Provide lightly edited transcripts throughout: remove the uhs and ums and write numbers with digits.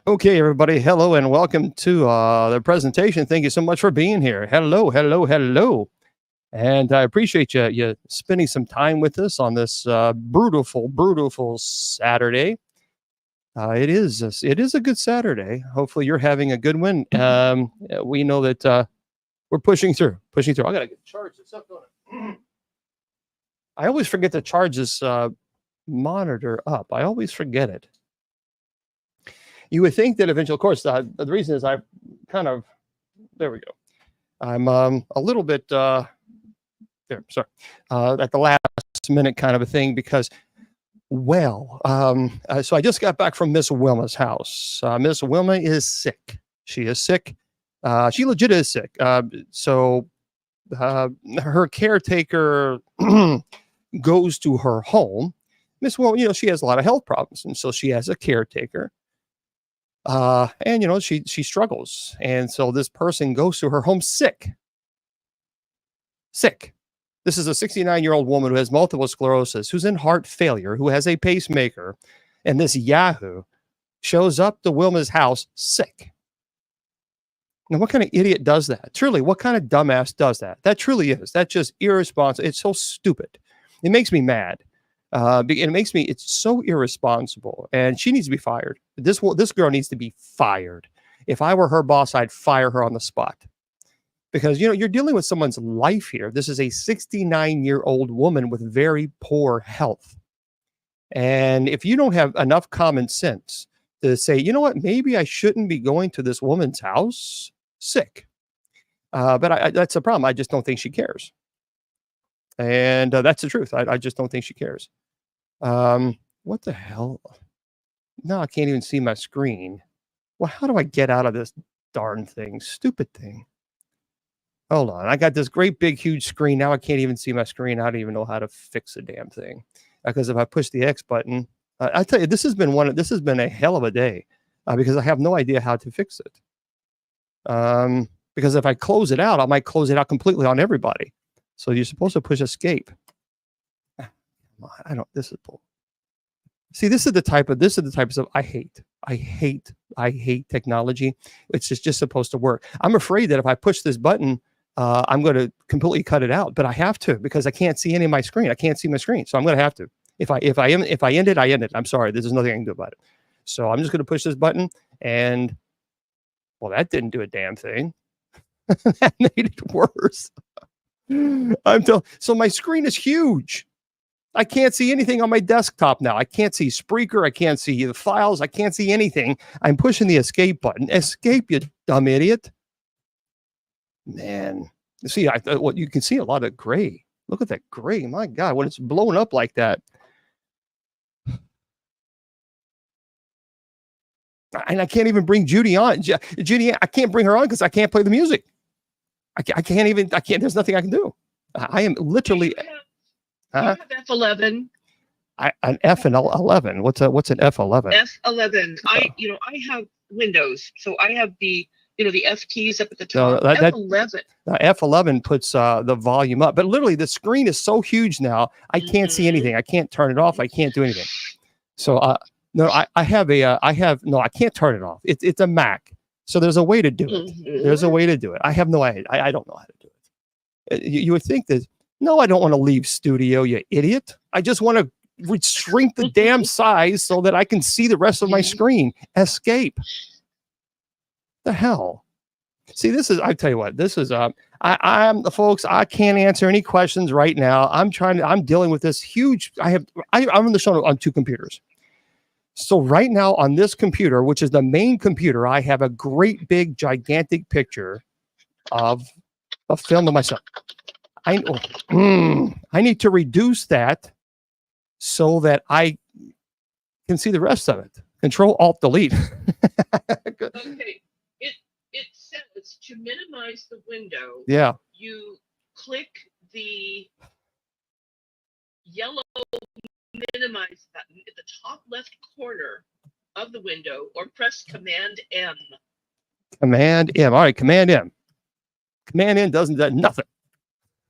Okay, everybody. Hello and welcome to the presentation. Thank you so much for being here. Hello, hello, hello. And I appreciate you spending some time with us on this brutal Saturday. It is a good Saturday. Hopefully, you're having a good one. We know that we're pushing through. I gotta get charged this up. I always forget to charge this monitor up. I always forget it. You would think that eventually, of course, the reason is I kind of, there we go. I'm a little bit, at the last minute kind of a thing because, so I just got back from Miss Wilma's house. Miss Wilma is sick. She is sick. She legit is sick. So her caretaker goes to her home. Miss Wilma, she has a lot of health problems. And so she has a caretaker. And she struggles, and so this person goes to her home sick. This is a 69-year-old woman who has multiple sclerosis, who's in heart failure, who has a pacemaker, and this Yahoo shows up to Wilma's house sick. Now, what kind of idiot does that? Truly, what kind of dumbass does that? That truly is. That's just irresponsible. It's so stupid. It makes me mad. It's so irresponsible, and she needs to be fired. This girl needs to be fired. If I were her boss, I'd fire her on the spot, because you're dealing with someone's life here. This is a 69-year-old woman with very poor health, and if you don't have enough common sense to say, you know what, maybe I shouldn't be going to this woman's house sick, but that's the problem. I just don't think she cares. And that's the truth. I just don't think she cares. What the hell? No, I can't even see my screen. Well, how do I get out of this darn thing? Stupid thing. Hold on. I got this great big huge screen. Now I can't even see my screen. I don't even know how to fix the damn thing. Because if I push the X button, I tell you, this has been a hell of a day, because I have no idea how to fix it. Because if I close it out, I might close it out completely on everybody. So you're supposed to push escape. This is bull. See, this is the type of stuff I hate. I hate technology. It's just supposed to work. I'm afraid that if I push this button, I'm going to completely cut it out, but I have to, because I can't see any of my screen. I can't see my screen. So I'm going to have to. If I end it, I end it. I'm sorry. There's nothing I can do about it. So I'm just going to push this button, and well, that didn't do a damn thing. That made it worse. So my screen is huge. I can't see anything on my desktop now. I can't see Spreaker. I can't see the files. I can't see anything. I'm pushing the escape button. Escape, you dumb idiot. Man, see, you can see a lot of gray. Look at that gray. My God, when it's blowing up like that. And I can't even bring Judy on. Judy, I can't bring her on because I can't play the music. I can't. There's nothing I can do. I am literally. You have F11. An F11. What's an F11? F11. I have Windows, so I have the F keys up at the top. No, F11. F11 puts the volume up, but literally the screen is so huge now, I can't see anything. I can't turn it off. I can't do anything. So I can't turn it off. It's a Mac. So there's a way to do it. There's a way to do it. I have no idea. I don't know how to do it. You would think that, no, I don't want to leave studio, you idiot. I just want to shrink the damn size so that I can see the rest of my screen. Escape. The hell? See, I tell you what, this is, folks, I can't answer any questions right now. I'm dealing with this huge, I'm on the show on 2 computers. So right now on this computer, which is the main computer, I have a great big gigantic picture of a film of myself. I need to reduce that so that I can see the rest of it. Control Alt Delete. Okay. It says to minimize the window. Yeah. You click the yellow minimize button at the top left corner of the window, or press Command M. Command M. All right, Command M. Command M doesn't do nothing.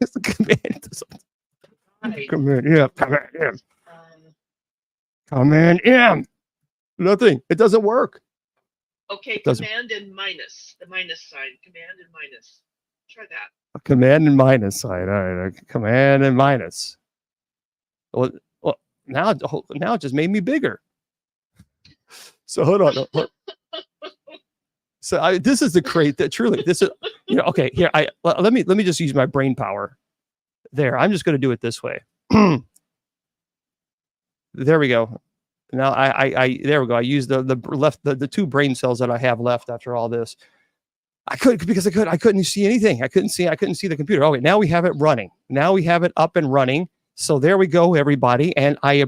It's the command doesn't. Right. Command M. Command M. Command M. Nothing. It doesn't work. Okay, Doesn't- command and minus. The minus sign. Command and minus. Try that. Command and minus sign. All right, command and minus. Well, now it just made me bigger. So hold on. So this is the crate that truly this is, okay, here let me just use my brain power. There, I'm just going to do it this way. There we go. Now I there we go. I used the two brain cells that I have left after all this. I couldn't see anything. I couldn't see the computer. Okay, now we have it running. Now we have it up and running. So there we go, everybody. And I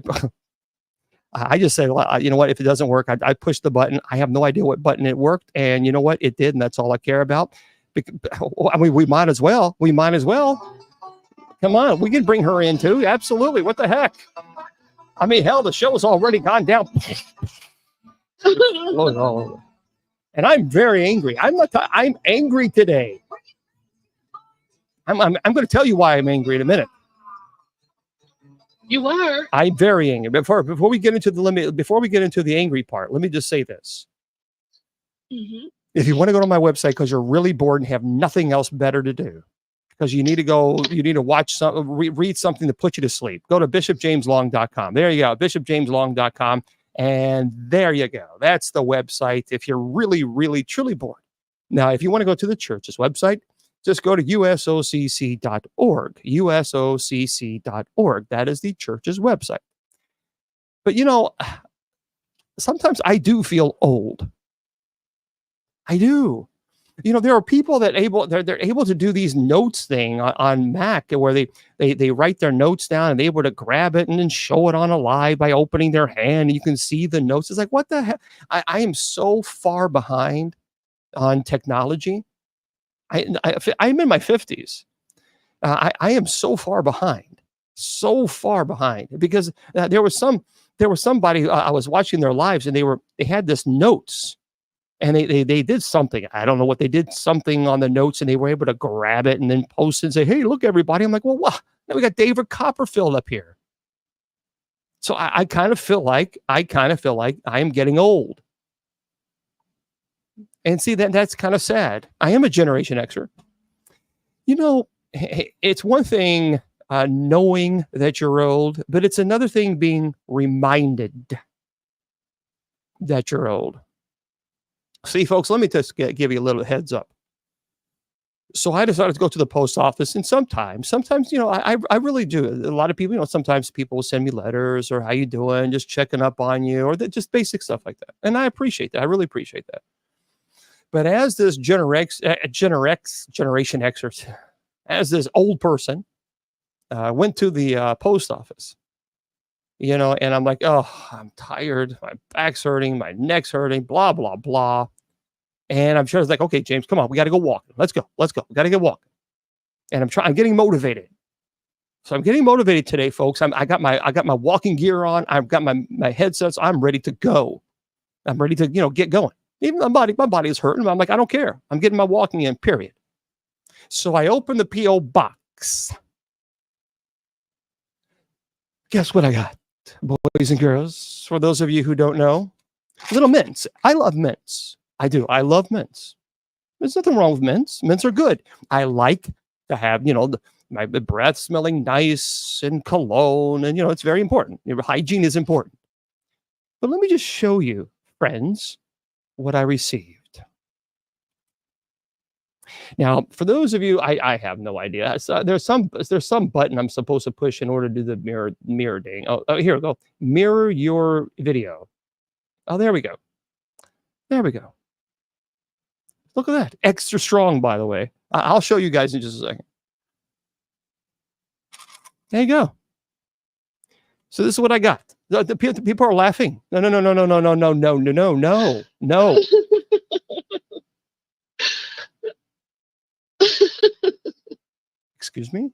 just said, well, you know what? If it doesn't work, I push the button. I have no idea what button it worked, and you know what? It did, and that's all I care about. I mean, we might as well. Come on, we can bring her in too. Absolutely. What the heck? I mean, hell, the show's already gone down. And I'm very angry. I'm angry today. I'm going to tell you why I'm angry in a minute. You are. I'm very angry. Before we get into the angry part, let me just say this. Mm-hmm. If you want to go to my website because you're really bored and have nothing else better to do, because you need to watch something, read something to put you to sleep, go to bishopjameslong.com. There you go, bishopjameslong.com. And there you go. That's the website if you're really, really, truly bored. Now, if you want to go to the church's website, just go to usocc.org, usocc.org. That is the church's website. But, sometimes I do feel old. I do. There are people that they're able to do these notes thing on Mac where they write their notes down and they're able to grab it and then show it on a live by opening their hand. And you can see the notes. It's like, what the heck? I am so far behind on technology. I'm in my 50s. I am so far behind because there was somebody I was watching their lives and they had this notes. And they did something. I don't know what they did, something on the notes, and they were able to grab it and then post it and say, hey, look, everybody. I'm like, well, wow. Now we got David Copperfield up here. So I kind of feel like I am getting old. And see, that's kind of sad. I am a Generation Xer. It's one thing knowing that you're old, but it's another thing being reminded that you're old. See, folks, let me just give you a little heads up. So I decided to go to the post office, and sometimes, I really do. A lot of people, sometimes people will send me letters or how you doing, just checking up on you, or just basic stuff like that. And I appreciate that. I really appreciate that. But as this Generation Xer, as this old person went to the post office, and I'm like, oh, I'm tired. My back's hurting. My neck's hurting, blah, blah, blah. And I'm sure it's like, okay, James, come on. We got to go walking. Let's go. We got to get walking. And I'm getting motivated. So I'm getting motivated today, folks. I got my walking gear on. I've got my headsets. I'm ready to go. I'm ready to, get going. Even my body is hurting. But I'm like, I don't care. I'm getting my walking in, period. So I open the P.O. box. Guess what I got? Boys and girls, for those of you who don't know, little mints. I love mints. I do. I love mints. There's nothing wrong with mints. Mints are good. I like to have, my breath smelling nice and cologne. And, it's very important. Hygiene is important. But let me just show you, friends, what I received. Now, for those of you, I have no idea. There's some button I'm supposed to push in order to do the mirror thing. Oh, here we go. Mirror your video. Oh, there we go. There we go. Look at that. Extra strong, by the way. I'll show you guys in just a second. There you go. So this is what I got. The people are laughing. No. Excuse me?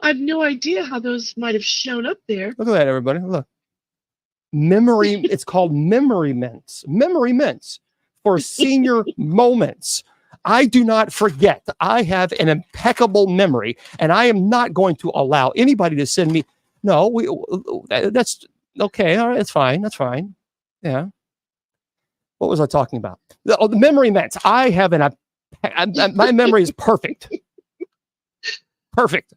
I have no idea how those might have shown up there. Look at that, everybody. Look. It's called memory mints. Memory mints for senior moments. I do not forget. I have an impeccable memory, and I am not going to allow anybody to send me. No, that's okay. All right, it's fine. That's fine. Yeah. What was I talking about? The memory mints. I have my memory is perfect. Perfect.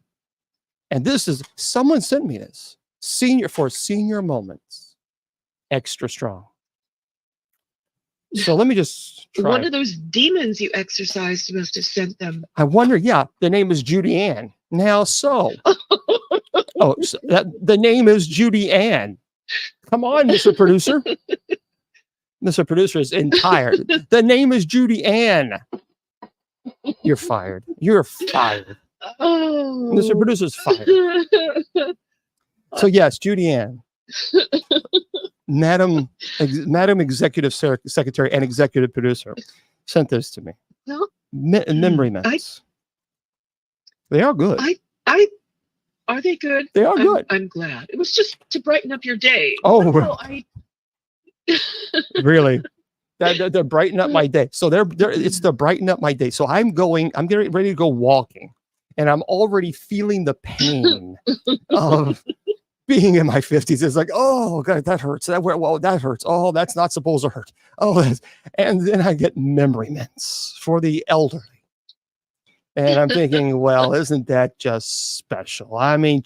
And this is, someone sent me this. Senior moments. Extra strong. So let me just try. One of those demons you exorcised must have sent them. I wonder, yeah, the name is Judy Ann. Now, so. Oh, so the name is Judy Ann. Come on, Mr. Producer. Mr. Producer is entire. The name is Judy Ann. You're fired. You're fired. Oh. Mr. Producer's fired. So yes, Judy Ann. Madam Executive Secretary and Executive Producer sent this to me. No. Memory mints. They are good. Are they good? They are good. I'm glad. It was just to brighten up your day. Oh, well, really? They're brighten up my day. So it's to brighten up my day. So I'm getting ready to go walking, and I'm already feeling the pain of being in my 50s. It's like, oh God, that hurts. That hurts. Oh, that's not supposed to hurt. Oh, and then I get memory mints for the elderly. And I'm thinking, well, isn't that just special? I mean,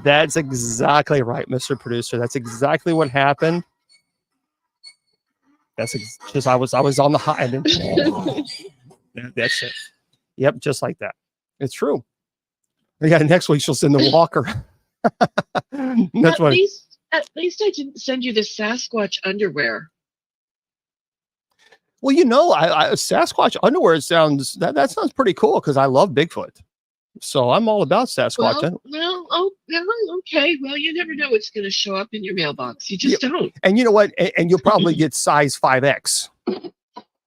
that's exactly right, Mr. Producer. That's exactly what happened. That's just, I was on the high. That's it. Yep, just like that. It's true. Yeah, next week she'll send the walker. That's what. At least I didn't send you the Sasquatch underwear. Well, Sasquatch underwear sounds pretty cool because I love Bigfoot. So I'm all about Sasquatch. Okay. Well, you never know what's going to show up in your mailbox. You just don't. And you know what? And you'll probably get size 5X.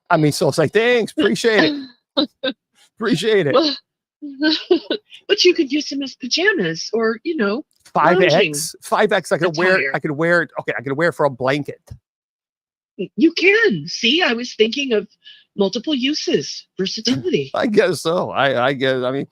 I mean, so it's like, thanks, appreciate it. Appreciate it. Well, but you could use them as pajamas, or 5X. 5X. I could wear it. Okay, I could wear it for a blanket. You can. See, I was thinking of multiple uses, versatility. I guess so. I guess. I mean,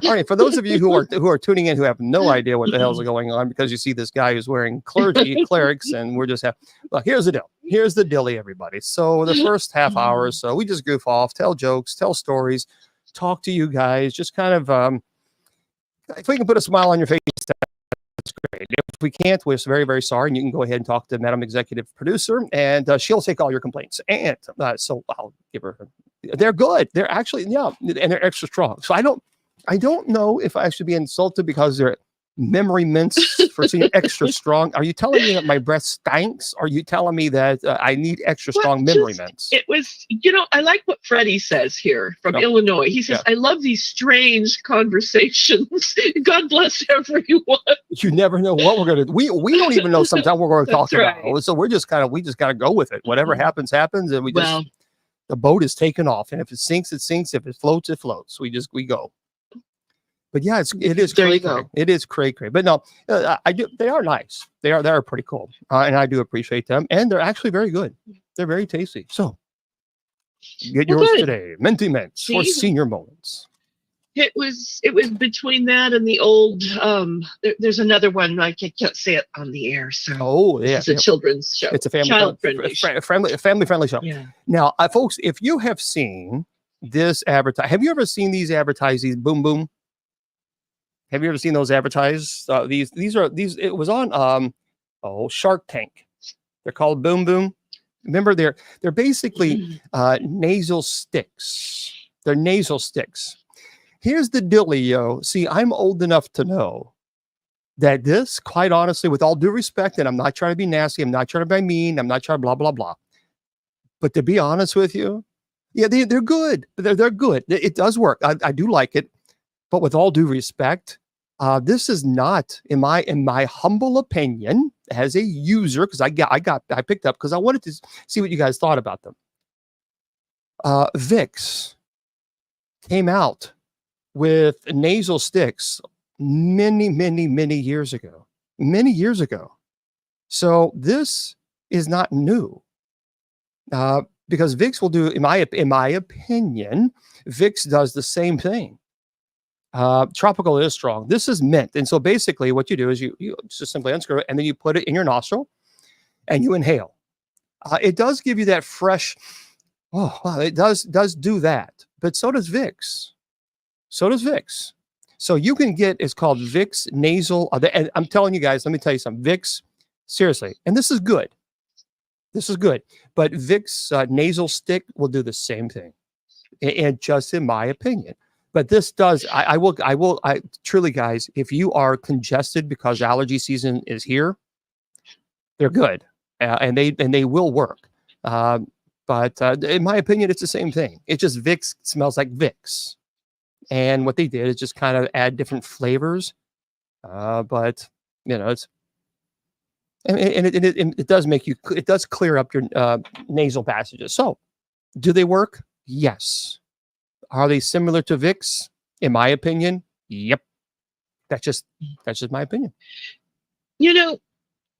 all right. For those of you who are tuning in who have no idea what the hell's going on because you see this guy who's wearing clerics, and we're just look. Here's the deal. Here's the dilly, everybody. So the first half hour or so, we just goof off, tell jokes, tell stories, talk to you guys. Just kind of, if we can put a smile on your face, that's great. If we can't, we're very, very sorry. And you can go ahead and talk to Madam Executive Producer, and she'll take all your complaints. And so I'll give her. They're good. They're actually, yeah, and they're extra strong. So I don't know if I should be insulted because they're memory mints for seeing extra strong. Are you telling me that my breath stinks? Are you telling me that I need extra strong memory mints? It was, I like what Freddie says here from Illinois. He says, I love these strange conversations. God bless everyone. You never know what we're going to, we don't even know sometimes what we're going to talk about. So we just got to go with it. Whatever happens, and the boat is taken off. And if it sinks, it sinks. If it floats, it floats. We go. But yeah, it is cray cray. It is cray cray. But no, they are nice. They are pretty cool, and I do appreciate them. And they're actually very good. They're very tasty. So get yours today. Minty Mints for senior moments. It was between that and the old. There's another one I can't say it on the air. So it's a children's show. It's a family friendly show. Yeah. Now, folks, if you have seen this have you ever seen these advertisees? Boom Boom. Have you ever seen those advertised? These. It was on Shark Tank. They're called Boom Boom. Remember, they're basically nasal sticks. They're nasal sticks. Here's the dilly, yo. See, I'm old enough to know that this, quite honestly, with all due respect, and I'm not trying to be nasty, I'm not trying to be mean, I'm not trying to blah blah blah. But to be honest with you, yeah, they're good. They're good. It does work. I do like it. But with all due respect, this is not, in my humble opinion, as a user, because I picked up because I wanted to see what you guys thought about them. Vicks came out with nasal sticks many years ago. Many years ago. So this is not new. Because Vicks will do, in my opinion, Vicks does the same thing. Tropical is strong. This is mint. And so basically what you do is you just simply unscrew it and then you put it in your nostril and you inhale. It does give you that fresh, oh, wow, it does do that. But so does Vicks. So does Vicks. So you can get, it's called Vicks nasal. And I'm telling you guys, let me tell you something. Vicks, seriously, and this is good. This is good. But Vicks nasal stick will do the same thing. And just in my opinion. But this does, I will truly, guys, if you are congested because allergy season is here, they're good. And they will work. But in my opinion, it's the same thing. It just Vicks smells like Vicks. And what they did is just kind of add different flavors. But, you know, it's, and it does make you, it does clear up your nasal passages. So do they work? Yes. Are they similar to Vicks? In my opinion, yep. That's just my opinion. You know,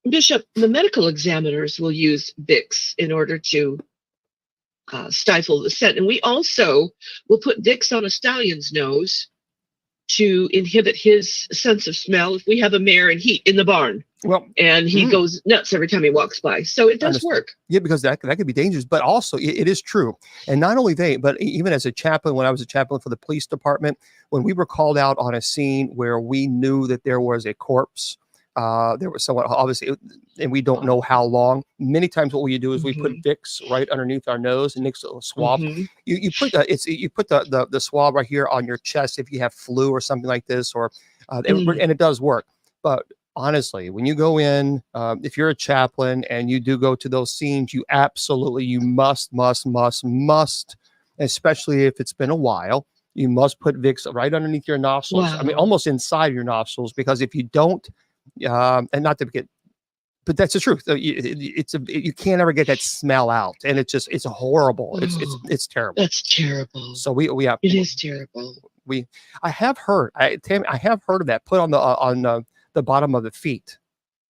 Bishop, the medical examiners will use Vicks in order to stifle the scent. And we also will put Vicks on a stallion's nose to inhibit his sense of smell. If we have a mare and heat in the barn, well, and he goes nuts every time he walks by. So it does work. Yeah, because that could be dangerous, but also it is true. And not only they, but even as a chaplain, when I was a chaplain for the police department, when we were called out on a scene where we knew that there was a corpse, there was someone obviously, and we don't know how long. Many times what we do is we put Vicks right underneath our nose and next to a swab. You put the swab right here on your chest if you have flu or something like this, or and it does work. But honestly, when you go in, if you're a chaplain and you do go to those scenes, you must, especially if it's been a while, you must put Vicks right underneath your nostrils. Wow. I mean, almost inside your nostrils, because if you don't, and not to get, but that's the truth. You can't ever get that smell out, and it's horrible. It's terrible. That's terrible. So we have, it is terrible. I have heard, Tammy, I have heard of that put on the bottom of the feet.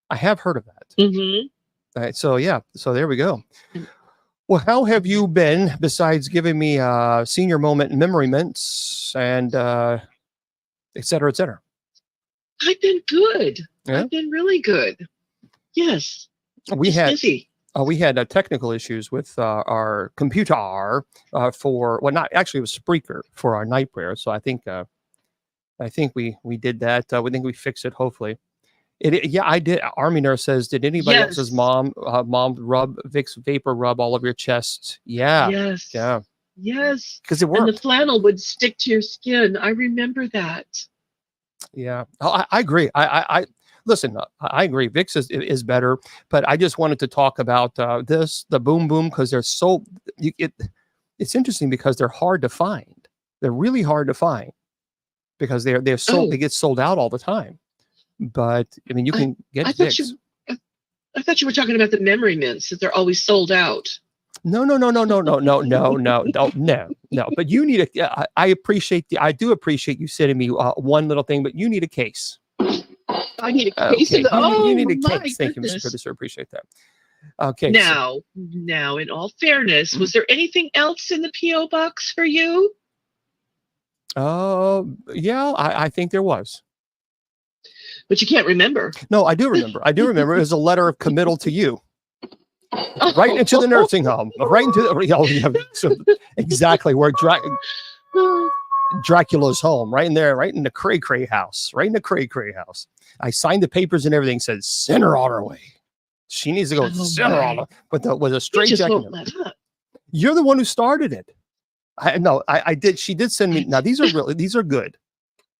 I have heard of that. All right, so yeah, so there we go. Well, how have you been besides giving me senior moment memory mints and et cetera, et cetera? I've been good. Yeah? I've been really good. Yes. We had busy. We had technical issues with our computer for, well, not actually, it was Spreaker for our night prayer. So I think we did that. We think we fixed it. Hopefully, yeah, I did. Army Nurse says, did anybody else's mom rub Vicks Vapor Rub all over your chest? Yeah. Yes. Yeah. Yes. Because it worked. And the flannel would stick to your skin. I remember that. Yeah, I agree. I listen. I agree. Vicks is better, but I just wanted to talk about the Boom Boom, because they're so. It's interesting because they're hard to find. They're really hard to find because they get sold out all the time. But I mean, you can get Vicks. I thought you were talking about the memory mints, that they're always sold out. No. But you need I do appreciate you sending me one little thing, but you need a case. I need a case. Okay. You need a case. Thank you, Mr. Producer. Appreciate that. Okay. Now, in all fairness, was there anything else in the P.O. box for you? Yeah, I think there was. But you can't remember. No, I do remember. It was a letter of committal to you. Right into the nursing home. Right into so exactly where Dracula's home. Right in there. Right in the Cray Cray house. Right in the Cray Cray house. I signed the papers and everything. Said send her on her way. She needs to go send her on her with a straight jacket. You're the one who started it. I did. She did send me. Now these are good. These are good.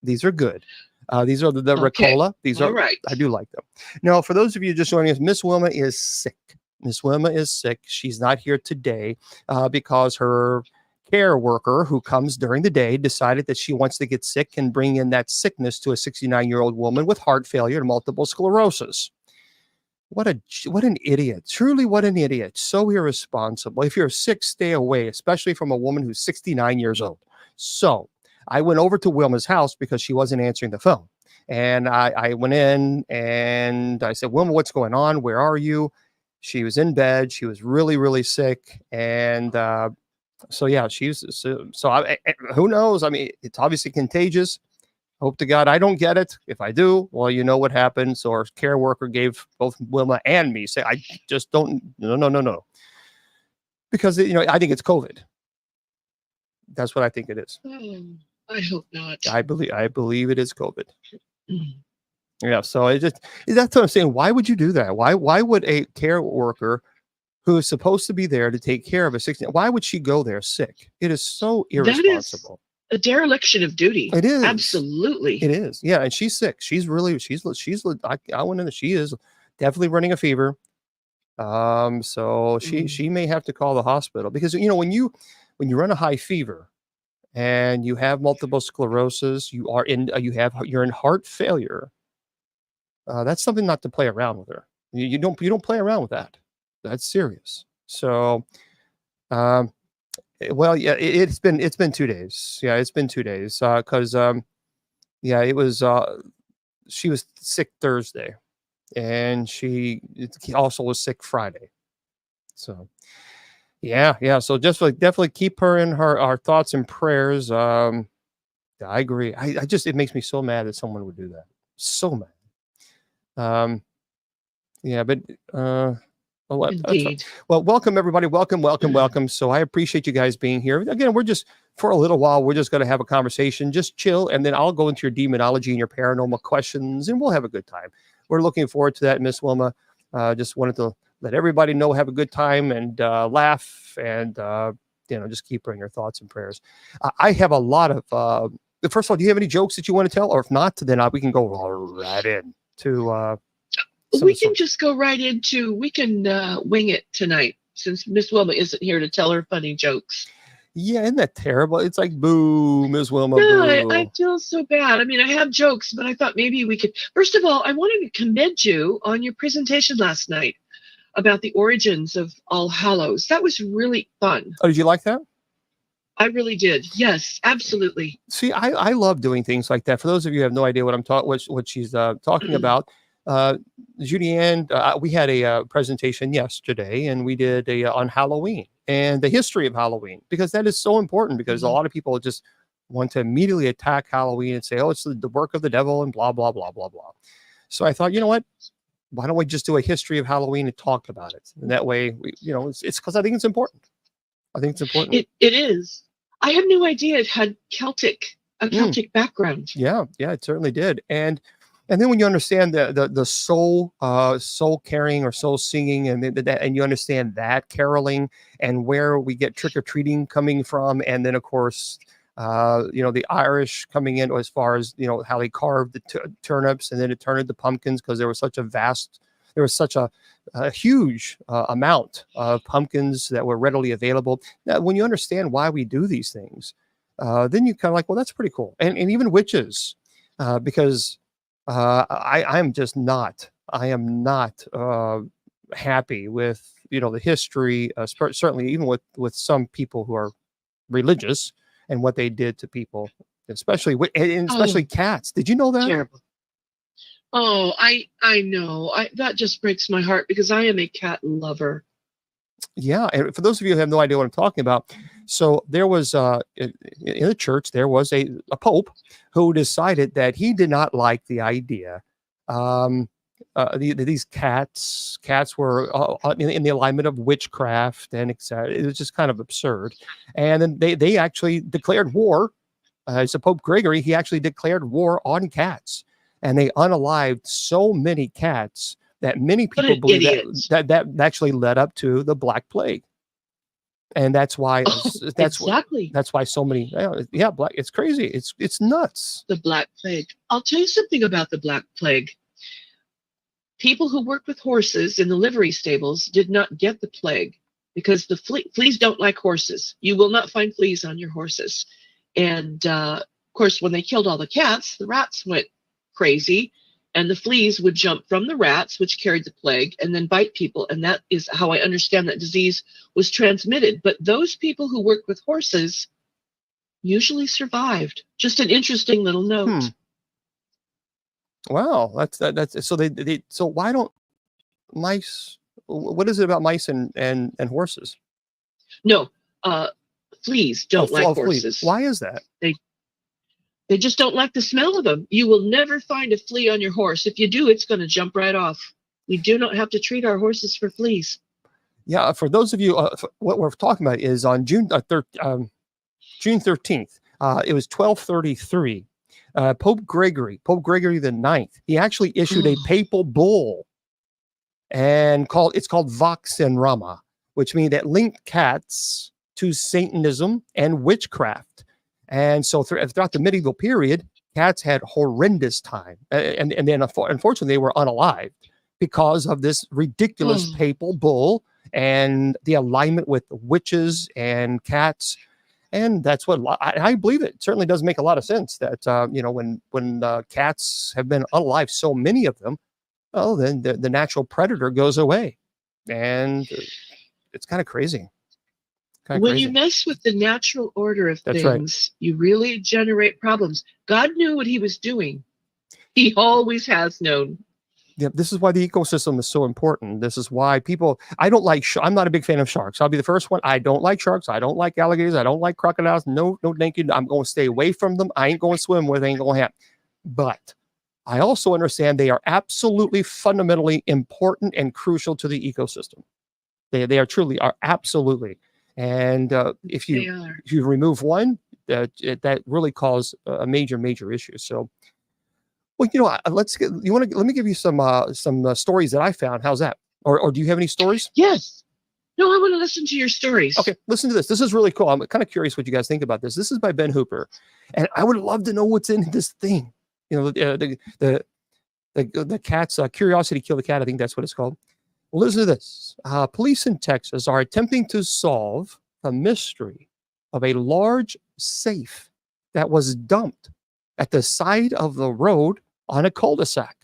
These are the Ricola. These are right. I do like them. Now, for those of you just joining us, Miss Wilma is sick. She's not here today because her care worker who comes during the day decided that she wants to get sick and bring in that sickness to a 69-year-old woman with heart failure and multiple sclerosis. What an idiot. Truly, what an idiot. So irresponsible. If you're sick, stay away, especially from a woman who's 69 years old. So I went over to Wilma's house because she wasn't answering the phone. And I went in and I said, Wilma, what's going on? Where are you? She was in bed. She was really, really sick. And so, yeah, who knows? I mean, it's obviously contagious. Hope to God I don't get it. If I do, well, you know what happens. Or care worker gave both Wilma and me say, I just don't, no. Because, I think it's COVID. That's what I think it is. Oh, I hope not. I believe it is COVID. Mm. Yeah. So that's what I'm saying. Why would you do that? Why would a care worker who is supposed to be there to take care of a 16, why would she go there sick? It is so irresponsible. That is a dereliction of duty. It is. Absolutely. It is. Yeah. And she's sick. She's I went in, she is definitely running a fever. So she may have to call the hospital because, when you run a high fever and you have multiple sclerosis, you're in heart failure. That's something not to play around with her. You don't play around with that. That's serious. So, well, yeah, it's been 2 days. Yeah, it's been 2 days. Cause, yeah, it was, she was sick Thursday and she also was sick Friday. So yeah. So definitely keep her in our thoughts and prayers. I agree. It makes me so mad that someone would do that. So mad. Yeah, but, well, Indeed. well, welcome everybody. Welcome. So I appreciate you guys being here. Again, we're just for a little while. We're just going to have a conversation, just chill, and then I'll go into your demonology and your paranormal questions, and we'll have a good time. We're looking forward to that, Miss Wilma. Just wanted to let everybody know, have a good time and laugh, and just keep her in your thoughts and prayers. I have a lot of. First of all, do you have any jokes that you want to tell, or if not, then we can go right in to. We can just go right into, we can wing it tonight since Miss Wilma isn't here to tell her funny jokes. Yeah, isn't that terrible? It's like, boo, Miss Wilma, No, boo. I feel so bad. I mean, I have jokes, but I thought maybe we could. First of all, I wanted to commend you on your presentation last night about the origins of All Hallows. That was really fun. Oh, did you like that? I really did. Yes, absolutely. See, I love doing things like that. For those of you who have no idea what I'm what she's talking about, Judy Ann, we had a presentation yesterday, and we did on Halloween and the history of Halloween, because that is so important, because a lot of people just want to immediately attack Halloween and say, oh, it's the work of the devil and blah, blah, blah, blah, blah. So I thought, you know what? Why don't we just do a history of Halloween and talk about it? And that way, it's because I think it's important. I think it's important. It is. I had no idea it had a Celtic background. Yeah, it certainly did. And then when you understand the soul carrying or soul singing, and you understand that caroling and where we get trick or treating coming from, and then of course, the Irish coming in as far as how they carved the turnips, and then it turned into pumpkins because there was such a huge amount of pumpkins that were readily available. Now, when you understand why we do these things, then you kind of like, well, that's pretty cool. And even witches, because I am not happy with the history, certainly even with some people who are religious and what they did to people, especially cats. Did you know that? Terrible. Oh, I know. That just breaks my heart because I am a cat lover. Yeah, and for those of you who have no idea what I'm talking about, so there was in the church, there was a pope who decided that he did not like the idea. These cats were in the alignment of witchcraft and etc. It was just kind of absurd. And then they actually declared war. So Pope Gregory, he actually declared war on cats, and they unalived so many cats that many people believe that actually led up to the Black Plague. And that's why that's why so many black. It's crazy. It's nuts. The Black Plague. I'll tell you something about the Black Plague. People who worked with horses in the livery stables did not get the plague because the fleas don't like horses. You will not find fleas on your horses. And of course, when they killed all the cats, the rats went crazy, and the fleas would jump from the rats, which carried the plague, and then bite people. And that is how I understand that disease was transmitted. But those people who worked with horses usually survived. Just an interesting little note. Wow, that's so so why don't mice? What is it about mice and horses? No, fleas don't like horses. Fleas. Why is that? They just don't like the smell of them. You will never find a flea on your horse. If you do, it's going to jump right off. We do not have to treat our horses for fleas. Yeah, for those of you, what we're talking about is on June 13th. It was 1233. Pope Gregory the Ninth, he actually issued a papal bull, and it's called Vox in Rama, which means that linked cats to Satanism and witchcraft. And so throughout the medieval period, cats had horrendous time, and then unfortunately they were unalived because of this ridiculous papal bull and the alignment with witches and cats. And that's what I believe. It certainly does make a lot of sense that when cats have been unalive, so many of them, well, then the natural predator goes away, and it's kind of crazy. When you mess with the natural order of things, you really generate problems. God knew what he was doing. He always has known. Yeah, this is why the ecosystem is so important. This is why I'm not a big fan of sharks. I'll be the first one. I don't like sharks. I don't like alligators. I don't like crocodiles. No, thank you. I'm going to stay away from them. I ain't going to swim with. Ain't going to happen. But I also understand they are absolutely fundamentally important and crucial to the ecosystem. They are truly absolutely. And if you remove one, that really causes a major issue. So, well, let me give you some stories that I found. How's that? Or do you have any stories? Yes. No, I want to listen to your stories. Okay, listen to this. This is really cool. I'm kind of curious what you guys think about this. This is by Ben Hooper, and I would love to know what's in this thing. The cat's curiosity killed the cat. I think that's what it's called. Well, listen to this. Police in Texas are attempting to solve the mystery of a large safe that was dumped at the side of the road on a cul-de-sac.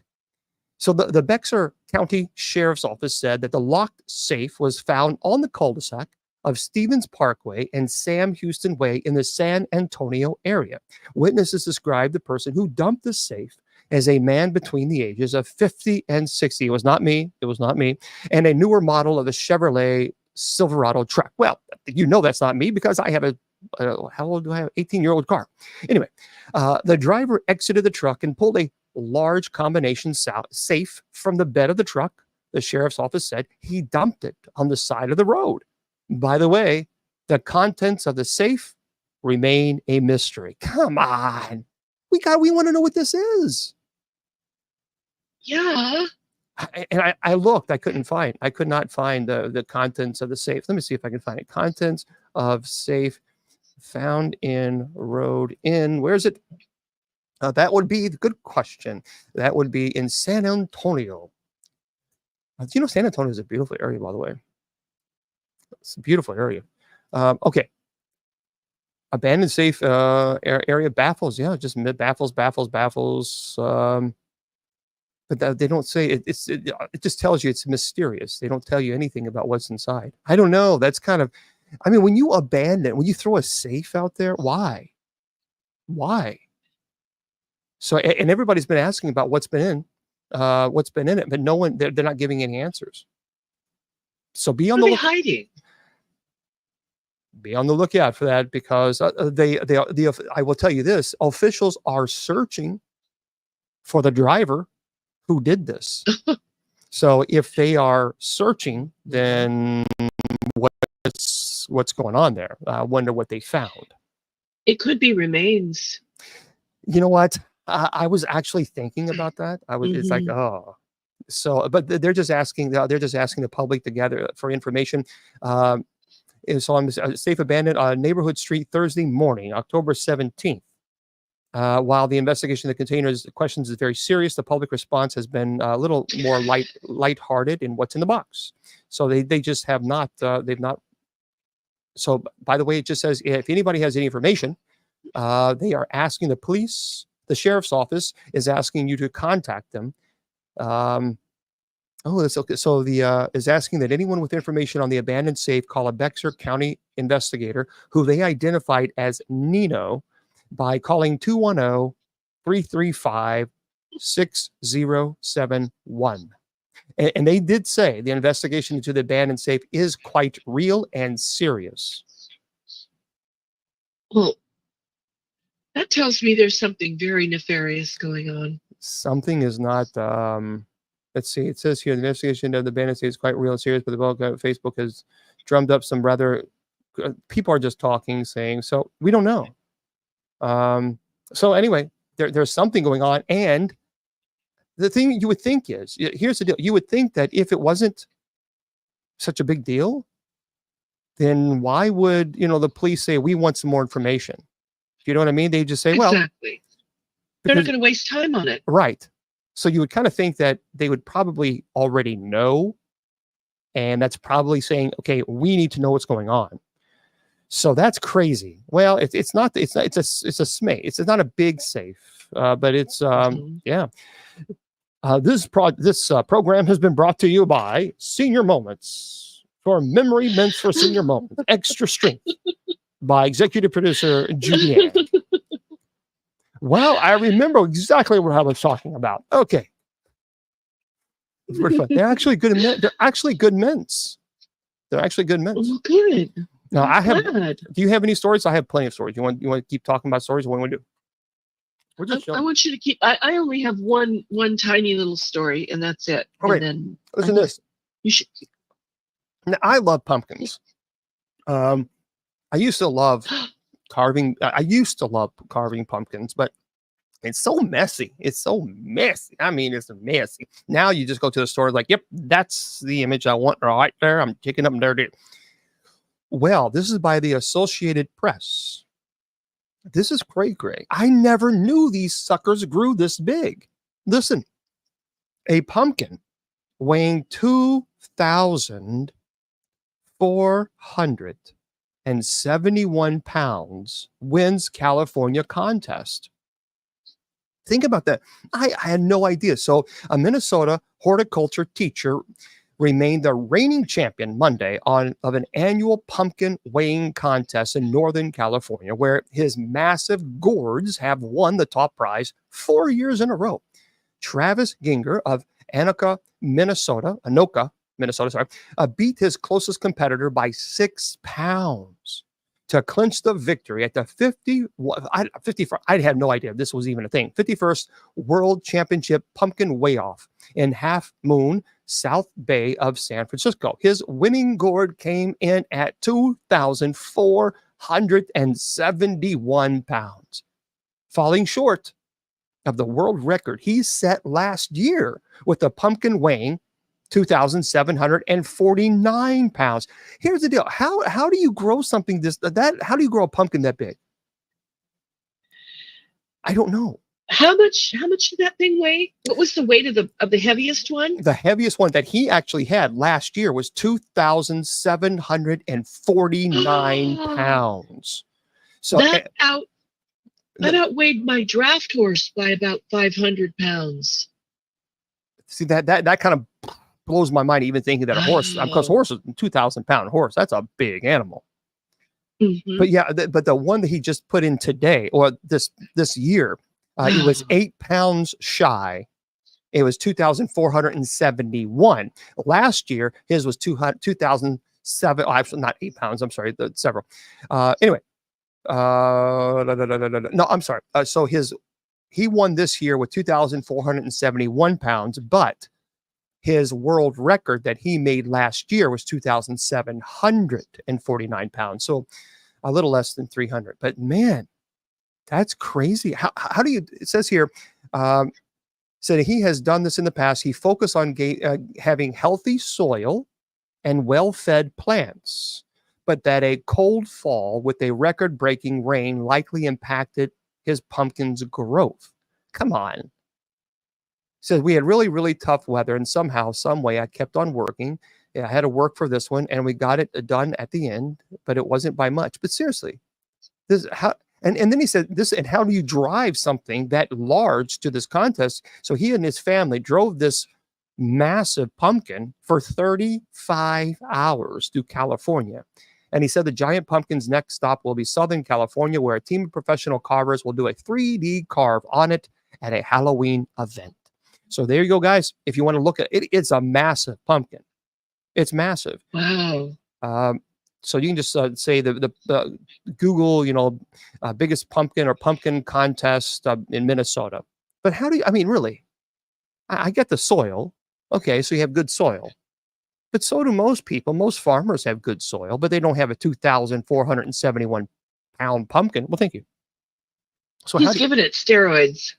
So the Bexar County Sheriff's Office said that the locked safe was found on the cul-de-sac of Stevens Parkway and Sam Houston Way in the San Antonio area. Witnesses described the person who dumped the safe as a man between the ages of 50 and 60. It was not me. And a newer model of a Chevrolet Silverado truck. Well, that's not me because I have how old do I have? 18-year-old car. Anyway, the driver exited the truck and pulled a large combination safe from the bed of the truck. The sheriff's office said he dumped it on the side of the road. By the way, the contents of the safe remain a mystery. Come on. We want to know what this is. Yeah. I looked, I could not find the contents of the safe. Let me see if I can find it. Contents of safe found in road in, where is it? That would be the good question. That would be in San Antonio. San Antonio is a beautiful area, by the way. It's a beautiful area. Okay. Abandoned safe area baffles. Yeah, just baffles. But they don't say it. It just tells you it's mysterious. They don't tell you anything about what's inside. I don't know. That's kind of, when you throw a safe out there, why? So, and everybody's been asking about what's been in it, but no one, they're not giving any answers. So be on the hiding. Be on the lookout for that, because I will tell you this: officials are searching for the driver who did this. So if they are searching, then what's going on there? I wonder what they found. It could be remains. You know what? I was actually thinking about that. It's like, oh, so, but they're just asking the public to gather for information. So on a safe abandoned neighborhood street Thursday morning, October 17th. While the investigation of the containers questions is very serious, the public response has been a little more lighthearted in what's in the box. So they just have not, they've not. So by the way, it just says, if anybody has any information, they are asking the police, the sheriff's office is asking you to contact them. That's okay. So is asking that anyone with information on the abandoned safe call a Bexar County investigator who they identified as Nino by calling 210-335-6071. And they did say the investigation into the abandoned safe is quite real and serious. Well, That tells me there's something very nefarious going on. Something is not. Let's see. It says here the investigation of the bandit is quite real and serious, but the Facebook has drummed up some rather. People are just talking, saying so. We don't know. So anyway, there's something going on, and the thing you would think is here's the deal. You would think that if it wasn't such a big deal, then why would the police say we want some more information? You know what I mean? They just say, well, Exactly. They're not going to waste time on it. right. So you would kind of think that they would probably already know, and that's probably saying, okay, we need to know what's going on. So that's crazy. Well, it's not. It's a SME. It's not a big safe, but it's yeah. This program has been brought to you by Senior Moments for Memory Mints for Senior Moments. Extra Strength by executive producer Judy Ann. Well, I remember exactly what I was talking about. Okay. They're actually good. They're actually good mints. They're actually good mints. Oh, good. Now I'm have. glad. Do you have any stories? I have plenty of stories. You want to keep talking about stories? What do you want to do? We're just I want you to keep. I only have one tiny little story, and that's it. All right. And then listen to this. You should. Now, I love pumpkins. I used to love carving. I used to love carving pumpkins, but it's so messy. It's so messy. I mean, it's messy. Now you just go to the store, like, yep, that's the image I want right there. I'm picking up and there it is. Well, this is by the Associated Press. This is great. I never knew these suckers grew this big. Listen, a pumpkin weighing 2,471 pounds wins California contest. Think about that. I had no idea. So a Minnesota horticulture teacher remained the reigning champion Monday of an annual pumpkin weighing contest in Northern California, where his massive gourds have won the top prize 4 years in a row. Travis Ginger of Anoka, Minnesota, beat his closest competitor by 6 pounds to clinch the victory at the 51st, I had no idea this was even a thing, 51st World Championship Pumpkin Weigh-Off in Half Moon, South Bay of San Francisco. His winning gourd came in at 2,471 pounds, falling short of the world record he set last year with a pumpkin weighing 2,749 pounds. Here's the deal. How do you grow something how do you grow a pumpkin that big? I don't know. How much did that thing weigh? What was the weight of the heaviest one? The heaviest one that he actually had last year was 2,749 pounds. So that outweighed my draft horse by about 500 pounds. See, that kind of blows my mind, even thinking that a horse, because horse is a 2,000-pound horse. That's a big animal. Mm-hmm. But yeah, but the one that he just put in today, or this year, it was 8 pounds shy. It was 2,471. Last year, his was 2,007. Oh, actually, not 8 pounds. I'm sorry, several. Anyway, no, I'm sorry. So he won this year with 2,471 pounds, but his world record that he made last year was 2,749 pounds. So a little less than 300. But man, that's crazy. How do you, it says here, said he has done this in the past. He focused on having healthy soil and well-fed plants, but that a cold fall with a record-breaking rain likely impacted his pumpkin's growth. Come on. Said we had really, really tough weather, and somehow, some way, I kept on working. Yeah, I had to work for this one, and we got it done at the end, but it wasn't by much. But seriously, this how. And then he said this, and how do you drive something that large to this contest? So he and his family drove this massive pumpkin for 35 hours to California. And he said the giant pumpkin's next stop will be Southern California, where a team of professional carvers will do a 3D carve on it at a Halloween event. So there you go, guys. If you want to look at it, it's a massive pumpkin. It's massive. Wow. So you can just say the Google, biggest pumpkin or pumpkin contest in Minnesota. But how do you, I mean, really, I get the soil. Okay, so you have good soil. But so do most people. Most farmers have good soil, but they don't have a 2,471 pound pumpkin. Well, thank you. So He's giving it steroids.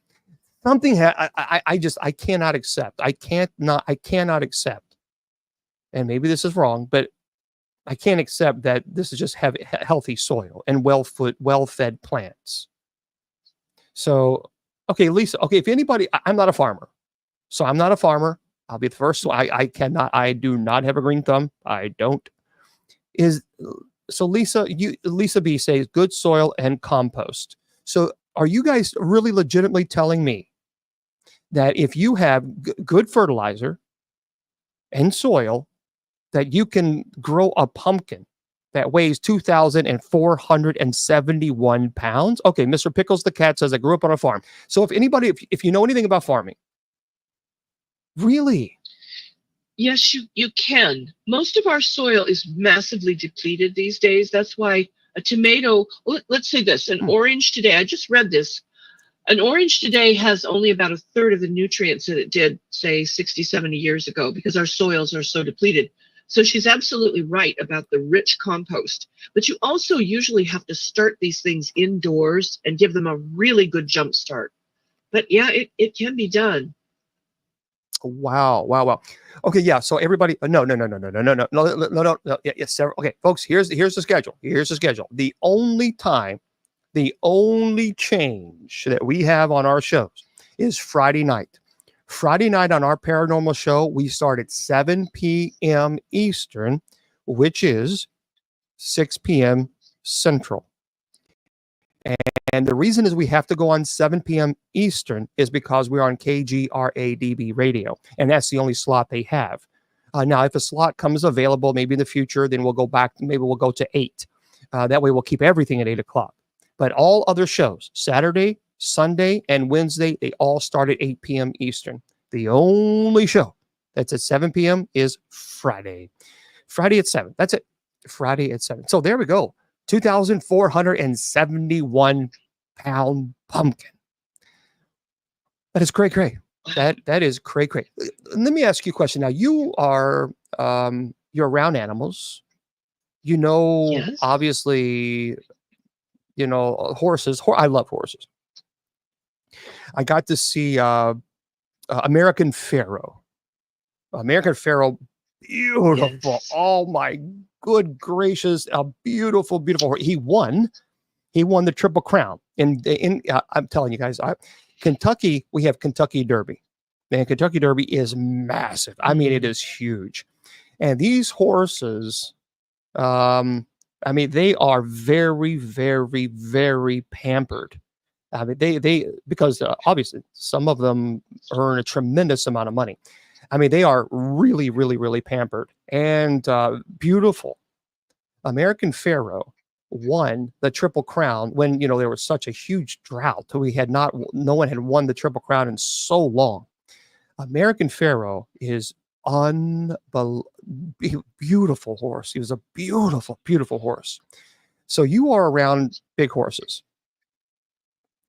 something I cannot accept. I cannot accept. And maybe this is wrong, but I can't accept that this is just healthy soil and well-fed plants. So, okay, Lisa, okay, if anybody, I'm not a farmer. So I'm not a farmer. I'll be the first. So I do not have a green thumb. I don't. So Lisa B says good soil and compost. So are you guys really legitimately telling me that if you have good fertilizer and soil, that you can grow a pumpkin that weighs 2,471 pounds? Okay, Mr. Pickles the cat says I grew up on a farm. So if you know anything about farming, really? Yes, you can. Most of our soil is massively depleted these days. That's why a tomato, let's say this, an orange today, I just read this, an orange today has only about a third of the nutrients that it did, say, 60, 70 years ago, because our soils are so depleted. So she's absolutely right about the rich compost. But you also usually have to start these things indoors and give them a really good jump start. But yeah, it can be done. Wow. Okay, yeah. So everybody, no. Yes. Okay, folks. Here's the schedule. The only change that we have on our shows is Friday night. Friday night on our paranormal show, we start at 7 p.m. Eastern, which is 6 p.m. Central. And the reason is we have to go on 7 p.m. Eastern is because we're on KGRADB radio, and that's the only slot they have. Now, if a slot comes available, maybe in the future, then we'll go back. Maybe we'll go to 8. That way we'll keep everything at 8 o'clock. But all other shows, Saturday, Sunday, and Wednesday, they all start at 8 p.m. Eastern. The only show that's at 7 p.m. is Friday. Friday at 7. That's it. Friday at 7. So there we go. 2,471 pound pumpkin. That is cray. That is cray. Let me ask you a question. Now you're around animals. Yes. Obviously, horses. I love horses. I got to see American Pharoah. Beautiful. Yes. Oh my good gracious, a beautiful horse. He won the Triple Crown. And I'm telling you guys, Kentucky, we have Kentucky Derby. Man, Kentucky Derby is massive. I mean, it is huge. And these horses, they are very, very, very pampered. I mean, they because obviously some of them earn a tremendous amount of money. I mean, they are really, really, really pampered and beautiful. American Pharoah won the Triple Crown when there was such a huge drought. No one had won the Triple Crown in so long. American Pharoah is beautiful horse. He was a beautiful, beautiful horse. So you are around big horses.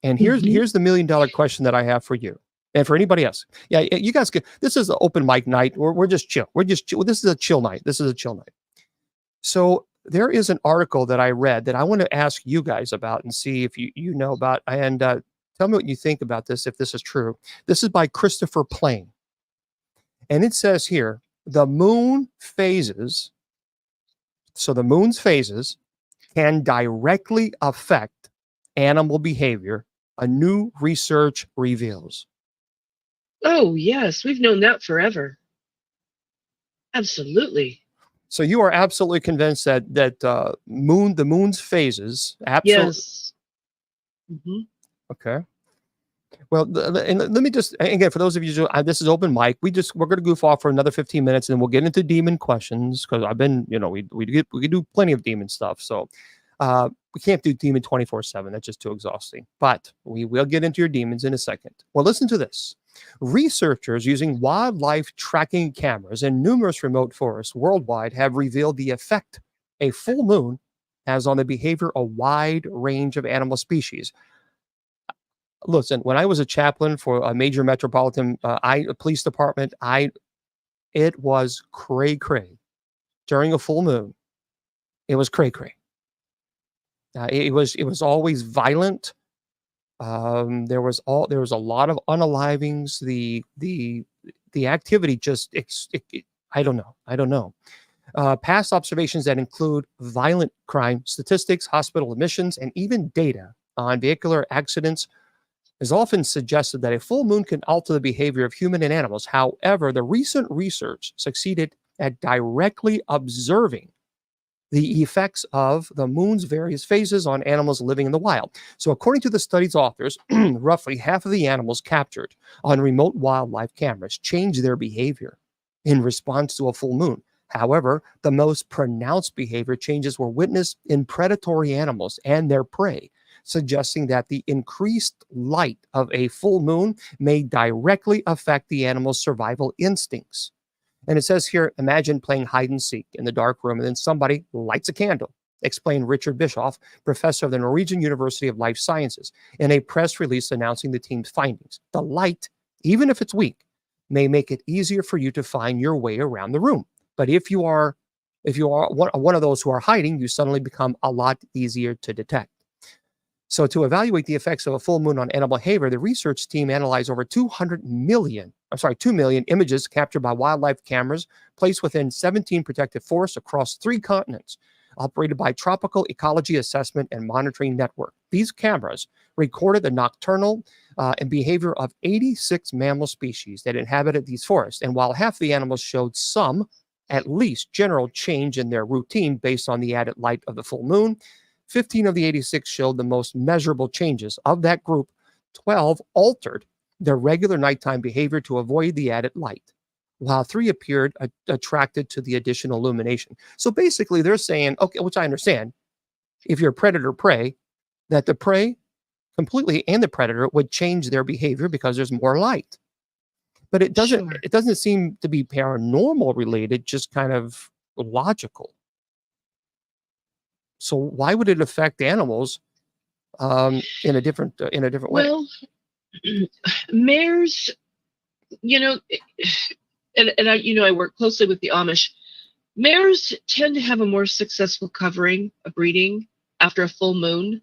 And here's the $1 million question that I have for you. And for anybody else. Yeah, you guys this is an open mic night. We're just chill. This is a chill night. So there is an article that I read that I want to ask you guys about and see if you know about, and tell me what you think about this, if this is true. This is by Christopher Plain. And it says here, the moon phases. So the moon's phases can directly affect animal behavior, a new research reveals. Oh, yes. We've known that forever. Absolutely. So you are absolutely convinced that the moon's phases. Absolutely. Yes. Okay. Well, and let me just, again, for those of you, this is open mic. We're going to goof off for another 15 minutes, and then we'll get into demon questions because I've been, we do plenty of demon stuff. So we can't do demon 24/7. That's just too exhausting. But we will get into your demons in a second. Well, listen to this. Researchers using wildlife tracking cameras in numerous remote forests worldwide have revealed the effect a full moon has on the behavior a wide range of animal species. Listen, when I was a chaplain for a major metropolitan police department, it was cray cray during a full moon. It was cray cray. It was always violent. There was a lot of unalivings. The activity just I don't know. Past observations that include violent crime statistics, hospital admissions, and even data on vehicular accidents has often suggested that a full moon can alter the behavior of human and animals. However, the recent research succeeded at directly observing the effects of the moon's various phases on animals living in the wild. So according to the study's authors, roughly half of the animals captured on remote wildlife cameras changed their behavior in response to a full moon. However, the most pronounced behavior changes were witnessed in predatory animals and their prey, suggesting that the increased light of a full moon may directly affect the animal's survival instincts. And it says here, imagine playing hide and seek in the dark room and then somebody lights a candle, explained Richard Bischoff, professor of the Norwegian University of Life Sciences, in a press release announcing the team's findings. The light, even if it's weak, may make it easier for you to find your way around the room. But if you are one of those who are hiding, you suddenly become a lot easier to detect. So to evaluate the effects of a full moon on animal behavior, the research team analyzed over 2 million images captured by wildlife cameras placed within 17 protected forests across 3 continents, operated by Tropical Ecology Assessment and Monitoring Network. These cameras recorded the nocturnal and behavior of 86 mammal species that inhabited these forests. And while half the animals showed some, at least, general change in their routine based on the added light of the full moon, 15 of the 86 showed the most measurable changes. Of that group, 12 altered their regular nighttime behavior to avoid the added light, while 3 appeared attracted to the additional illumination. So basically, they're saying, okay, which I understand, if you're predator-prey, that the prey completely and the predator would change their behavior because there's more light. But it doesn't seem to be paranormal related, just kind of logical. So why would it affect animals in a different way? Well, mares, and I work closely with the Amish. Mares tend to have a more successful covering of breeding after a full moon,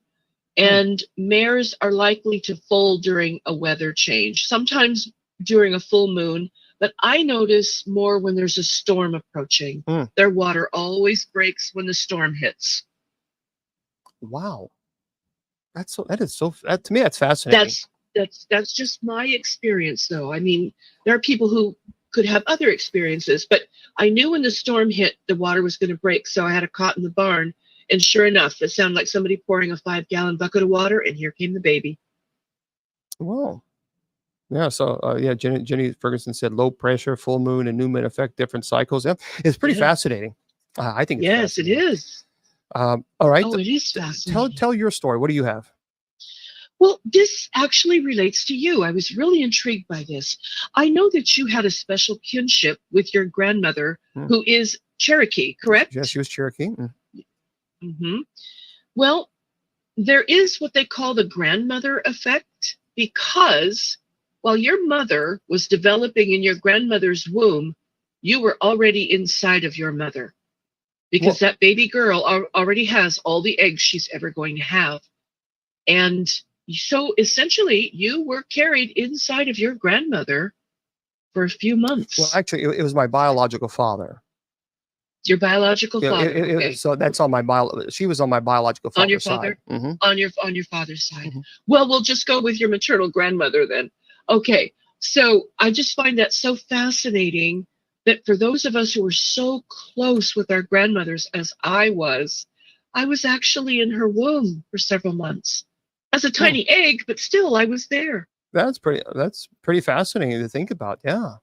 and mares are likely to foal during a weather change, sometimes during a full moon. But I notice more when there's a storm approaching. Their water always breaks when the storm hits. Wow, to me that's fascinating. That's just my experience, though. I mean, there are people who could have other experiences, but I knew when the storm hit, the water was going to break, so I had a cot in the barn, and sure enough, it sounded like somebody pouring a 5-gallon bucket of water, and here came the baby. Whoa. Yeah, so Jenny Ferguson said low pressure, full moon, and new moon affect different cycles. Yeah, it's pretty fascinating. I think it's it is. All right. Oh, it is fascinating. Tell your story. What do you have? Well, this actually relates to you. I was really intrigued by this. I know that you had a special kinship with your grandmother, who is Cherokee, correct? Yes, she was Cherokee. Well, there is what they call the grandmother effect, because while your mother was developing in your grandmother's womb, you were already inside of your mother, because that baby girl already has all the eggs she's ever going to have. And so essentially, you were carried inside of your grandmother for a few months. Well, actually, it was my biological father. Your biological father. Okay. So that's on she was on my biological father's on your father side. On your father's side. Well, we'll just go with your maternal grandmother then. Okay. So I just find that so fascinating that for those of us who were so close with our grandmothers, as I was actually in her womb for several months as a tiny egg, but still I was there. That's pretty fascinating to think about. Yeah.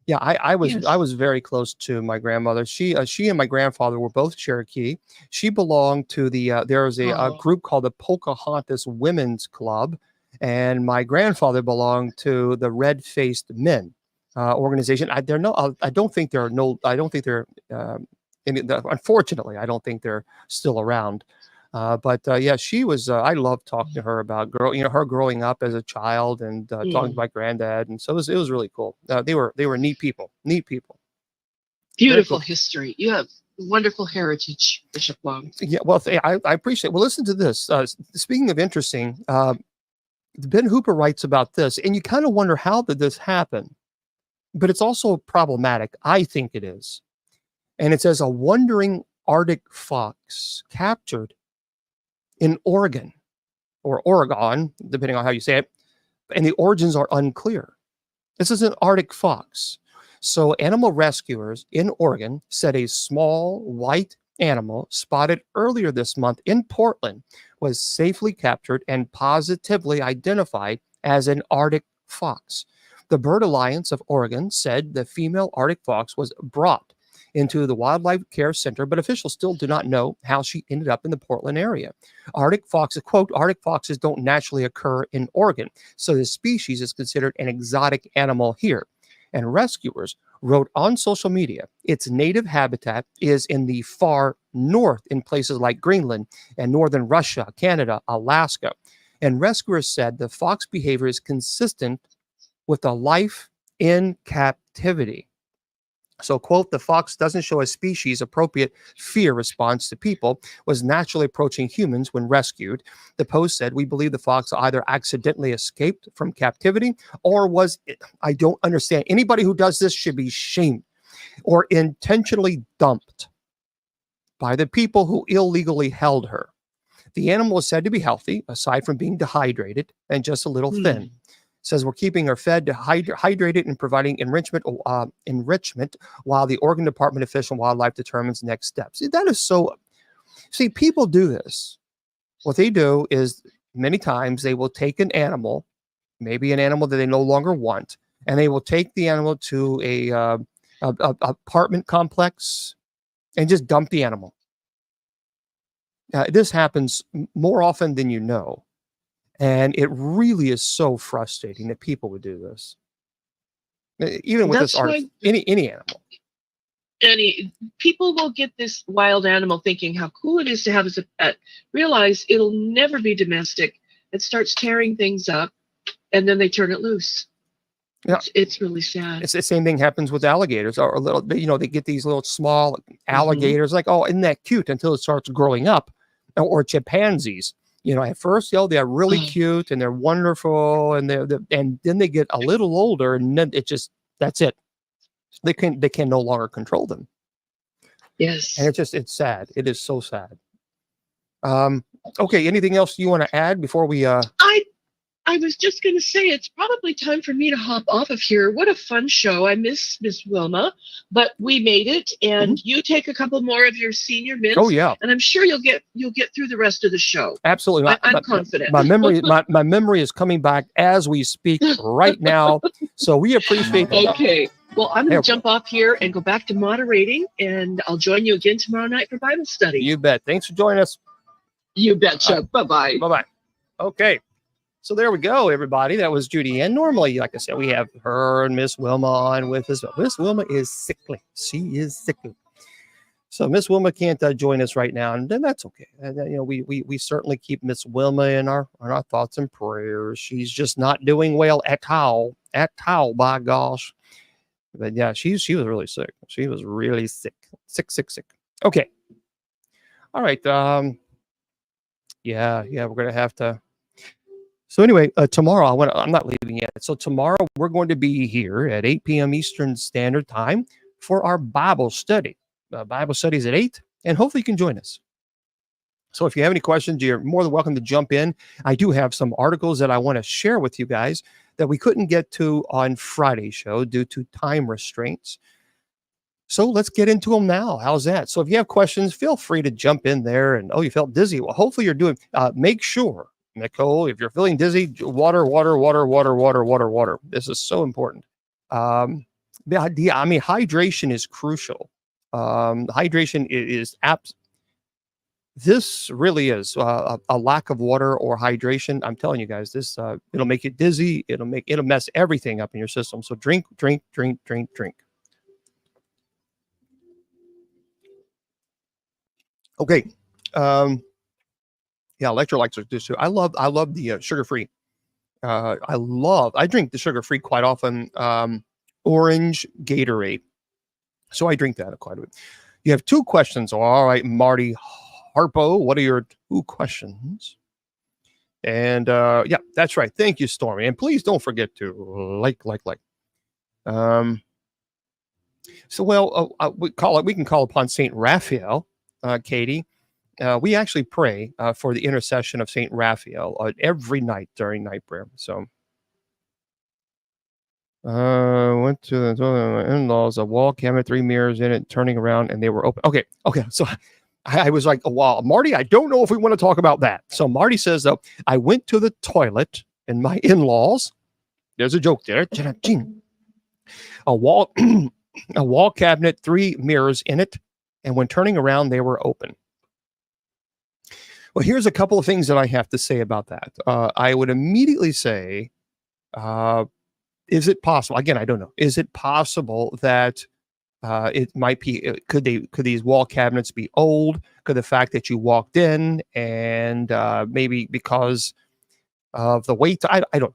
Yeah, I was very close to my grandmother. She and my grandfather were both Cherokee. She belonged to there was a group called the Pocahontas Women's Club, and my grandfather belonged to the Red-Faced Men organization. I don't think they're Unfortunately, I don't think they're still around. But yeah, she was. I loved talking to her about her growing up as a child and talking to my granddad, and so it was really cool. They were neat people. Neat people. Beautiful cool. history. You have wonderful heritage, Bishop Long. Yeah, well, I appreciate it. Well, listen to this. Speaking of interesting, Ben Hooper writes about this, and you kind of wonder, how did this happen? But it's also problematic. I think it is. And it says, a wandering Arctic fox captured in Oregon or Oregon, depending on how you say it, and the origins are unclear. This is an Arctic fox. So animal rescuers in Oregon said a small white animal spotted earlier this month in Portland was safely captured and positively identified as an Arctic fox. The Bird Alliance of Oregon said the female Arctic fox was brought into the Wildlife Care Center, but officials still do not know how she ended up in the Portland area. Arctic foxes, quote, Arctic foxes don't naturally occur in Oregon, so the species is considered an exotic animal here. And rescuers wrote on social media, its native habitat is in the far north in places like Greenland and northern Russia, Canada, Alaska. And rescuers said the fox behavior is consistent with a life in captivity. So, quote, the fox doesn't show a species appropriate fear response to people, was naturally approaching humans when rescued. The Post said, we believe the fox either accidentally escaped from captivity or I don't understand. Anybody who does this should be shamed, or intentionally dumped by the people who illegally held her. The animal is said to be healthy, aside from being dehydrated and just a little thin. Says we're keeping her fed, hydrated, and providing enrichment while the Oregon Department of Fish and Wildlife determines next steps. That is so. See, people do this. What they do is many times they will take an animal, maybe an animal that they no longer want, and they will take the animal to a apartment complex and just dump the animal. This happens more often than you know. And it really is so frustrating that people would do this. Even with this any animal. People will get this wild animal thinking how cool it is to have as a pet, realize it'll never be domestic. It starts tearing things up, and then they turn it loose. Yeah. It's really sad. It's the same thing happens with alligators, or little, they get these little small alligators, like, oh, isn't that cute, until it starts growing up, or chimpanzees. At first, they're really cute and they're wonderful, and and then they get a little older, and then that's it. They can no longer control them. Yes, and it's sad. It is so sad. Okay, anything else you want to add before we? I was just going to say, it's probably time for me to hop off of here. What a fun show. I miss Miss Wilma, but we made it, and you take a couple more of your senior mints. Oh, yeah. And I'm sure you'll get through the rest of the show. Absolutely. I'm confident. My memory is coming back as we speak right now. So we appreciate that. Okay. Well, I'm going to jump off here and go back to moderating, and I'll join you again tomorrow night for Bible study. You bet. Thanks for joining us. You betcha. Bye-bye. Bye-bye. Okay. So there we go, everybody. That was Judy. And normally, like I said, we have her and Miss Wilma on with us. Miss Wilma is sickly. She is sickly. So Miss Wilma can't join us right now, and then that's okay. And we certainly keep Miss Wilma in our thoughts and prayers. She's just not doing well at all, by gosh. But yeah, she was really sick. She was really sick. Okay. All right. Yeah, we're gonna have to. So anyway, tomorrow I'm not leaving yet. So tomorrow we're going to be here at 8 p.m. Eastern Standard Time for our Bible study. Bible studies at 8, and hopefully you can join us. So if you have any questions, you're more than welcome to jump in. I do have some articles that I want to share with you guys that we couldn't get to on Friday's show due to time restraints. So let's get into them now. How's that? So if you have questions, feel free to jump in there. And you felt dizzy. Well, hopefully you're doing. Make sure, Nicole, if you're feeling dizzy, water. This is so important. Hydration is crucial. Hydration is this really is a lack of water or hydration. I'm telling you guys, this it'll make you dizzy. It'll mess everything up in your system. So drink. Okay. Yeah, electrolytes are just too. I love the sugar free. I drink the sugar free quite often. Orange Gatorade. So I drink that quite a bit. You have two questions. All right, Marty Harpo, what are your two questions? And yeah, that's right. Thank you, Stormy. And please don't forget to like. Um, so well, we can call upon Saint Raphael, Katie. We actually pray for the intercession of Saint Raphael every night during night prayer. So went to the in-laws, a wall cabinet, 3 mirrors in it, turning around, and they were open. Okay. So I was like, wow, Marty, I don't know if we want to talk about that. So Marty says, though, I went to the toilet in my in-laws. There's a joke there. A wall, a wall cabinet, 3 mirrors in it, and when turning around, they were open. Well, here's a couple of things that I have to say about that. I would immediately say, is it possible? Again, I don't know. Is it possible that it might be? Could these wall cabinets be old? Could the fact that you walked in and maybe because of the weight, I don't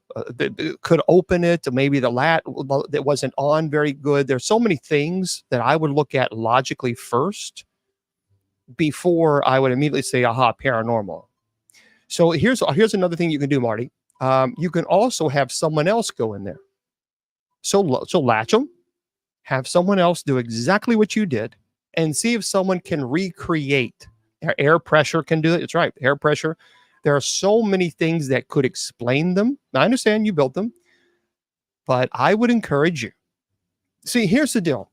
could open it. Maybe the lat that wasn't on very good. There's so many things that I would look at logically first before I would immediately say, aha, paranormal. So here's another thing you can do, Marty. You can also have someone else go in there. So latch them, have someone else do exactly what you did, and see if someone can recreate. Air pressure can do it. It's right, air pressure. There are so many things that could explain them. Now, I understand you built them, but I would encourage you. See, here's the deal.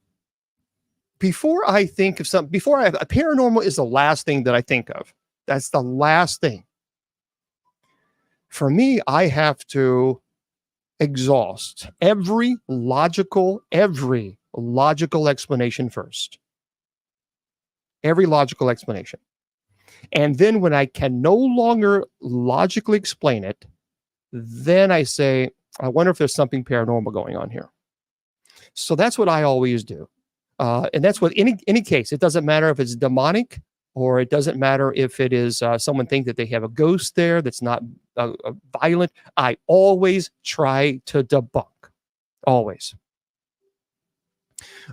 Before I think of something, a paranormal is the last thing that I think of. That's the last thing. For me, I have to exhaust every logical explanation first. Every logical explanation. And then when I can no longer logically explain it, then I say, I wonder if there's something paranormal going on here. So that's what I always do. And that's what any case, it doesn't matter if it's demonic or it doesn't matter if it is someone think that they have a ghost there that's not violent. I always try to debunk. Always.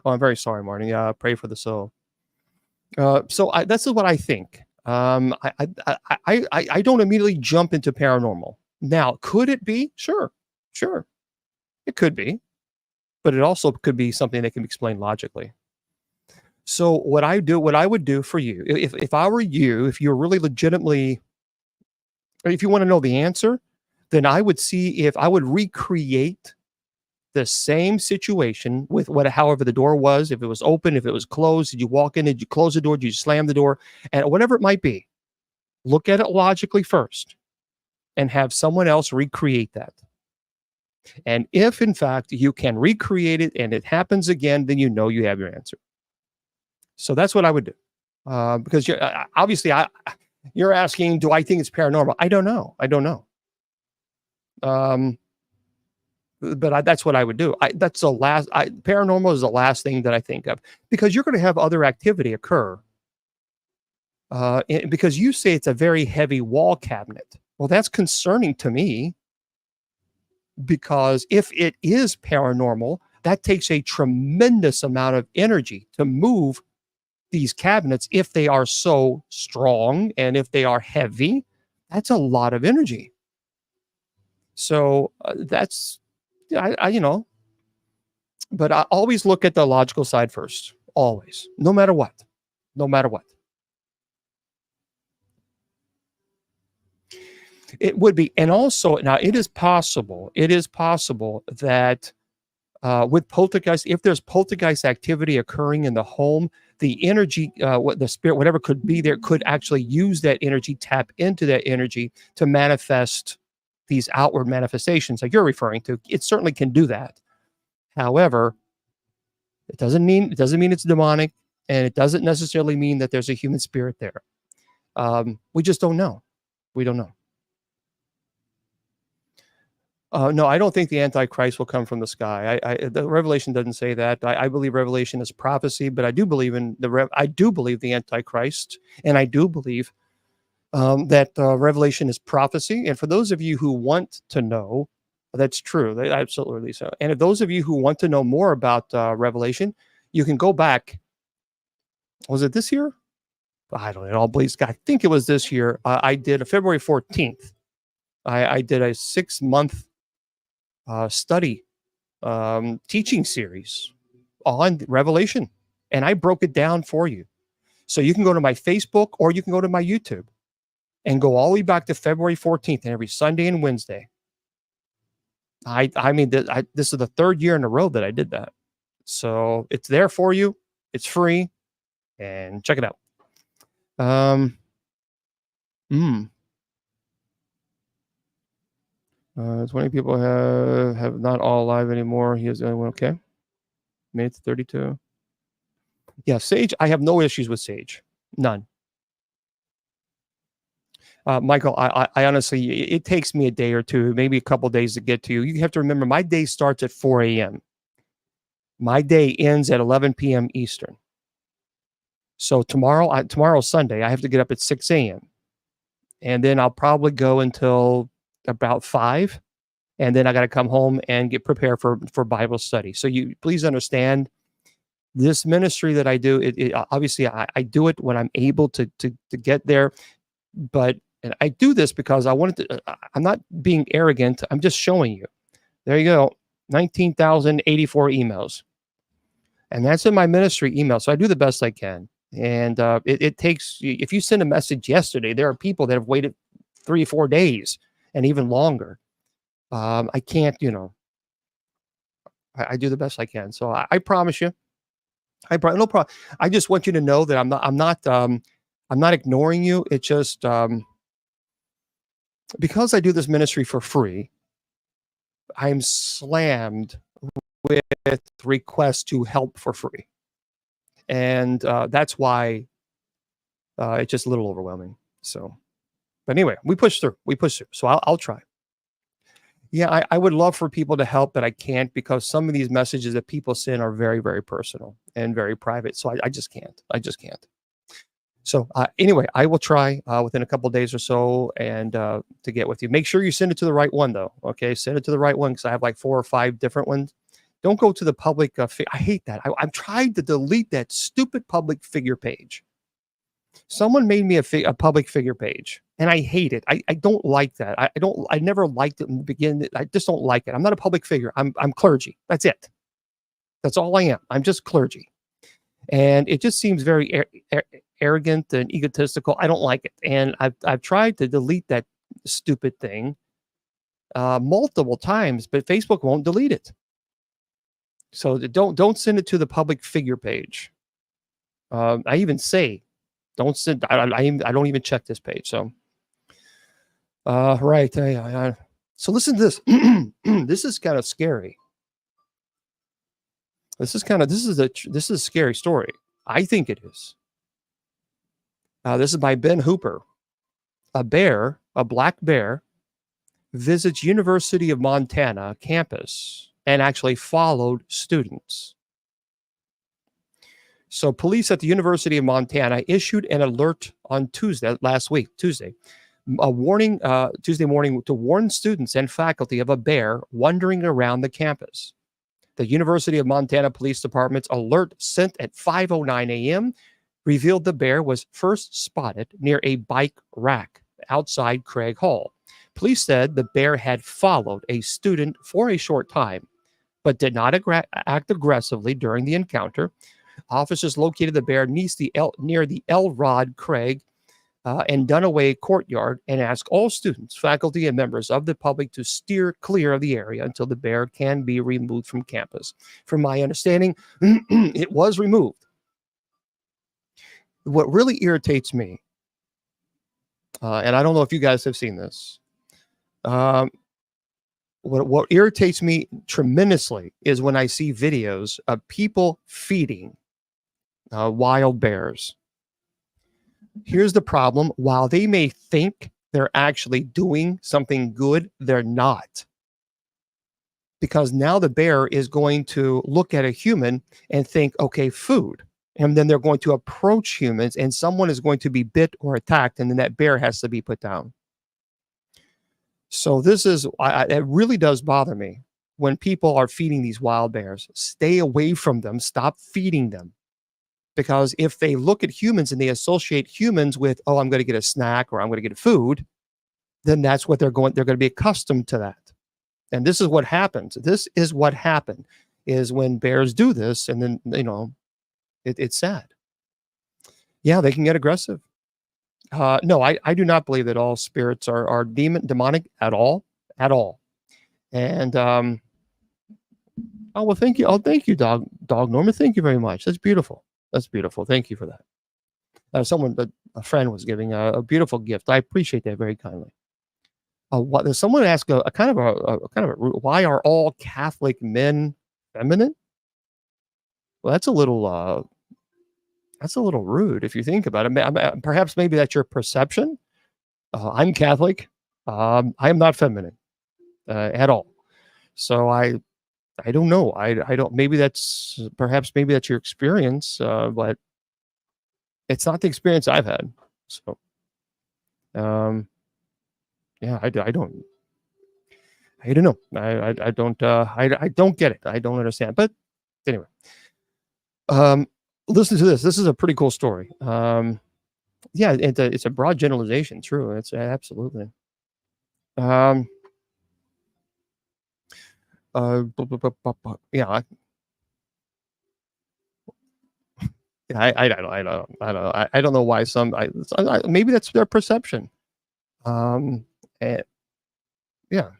Oh, I'm very sorry, Marty. Pray for the soul. So that's what I think. I don't immediately jump into paranormal. Now, could it be? Sure. It could be. But it also could be something that can be explained logically. So what I would do for you, if I were you, if you're really legitimately, or if you want to know the answer, then I would see if I would recreate the same situation with however the door was, if it was open, if it was closed, did you walk in, did you close the door, did you slam the door, and whatever it might be, look at it logically first and have someone else recreate that. And if in fact you can recreate it and it happens again, then you know you have your answer. So that's what I would do. Because obviously you're asking, do I think it's paranormal? I don't know. But that's what I would do. Paranormal is the last thing that I think of, because you're going to have other activity occur. Because you say it's a very heavy wall cabinet. Well, that's concerning to me, because if it is paranormal, that takes a tremendous amount of energy to move these cabinets. If they are so strong and if they are heavy, that's a lot of energy. So that's, but I always look at the logical side first, always, no matter what. It would be. And also, now it is possible that with poltergeist, if there's poltergeist activity occurring in the home, the energy, the spirit, whatever could be there, could actually use that energy, tap into that energy to manifest these outward manifestations like you're referring to. It certainly can do that. However, it doesn't mean it's demonic, and it doesn't necessarily mean that there's a human spirit there. We just don't know. We don't know. No, I don't think the Antichrist will come from the sky. The Revelation doesn't say that. I believe Revelation is prophecy, but I do believe in I do believe the Antichrist, and I do believe that Revelation is prophecy. And for those of you who want to know, that's true. Absolutely so. And if those of you who want to know more about Revelation, you can go back. Was it this year? I don't know. Please, I think it was this year. I did a February 14th. I did a 6-month study teaching series on Revelation, and I broke it down for you. So you can go to my Facebook or you can go to my YouTube and go all the way back to February 14th and every Sunday and Wednesday. I mean, this is the 3rd year in a row that I did that. So it's there for you. It's free, and check it out. 20 people have not all alive anymore. He is the only one. Okay. Made it to 32. Yeah, Sage. I have no issues with Sage. None. Michael, I honestly, it takes me a day or two, maybe a couple days to get to you. You have to remember, my day starts at 4 a.m. My day ends at 11 p.m. Eastern. So tomorrow's Sunday. I have to get up at 6 a.m. And then I'll probably go until about 5. And then I got to come home and get prepared for Bible study. So you please understand, this ministry that I do, it obviously I do it when I'm able to get there. But and I do this because I wanted to, I'm not being arrogant. I'm just showing you. There you go. 19,084 emails. And that's in my ministry email. So I do the best I can. And it takes, if you send a message yesterday, there are people that have waited 3 or 4 days and even longer. I can't, I do the best I can. So I promise you, no problem. I just want you to know that I'm not ignoring you. It's just, because I do this ministry for free, I'm slammed with requests to help for free. And that's why it's just a little overwhelming. So, but anyway, we push through. So I'll try. Yeah, I would love for people to help, but I can't, because some of these messages that people send are very, very personal and very private. So I just can't. So anyway, I will try within a couple of days or so and to get with you. Make sure you send it to the right one, though. Okay, send it to the right one, because I have like 4 or 5 different ones. Don't go to the public. I hate that. I'm trying to delete that stupid public figure page. Someone made me a public figure page, and I hate it. I don't like that. I never liked it in the beginning. I just don't like it. I'm not a public figure. I'm clergy. That's it. That's all I am. I'm just clergy. And it just seems very arrogant and egotistical. I don't like it. And I've tried to delete that stupid thing multiple times, but Facebook won't delete it. So don't send it to the public figure page. I even say, don't send. I don't even check this page. So, right. So listen to this. This is kind of scary. This is a scary story. I think it is. This is by Ben Hooper. A black bear, visits University of Montana campus and actually followed students. So police at the University of Montana issued an alert on Tuesday, a warning Tuesday morning to warn students and faculty of a bear wandering around the campus. The University of Montana Police Department's alert, sent at 5:09 a.m., revealed the bear was first spotted near a bike rack outside Craig Hall. Police said the bear had followed a student for a short time, but did not act aggressively during the encounter. Officers located the bear near the Elrod Craig and Dunaway courtyard and asked all students, faculty, and members of the public to steer clear of the area until the bear can be removed from campus. From my understanding, it was removed. What really irritates me, and I don't know if you guys have seen this, what irritates me tremendously is when I see videos of people feeding wild bears. Here's the problem. While they may think they're actually doing something good, they're not. because now the bear is going to look at a human and think, okay, food. And then they're going to approach humans and someone is going to be bit or attacked. And then that bear has to be put down. So this is, it really does bother me when people are feeding these wild bears. Stay away from them. Stop feeding them. Because if they look at humans and they associate humans with, oh, I'm going to get a snack or I'm going to get food, then that's what they're going to be accustomed to that. And this is what happens. This is what happened is when bears do this. And then, it's sad. Yeah, they can get aggressive. No, I do not believe that all spirits are demonic at all. And, oh, well, thank you. Oh, thank you, dog Norman. Thank you very much. That's beautiful. Thank you for that. A friend was giving a beautiful gift. I appreciate that very kindly. Does someone ask a kind of why are all Catholic men feminine? Well, that's a little rude if you think about it. Perhaps maybe that's your perception. I'm Catholic. I am not feminine at all. So I don't know. I don't. Maybe that's your experience, but it's not the experience I've had. So, yeah, I don't know. I don't. I don't get it. I don't understand. But anyway, listen to this. This is a pretty cool story. Yeah, it's a broad generalization. True. It's absolutely. Yeah. I don't know why maybe that's their perception. And, yeah.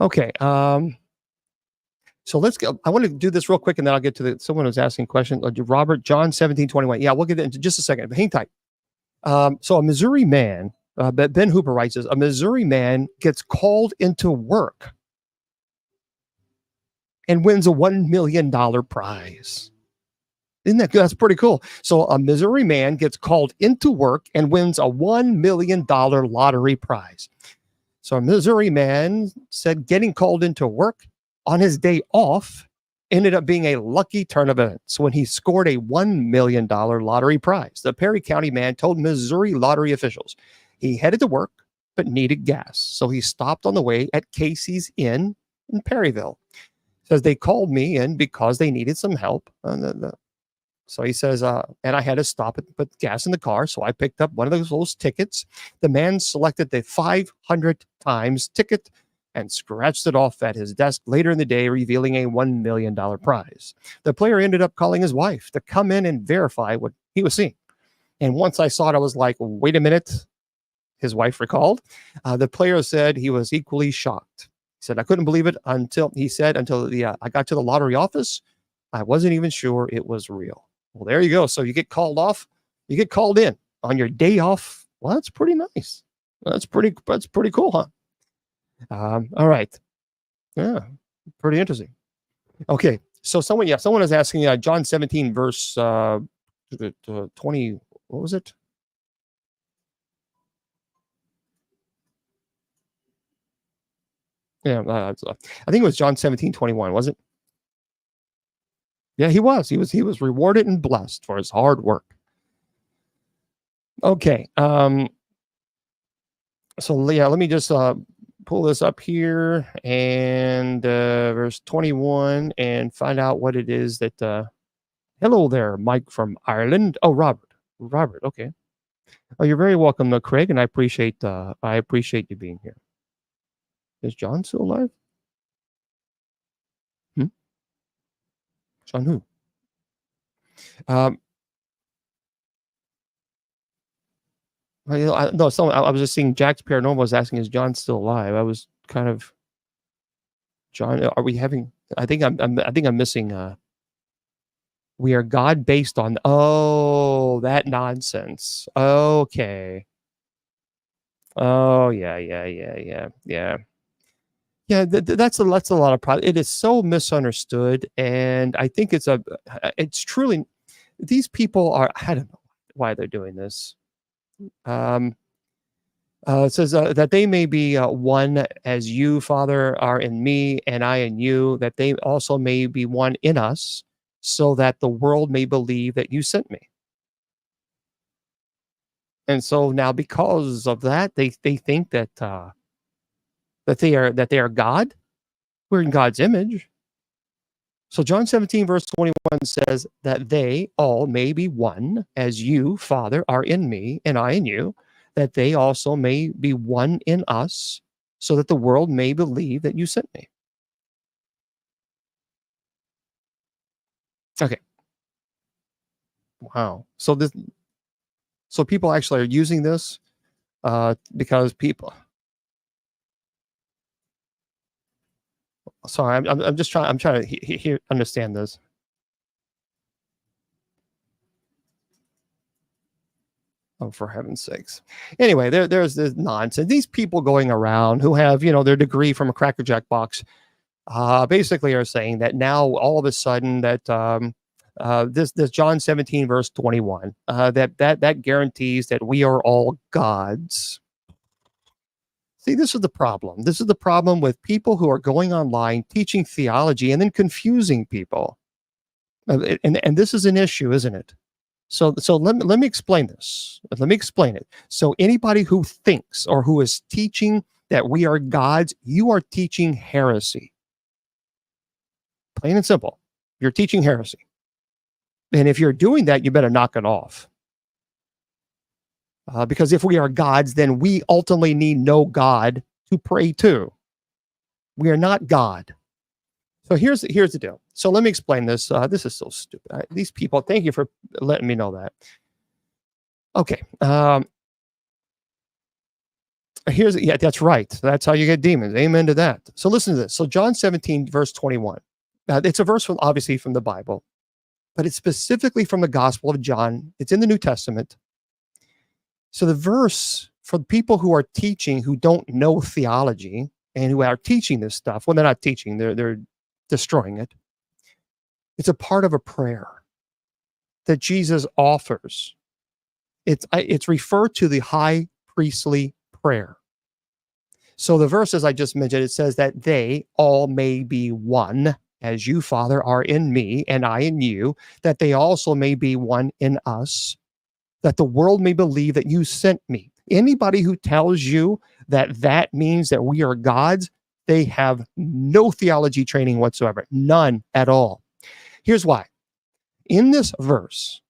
Okay. So let's go. I want to do this real quick and then I'll get to someone who's asking a question. Robert, John 17:21. Yeah, we'll get into just a second. But hang tight. So a Missouri man, Ben Hooper writes this, a Missouri man gets called into work and wins a $1 million prize. Isn't that good? That's pretty cool. So a Missouri man gets called into work and wins a $1 million lottery prize. So a Missouri man said getting called into work on his day off ended up being a lucky turn of events when he scored a $1 million lottery prize. The Perry County man told Missouri lottery officials he headed to work but needed gas. So he stopped on the way at Casey's Inn in Perryville. Says they called me in because they needed some help. So he says, and I had to stop and put gas in the car. So I picked up one of those tickets. The man selected the 500 times ticket and scratched it off at his desk later in the day, revealing a $1 million prize. The player ended up calling his wife to come in and verify what he was seeing. And once I saw it, I was like, wait a minute. His wife recalled. The player said he was equally shocked. He said, I couldn't believe it until I got to the lottery office. I wasn't even sure it was real. Well, there you go. So you get called in on your day off. Well, that's pretty nice. That's pretty cool, huh? All right. Yeah, pretty interesting. Okay. So someone is asking John 17 verse 20. What was it? Yeah, I think it was John 17:21, was it? Yeah, he was rewarded and blessed for his hard work. Okay. So yeah, let me just pull this up here and verse 21 and find out what it is that hello there, Mike from Ireland. Oh, Robert, okay. Oh, you're very welcome, Craig, and I appreciate you being here. Is John still alive? John who? No, I was just seeing Jack's Paranormal was asking, is John still alive? I was kind of, John, are we having, I think I'm missing, we are God based on, oh, that nonsense. Okay. Oh, yeah. Yeah, that's a lot of problem. It is so misunderstood, and I think it's truly, these people are, I don't know why they're doing this. It says that they may be one as you, Father, are in me, and I in you, that they also may be one in us, so that the world may believe that you sent me. And so now, because of that, they think that they are God. We're in God's image. So John 17, verse 21 says that they all may be one, as you, Father, are in me, and I in you, that they also may be one in us, so that the world may believe that you sent me. Okay. Wow. So people actually are using this because people. Sorry, I'm just trying. I'm trying to understand this. Oh, for heaven's sakes. Anyway, there's this nonsense. These people going around who have, their degree from a Cracker Jack box, basically are saying that now all of a sudden that this John 17 verse 21 that guarantees that we are all gods. See, this is the problem. This is the problem with people who are going online teaching theology and then confusing people. And this is an issue, isn't it? So let me explain this. Let me explain it. So anybody who thinks or who is teaching that we are gods, you are teaching heresy. Plain and simple. You're teaching heresy. And if you're doing that, you better knock it off. Because if we are gods, then we ultimately need no God to pray to. We are not God. So here's the deal. So let me explain this. This is so stupid. These people, thank you for letting me know that. Okay. Yeah, that's right. That's how you get demons. Amen to that. So listen to this. So John 17, verse 21. It's a verse obviously from the Bible, but it's specifically from the Gospel of John. It's in the New Testament. So the verse for people who are teaching, who don't know theology and who are teaching this stuff, well, they're not teaching, they're destroying it. It's a part of a prayer that Jesus offers. It's referred to the high priestly prayer. So the verse, as I just mentioned, it says that they all may be one, as you, Father, are in me and I in you, that they also may be one in us, that the world may believe that you sent me. Anybody who tells you that means that we are gods, they have no theology training whatsoever, none at all. Here's why. In this verse,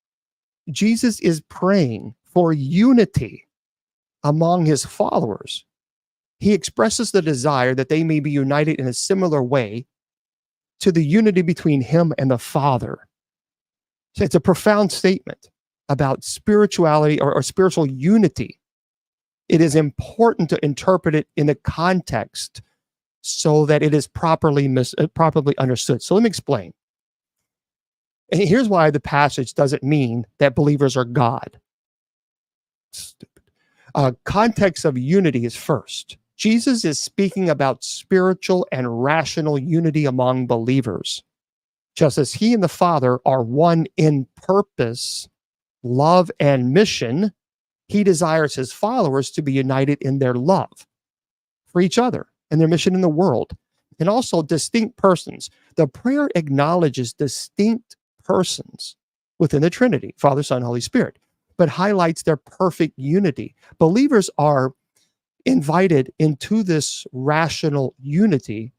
Jesus is praying for unity among his followers. He expresses the desire that they may be united in a similar way to the unity between him and the Father. So it's a profound statement about spirituality or spiritual unity. It is important to interpret it in the context so that it is properly understood. So let me explain. And here's why the passage doesn't mean that believers are God. Stupid. Context of unity is first. Jesus is speaking about spiritual and rational unity among believers. Just as he and the Father are one in purpose, love, and mission, he desires his followers to be united in their love for each other and their mission in the world, and also distinct persons. The prayer acknowledges distinct persons within the Trinity, Father, Son, Holy Spirit, but highlights their perfect unity. Believers are invited into this rational unity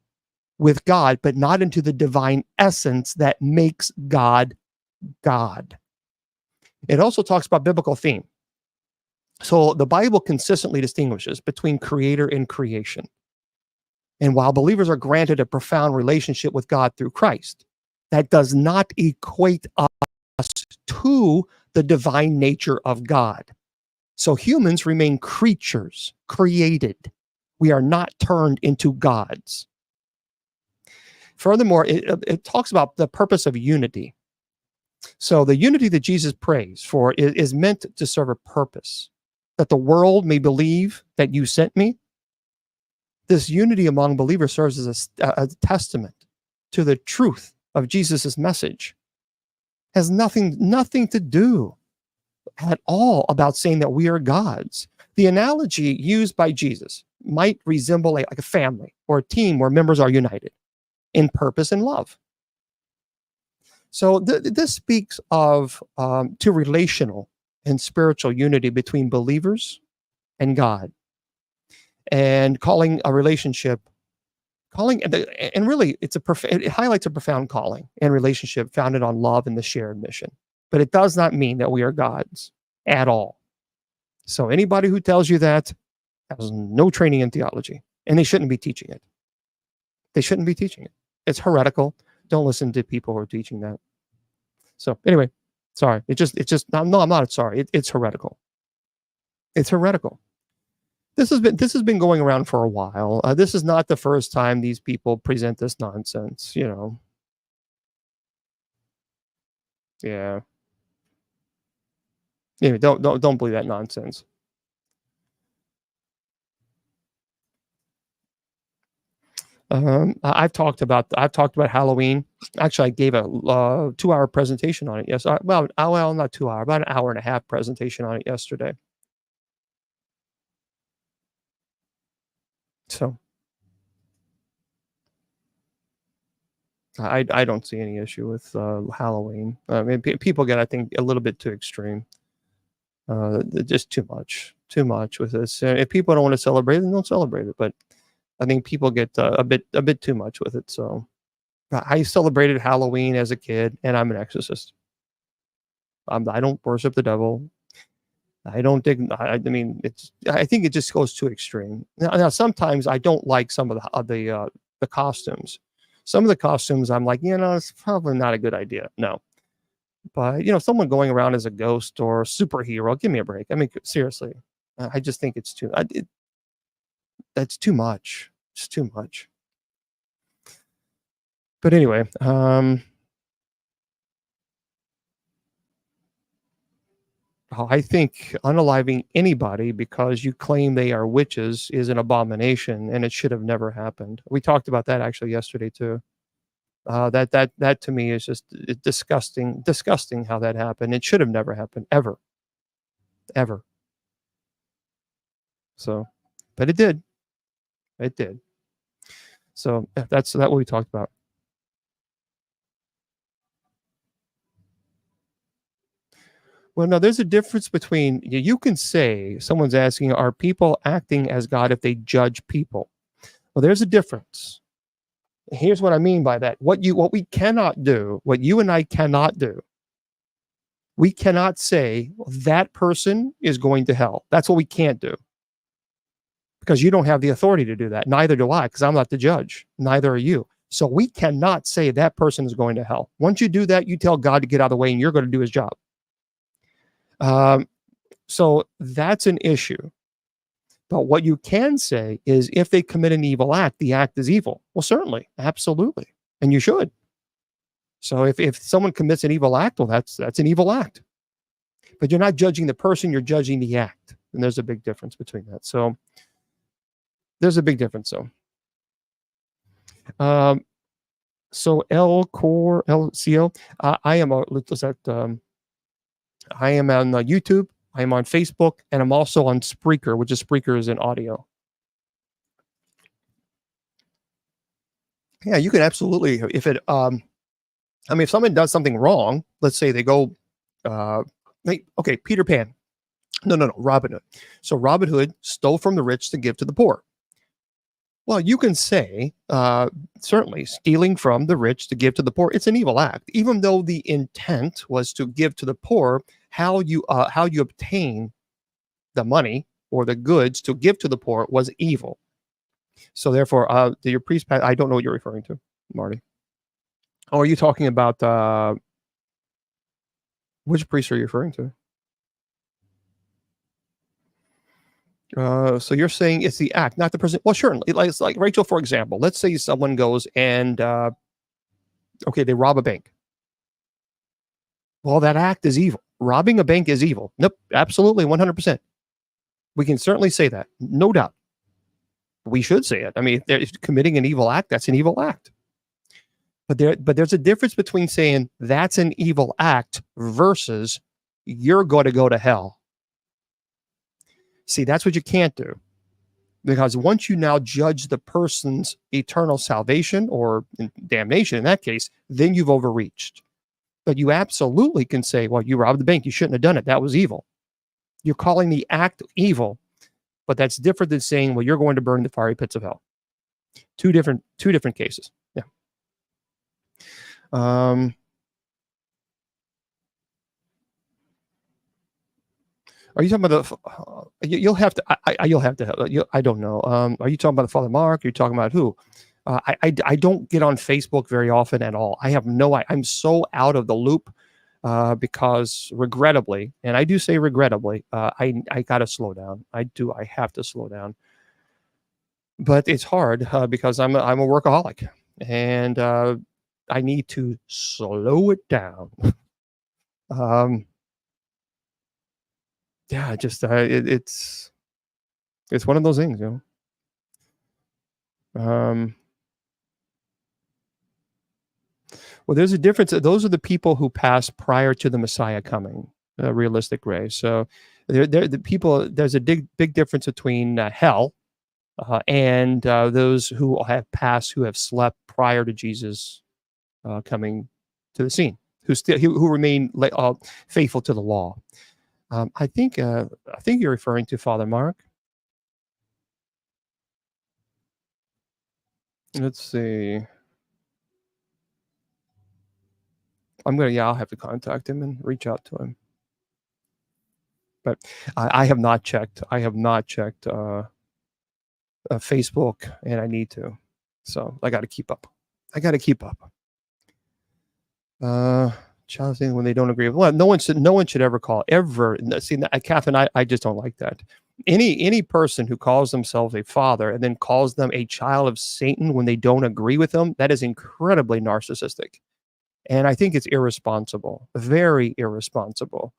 with God, but not into the divine essence that makes God God. It also talks about biblical theme. So the Bible consistently distinguishes between creator and creation. And while believers are granted a profound relationship with God through Christ, that does not equate us to the divine nature of God. So humans remain creatures, created. We are not turned into gods. Furthermore, it talks about the purpose of unity. So the unity that Jesus prays for is meant to serve a purpose, that the world may believe that you sent me. This unity among believers serves as a testament to the truth of Jesus's message. Has nothing to do at all about saying that we are gods. The analogy used by Jesus might resemble like a family or a team where members are united in purpose and love. So this speaks of to relational and spiritual unity between believers and God, and calling a relationship, and really it highlights a profound calling and relationship founded on love and the shared mission. But it does not mean that we are gods at all. So anybody who tells you that has no training in theology, and they shouldn't be teaching it. They shouldn't be teaching it. It's heretical. Don't listen to people who are teaching that. So anyway, sorry. I'm not sorry. It's heretical. It's heretical. This has been going around for a while. This is not the first time these people present this nonsense, Yeah. Anyway, don't believe that nonsense. I've talked about Halloween. Actually, I gave a 2-hour presentation on it. Yes, well, not 2 hour, about an hour and a half presentation on it yesterday. So I don't see any issue with Halloween. I mean, people get, I think, a little bit too extreme. Just too much with this. If people don't want to celebrate it, then don't celebrate it. But I think people get a bit too much with it. So I celebrated Halloween as a kid, and I'm an exorcist. I don't worship the devil. I don't dig. I mean, I think it just goes too extreme. Now sometimes I don't like some of the costumes. Some of the costumes, I'm like, it's probably not a good idea. No. But, someone going around as a ghost or a superhero, give me a break. I mean, seriously, I just think it's that's too much. It's too much. But anyway, I think unaliving anybody because you claim they are witches is an abomination, and it should have never happened. We talked about that actually yesterday too. That to me is just disgusting how that happened. It should have never happened, ever. So, but it did. So that's what we talked about. Well, no, there's a difference between, you can say, someone's asking, are people acting as God if they judge people? Well, there's a difference. Here's what I mean by that. What we cannot do, what you and I cannot do, we cannot say that person is going to hell. That's what we can't do. Because you don't have the authority to do that. Neither do I, because I'm not the judge. Neither are you. So we cannot say that person is going to hell. Once you do that, you tell God to get out of the way and you're going to do his job. So that's an issue. But what you can say is if they commit an evil act, the act is evil. Well, certainly, absolutely. And you should. So if someone commits an evil act, well, that's an evil act. But you're not judging the person, you're judging the act. And there's a big difference between that. So there's a big difference. So LCO, I am on YouTube. I am on Facebook, and I'm also on Spreaker, which is Spreaker is in audio. Yeah, you can absolutely, if someone does something wrong, let's say they go, Peter Pan. No, Robin Hood. So Robin Hood stole from the rich to give to the poor. Well, you can say, certainly, stealing from the rich to give to the poor, it's an evil act. Even though the intent was to give to the poor, how you obtain the money or the goods to give to the poor was evil. So therefore, your priest, I don't know what you're referring to, Marty. Oh, are you talking about, which priest are you referring to? So you're saying it's the act, not the person. Well, sure. It's like Rachel, for example. Let's say someone goes and, they rob a bank. Well, that act is evil. Robbing a bank is evil. Nope, absolutely, 100%. We can certainly say that, no doubt. We should say it. I mean, if they're committing an evil act, that's an evil act. But there's a difference between saying that's an evil act versus you're going to go to hell. See, that's what you can't do. Because once you now judge the person's eternal salvation or damnation in that case, then you've overreached. But you absolutely can say, well, you robbed the bank. You shouldn't have done it. That was evil. You're calling the act evil, but that's different than saying, well, you're going to burn the fiery pits of hell. Two different cases. Yeah. Are you talking about you'll have to, I don't know. Are you talking about Father Mark? Are you talking about who? I don't get on Facebook very often at all. I have I'm so out of the loop because regrettably, and I do say regrettably, I got to slow down. I have to slow down. But it's hard because I'm a workaholic and I need to slow it down. Yeah, just it's one of those things, you know. Well, there's a difference. Those are the people who passed prior to the Messiah coming, realistic race. So the people. There's a big difference between hell and those who have passed, who have slept prior to Jesus coming to the scene, who remain faithful to the law. I think you're referring to Father Mark. Let's see. I'll have to contact him and reach out to him. But I have not checked. Facebook, and I need to. So I got to keep up. Child thing when they don't agree. Well, no one should ever call ever. See, Catherine, I just don't like that. Any person who calls themselves a father and then calls them a child of Satan when they don't agree with them, that is incredibly narcissistic, and I think it's irresponsible, very irresponsible.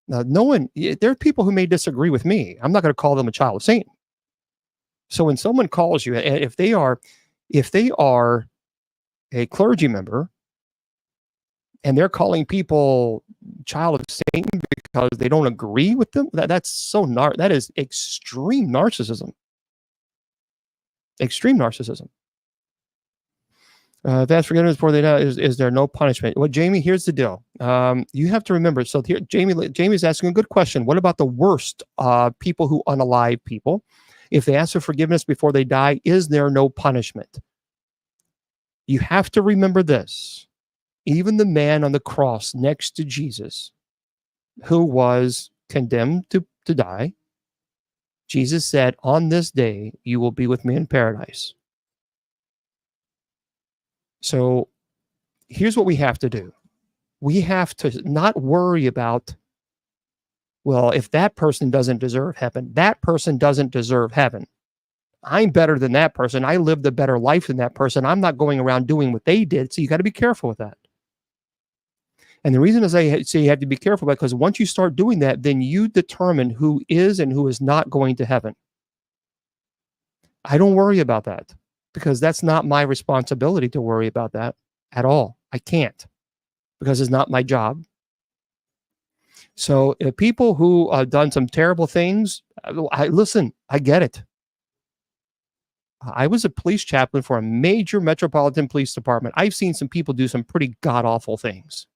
Now, there are people who may disagree with me. I'm not going to call them a child of Satan. So when someone calls you, if they are a clergy member, and they're calling people child of Satan because they don't agree with them, that is extreme narcissism. Extreme narcissism. That's forgiveness before they die. Is there no punishment? Well, Jamie, here's the deal. You have to remember. So here, Jamie's asking a good question. What about the worst people who unalive people? If they ask for forgiveness before they die, is there no punishment? You have to remember this. Even the man on the cross next to Jesus, who was condemned to die, Jesus said, on this day, you will be with me in paradise. So here's what we have to do. We have to not worry about, well, if that person doesn't deserve heaven, that person doesn't deserve heaven. I'm better than that person. I lived a better life than that person. I'm not going around doing what they did. So you got to be careful with that. And the reason is I say you have to be careful because once you start doing that, then you determine who is and who is not going to heaven. I don't worry about that because that's not my responsibility to worry about that at all. I can't because it's not my job. So people who have done some terrible things, listen, I get it. I was a police chaplain for a major metropolitan police department. I've seen some people do some pretty god-awful things.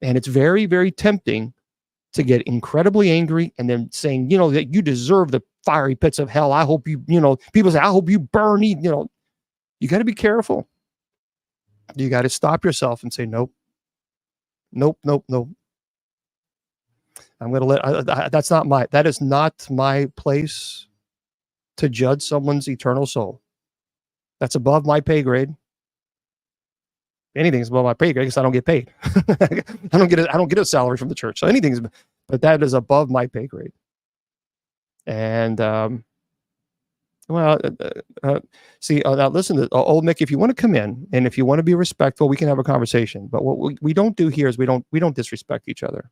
And it's very, very tempting to get incredibly angry and then saying, that you deserve the fiery pits of hell. I hope people say, I hope you burn. You got to be careful. You got to stop yourself and say, nope. I'm going to that is not my place to judge someone's eternal soul. That's above my pay grade. Anything's above my pay grade because I don't get paid. I don't get a salary from the church. So but that is above my pay grade. And see, now listen to old Mick. If you want to come in and if you want to be respectful, we can have a conversation. But what we don't do here is we don't disrespect each other.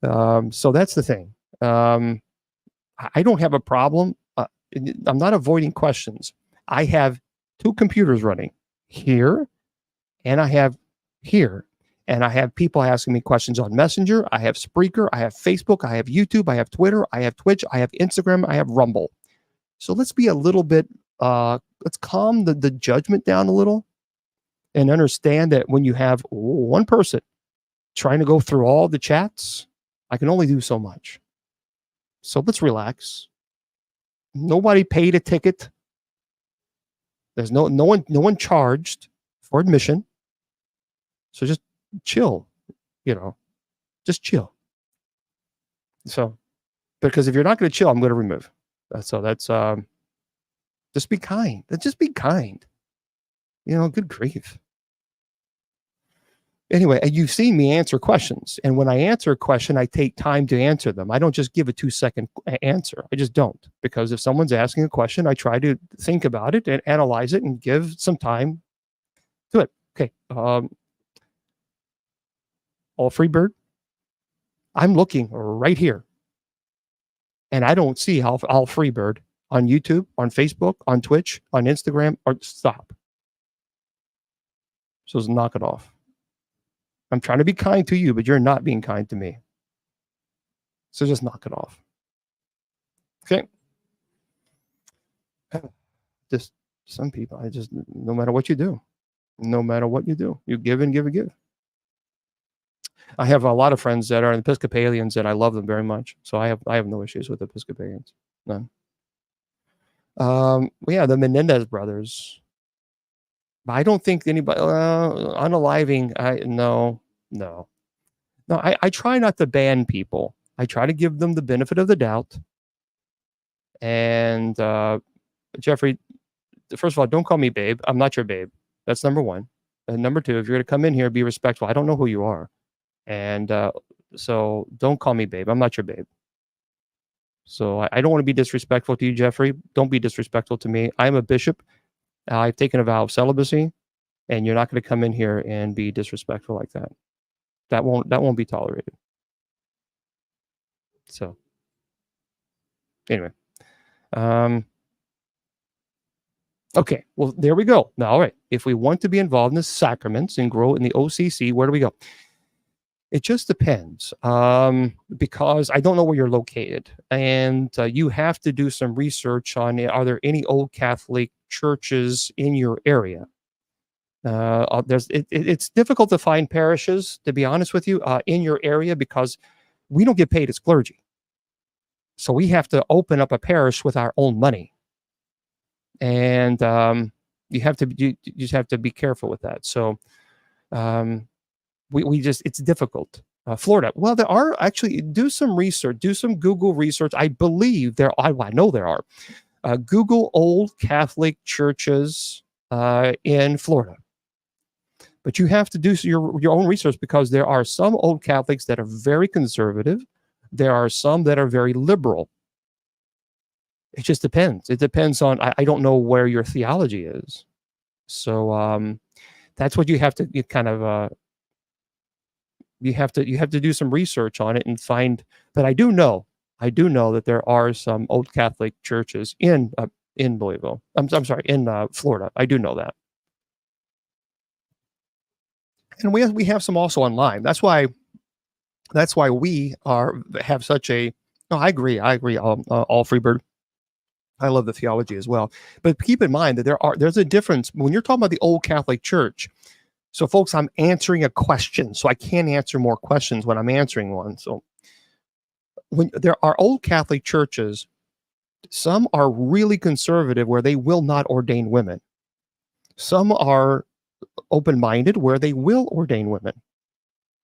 So that's the thing. I don't have a problem. I'm not avoiding questions. I have two computers running here. And I have here, And I have people asking me questions on Messenger. I have Spreaker. I have Facebook. I have YouTube. I have Twitter. I have Twitch. I have Instagram. I have Rumble. So let's be a little bit, let's calm the judgment down a little and understand that when you have one person trying to go through all the chats, I can only do so much. So let's relax. Nobody paid a ticket. There's no one charged for admission. So just chill, just chill. So, because if you're not going to chill, I'm going to remove. So that's just be kind. Just be kind. Good grief. Anyway, you've seen me answer questions, and when I answer a question, I take time to answer them. I don't just give a 2-second answer. I just don't, because if someone's asking a question, I try to think about it and analyze it and give some time to it. Okay. All Freebird, I'm looking right here, and I don't see All Freebird on YouTube, on Facebook, on Twitch, on Instagram, or stop. So just knock it off. I'm trying to be kind to you, but you're not being kind to me. So just knock it off. Okay. Just some people, no matter what you do, you give and give and give. I have a lot of friends that are Episcopalians, and I love them very much. So I have no issues with Episcopalians. None. Yeah, the Menendez brothers. I don't think anybody unaliving. No. I try not to ban people. I try to give them the benefit of the doubt. And Jeffrey, first of all, don't call me babe. I'm not your babe. That's number one. And number two, if you're going to come in here, be respectful. I don't know who you are. And so don't call me babe. I'm not your babe. So I don't want to be disrespectful to you, Jeffrey. Don't be disrespectful to me. I'm a bishop. I've taken a vow of celibacy, and you're not going to come in here and be disrespectful like that. That won't be tolerated. So anyway, okay. Well, there we go. Now, all right. If we want to be involved in the sacraments and grow in the OCC, where do we go? It just depends, because I don't know where you're located, and you have to do some research on, are there any old Catholic churches in your area? It's difficult to find parishes, to be honest with you, in your area, because we don't get paid as clergy. So we have to open up a parish with our own money, and you just have to be careful with that. So it's difficult. Florida. Well, there are actually, do some research, do some Google research. I believe I know there are. Google old Catholic churches in Florida. But you have to do your own research, because there are some old Catholics that are very conservative. There are some that are very liberal. It just depends. It depends on, I don't know where your theology is. So that's what you have to you have to do some research on it and find. But I do know that there are some old Catholic churches in Louisville. I'm sorry, in Florida. I do know that. And we have some also online. That's why we have such a. No, I agree. All Freebird. I love the theology as well. But keep in mind that there's a difference when you're talking about the old Catholic Church. So, folks, I'm answering a question, so I can't answer more questions when I'm answering one. So, when there are old Catholic churches, some are really conservative, where they will not ordain women. Some are open-minded, where they will ordain women.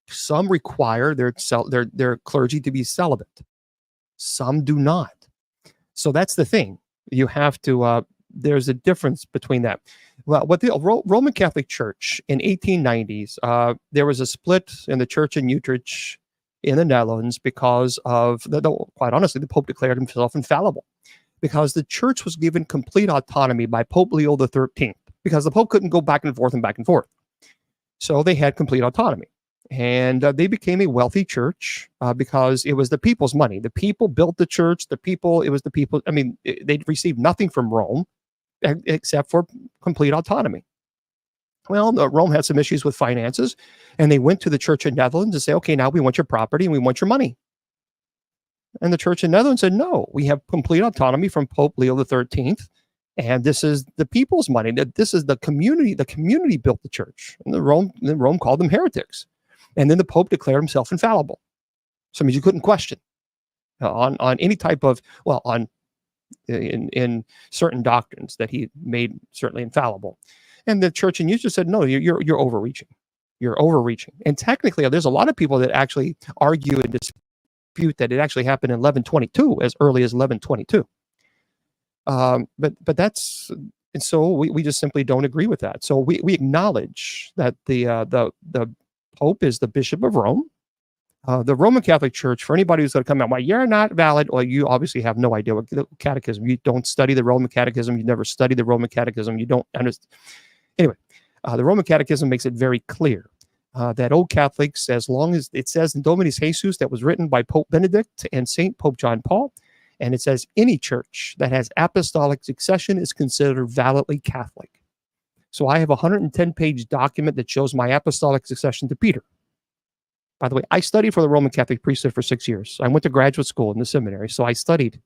Some require their clergy to be celibate. Some do not. So that's the thing. You have to. There's a difference between that. Well, what the Roman Catholic Church in 1890s, there was a split in the church in Utrecht in the Netherlands because of quite honestly, the Pope declared himself infallible, because the church was given complete autonomy by Pope Leo XIII, because the Pope couldn't go back and forth and back and forth. So they had complete autonomy. And they became a wealthy church because it was the people's money. The people built the church. It was the people. I mean, they received nothing from Rome except for complete autonomy. Well, Rome had some issues with finances, and they went to the Church of Netherlands and say, okay, now we want your property and we want your money. And the Church of Netherlands said, no, we have complete autonomy from Pope Leo the 13th. And this is the people's money. This is the community. The community built the church. And Rome called them heretics. And then the Pope declared himself infallible. So it means you couldn't question on any type of, well, on in certain doctrines that he made certainly infallible. And the church in Utah said, no, you're overreaching. You're overreaching. And technically, there's a lot of people that actually argue and dispute that it actually happened in 1122, as early as 1122. But that's, and so we just simply don't agree with that. So we acknowledge that the Pope is the Bishop of Rome. The Roman Catholic Church, for anybody who's going to come out, well, you're not valid, or you obviously have no idea what the catechism. You don't study the Roman Catechism. You never studied the Roman Catechism. You don't understand. Anyway, the Roman Catechism makes it very clear that old Catholics, as long as it says in Dominus Jesus, that was written by Pope Benedict and Saint Pope John Paul, and it says any church that has apostolic succession is considered validly Catholic. So I have a 110-page document that shows my apostolic succession to Peter. By the way, I studied for the Roman Catholic priesthood for 6 years. I went to graduate school in the seminary, so I studied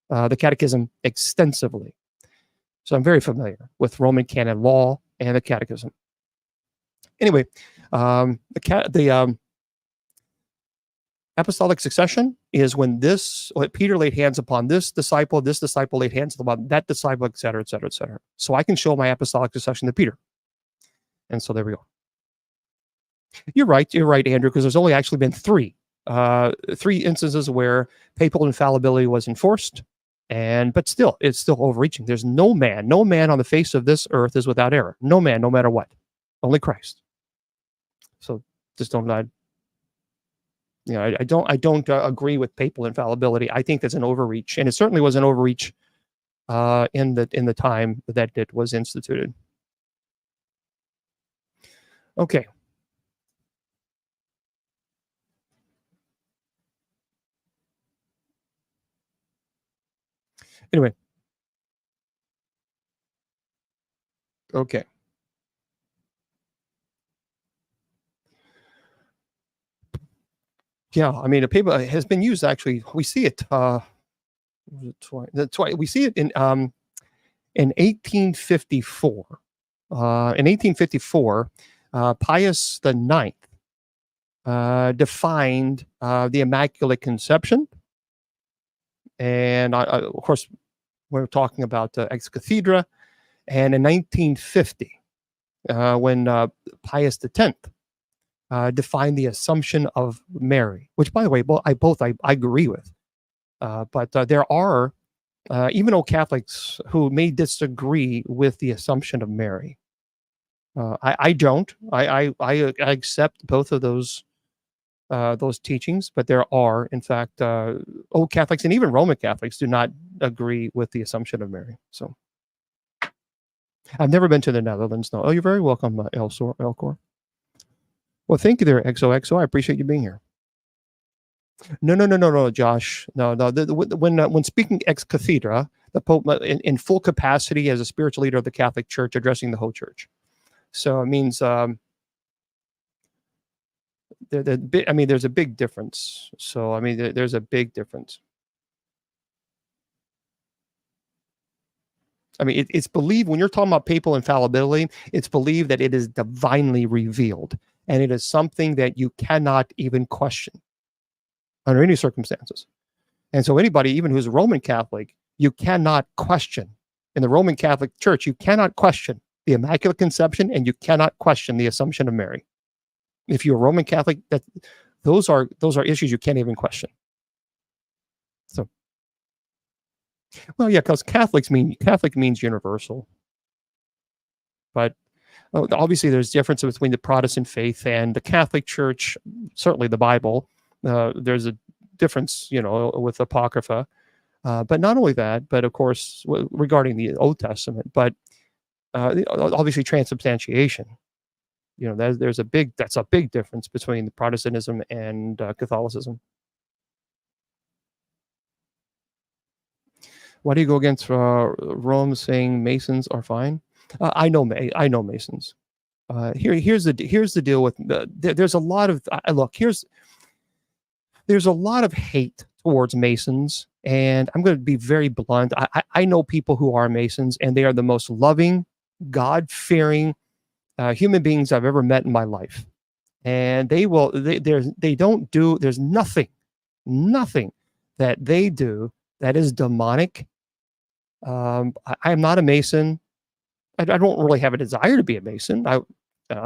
the catechism extensively. So I'm very familiar with Roman canon law and the catechism. Anyway, the apostolic succession is when Peter laid hands upon this disciple laid hands upon that disciple, et cetera, et cetera, et cetera. So I can show my apostolic succession to Peter. And so there we go. You're right, Andrew, because there's only actually been three instances where papal infallibility was enforced, but still, it's still overreaching. There's no man on the face of this earth is without error. No man, no matter what, only Christ. So just don't. I don't agree with papal infallibility. I think that's an overreach, and it certainly was an overreach in the time that it was instituted. Okay. Anyway. Okay. Yeah, I mean, the paper has been used. Actually, we see it. We see it in 1854. In 1854, Pius IX defined the Immaculate Conception, and of course, we're talking about ex cathedra. And in 1950, when Pius X defined the Assumption of Mary, which, by the way, I agree with. But there are even old Catholics who may disagree with the Assumption of Mary. I don't. I accept both of those teachings, but there are, in fact, old Catholics and even Roman Catholics do not agree with the Assumption of Mary. So I've never been to the Netherlands. No. Oh, you're very welcome, Elcor. Well, thank you there, XOXO. I appreciate you being here. No, Josh. No. When speaking ex cathedra, the Pope in full capacity as a spiritual leader of the Catholic Church, addressing the whole church. So it means there's a big difference. So I mean, there's a big difference. I mean, it's believed, when you're talking about papal infallibility, it's believed that it is divinely revealed, and it is something that you cannot even question under any circumstances. And so anybody, even who's a Roman Catholic, you cannot question. In the Roman Catholic Church, you cannot question the Immaculate Conception, and you cannot question the Assumption of Mary. If you're a Roman Catholic, those are issues you can't even question. So, well, yeah, because Catholic means universal. But obviously, there's difference between the Protestant faith and the Catholic Church. Certainly, the Bible. There's a difference, with Apocrypha. But not only that, but of course, regarding the Old Testament, but obviously transubstantiation. That's a big difference between the Protestantism and Catholicism. Why do you go against Rome saying Masons are fine? I know Masons. Here's the deal with there's a lot of look. There's a lot of hate towards Masons, and I'm going to be very blunt. I know people who are Masons, and they are the most loving, God-fearing human beings I've ever met in my life. And they don't do, there's nothing that they do that is demonic. I'm not a Mason. I don't really have a desire to be a Mason. I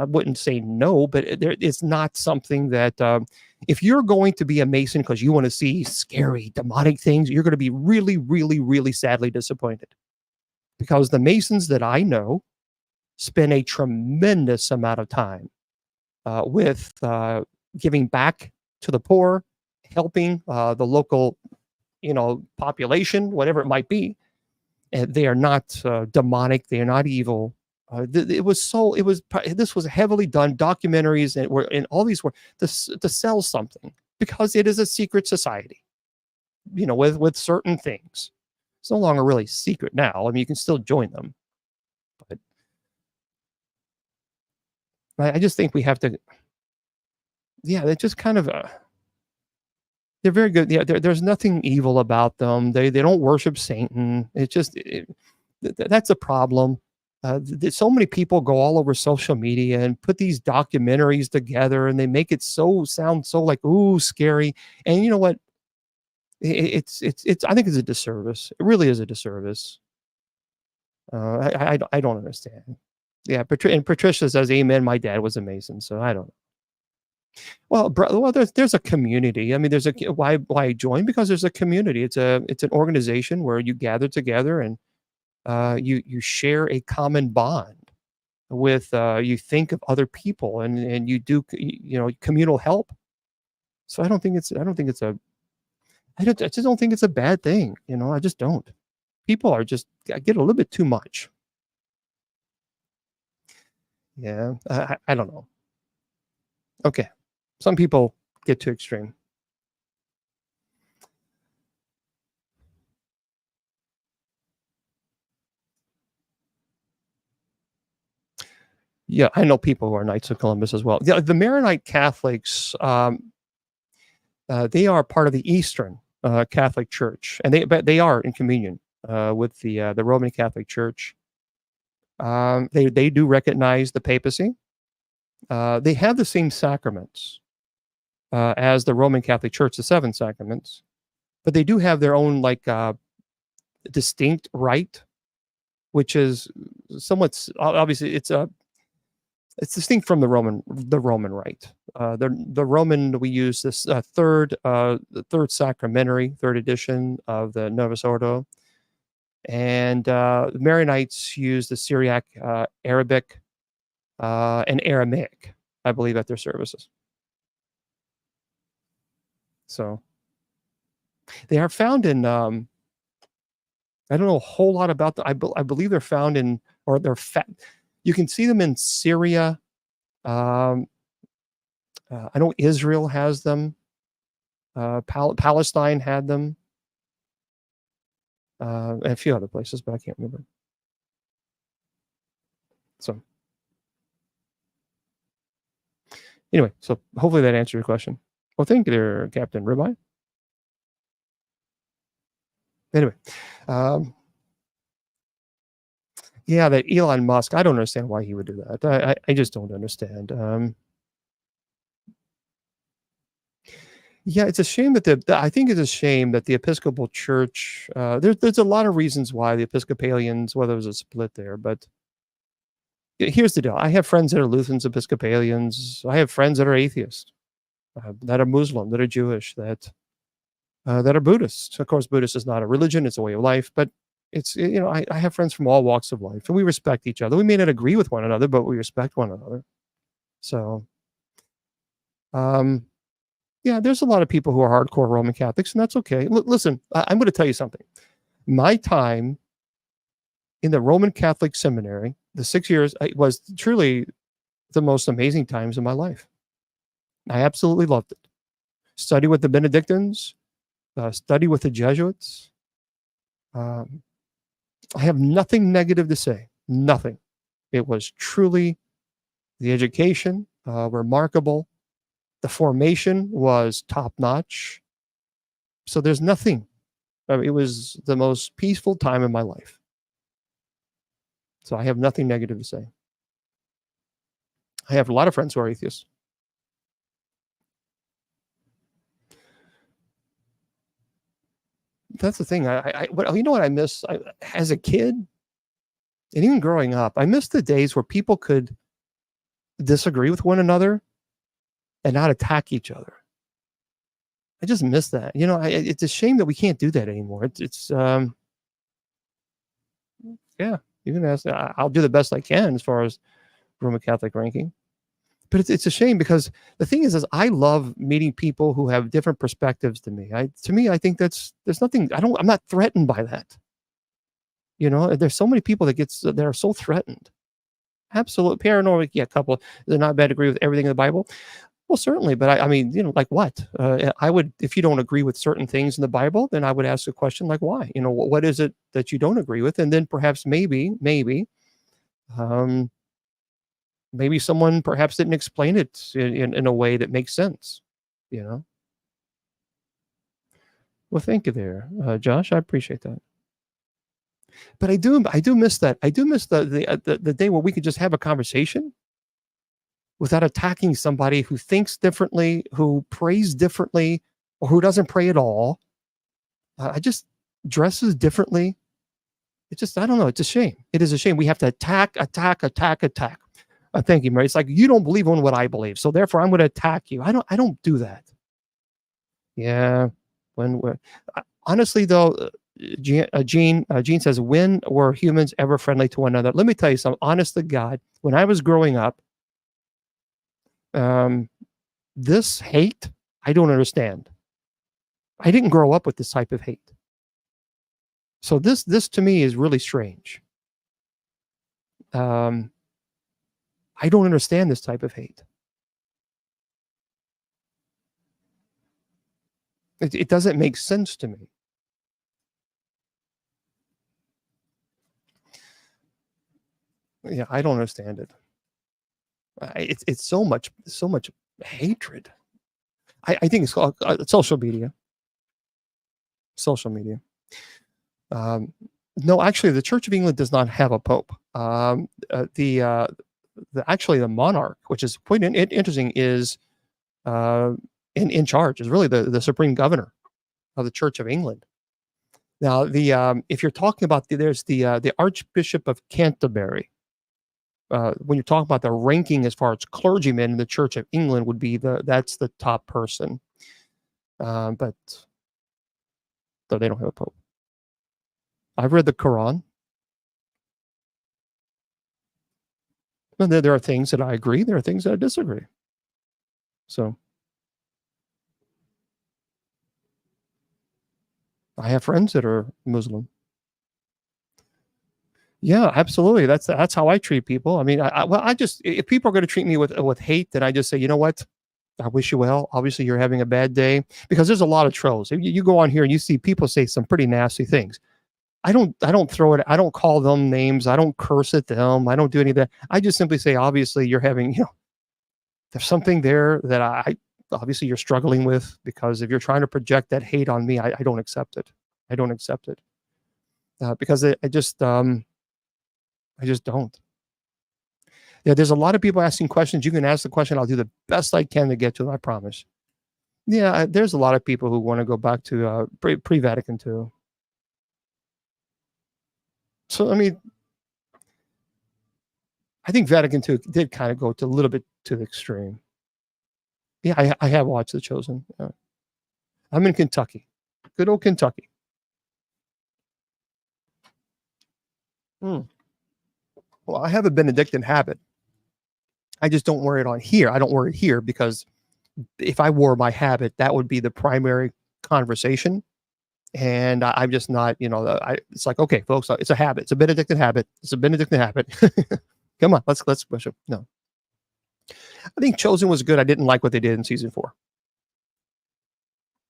wouldn't say no, but it's not something that if you're going to be a Mason because you want to see scary, demonic things, you're going to be really, really, really sadly disappointed. Because the Masons that I know spend a tremendous amount of time with giving back to the poor, helping the local, population, whatever it might be. And they are not demonic. They are not evil. This was heavily done. Documentaries and all these were to sell something because it is a secret society, with certain things. It's no longer really secret now. I mean, you can still join them, but I just think we have to. Yeah, they're just kind of. They're very good. Yeah, there's nothing evil about them. They don't worship Satan. That's a problem. So many people go all over social media and put these documentaries together, and they make it sound so like scary. And you know what? It's I think it's a disservice. It really is a disservice. I don't understand. Yeah, and Patricia says, "Amen." My dad was a Mason, so I don't know. Well, there's a community. I mean, why join? Because there's a community. It's an organization where you gather together and you share a common bond with you think of other people and you do communal help. So I just don't think it's a bad thing. I just don't. People I get a little bit too much. Yeah, I don't know. Okay. Some people get too extreme. Yeah, I know people who are Knights of Columbus as well. The Maronite Catholics, they are part of the Eastern Catholic Church, and they are in communion with the Roman Catholic Church. They do recognize the papacy. They have the same sacraments as the Roman Catholic Church, the 7 sacraments, but they do have their own distinct rite, which is somewhat obviously it's distinct from the Roman rite. The Roman, we use this the third sacramentary, third edition of the Novus Ordo, and the Maronites use the Syriac, Arabic, and Aramaic, I believe, at their services. So they are found in. I don't know a whole lot about them. I believe they're found in, or you can see them in Syria. I know Israel has them. Palestine had them. And a few other places, but I can't remember. So anyway, so hopefully that answered your question. Well, thank you there, Captain Ribeye. Anyway, yeah, that Elon Musk, I don't understand why he would do that. I just don't understand. Yeah, it's a shame that I think it's a shame that the Episcopal Church, there's a lot of reasons why the Episcopalians, whether there's a split there, but here's the deal. I have friends that are Lutherans, Episcopalians. I have friends that are atheists, that are Muslim, that are Jewish, that are Buddhists. Of course, Buddhist is not a religion; it's a way of life. But it's I have friends from all walks of life, and we respect each other. We may not agree with one another, but we respect one another. So, yeah, there's a lot of people who are hardcore Roman Catholics, and that's okay. Listen, I'm going to tell you something. My time in the Roman Catholic seminary, the 6 years, was truly the most amazing times of my life. I absolutely loved it. Study with the Benedictines, study with the Jesuits. I have nothing negative to say. Nothing. It was truly The education, remarkable. The formation was top notch. So there's nothing. I mean, it was the most peaceful time in my life. So I have nothing negative to say. I have a lot of friends who are atheists. That's the thing. You know what I miss? As a kid, and even growing up, I miss the days where people could disagree with one another and not attack each other. I just miss that. You know, it's a shame that we can't do that anymore. Yeah, you can ask. I'll do the best I can as far as Roman Catholic ranking. But it's a shame because the thing is I love meeting people who have different perspectives than me. To me, I think there's nothing. I'm not threatened by that. You know, there's so many people that are so threatened. Absolute paranormal. Yeah, a couple. Is it not bad to agree with everything in the Bible? Well, certainly, but I mean, you know, like what? I would, if you don't agree with certain things in the Bible, then I would ask a question like, why? You know, what is it that you don't agree with? And then perhaps maybe, maybe someone perhaps didn't explain it in a way that makes sense, you know? Well, thank you there, Josh. I appreciate that. But I do miss that. I do miss the day where we could just have a conversation without attacking somebody who thinks differently, who prays differently, or who doesn't pray at all. I just dresses differently. It's just, I don't know. It's a shame. It is a shame. We have to attack. Thank you, Mary. It's like, you don't believe in what I believe, so therefore I'm going to attack you. I don't do that. Yeah. Honestly, though, Gene says, when were humans ever friendly to one another? Let me tell you something. Honest to God, when I was growing up, this hate, I don't understand. I didn't grow up with this type of hate. So this to me is really strange. I don't understand this type of hate. It doesn't make sense to me. Yeah, I don't understand it. It's so much hatred. I think it's called social media. Social media. No, actually, the Church of England does not have a pope. Actually the monarch, which is quite interesting, is in charge. Is really the supreme governor of the Church of England. Now, if you're talking about there's the Archbishop of Canterbury. When you're talking about the ranking as far as clergymen in the Church of England, would be that's the top person. But though they don't have a pope. I've read the Quran. And there are things that I agree. There are things that I disagree. So I have friends that are Muslim. Yeah, absolutely. That's how I treat people. I mean, I just, if people are going to treat me with hate, then I just say, you know what? I wish you well. Obviously, you're having a bad day, because there's a lot of trolls. You go on here and you see people say some pretty nasty things. I don't throw it. I don't call them names. I don't curse at them. I don't do any of that. I just simply say, obviously, you're having, there's something there that obviously you're struggling with, because if you're trying to project that hate on me, I don't accept it. I don't accept it because I just don't. Yeah, there's a lot of people asking questions. You can ask the question. I'll do the best I can to get to them. I promise. Yeah, there's a lot of people who want to go back to pre-Vatican II. So, I mean, I think Vatican II did kind of go to a little bit to the extreme. Yeah, I have watched The Chosen. Yeah. I'm in Kentucky. Good old Kentucky. Well, I have a Benedictine habit. I just don't wear it on here. I don't wear it here because if I wore my habit, that would be the primary conversation. And I'm just not, it's like, okay, folks, it's a habit. It's a Benedictine habit. It's a Benedictine habit. Come on, let's push it. No. I think Chosen was good. I didn't like what they did in season 4.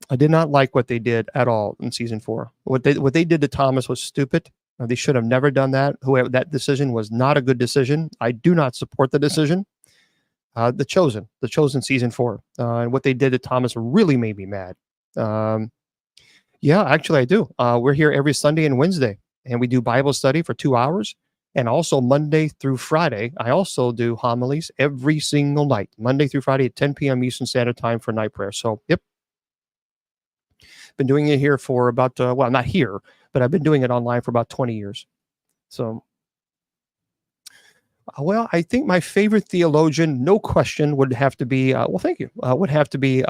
I did not like what they did at all in season 4. What they did to Thomas was stupid. They should have never done that. That decision was not a good decision. I do not support the decision. The Chosen season 4, and what they did to Thomas really made me mad. Yeah, actually, I do. We're here every Sunday and Wednesday, and we do Bible study for 2 hours. And also Monday through Friday, I also do homilies every single night, Monday through Friday at 10 p.m. Eastern Standard Time for night prayer. So, yep, been doing it here for about, well, not here, but I've been doing it online for about 20 years. So, well, I think my favorite theologian, no question, would have to be, well, thank you, would have to be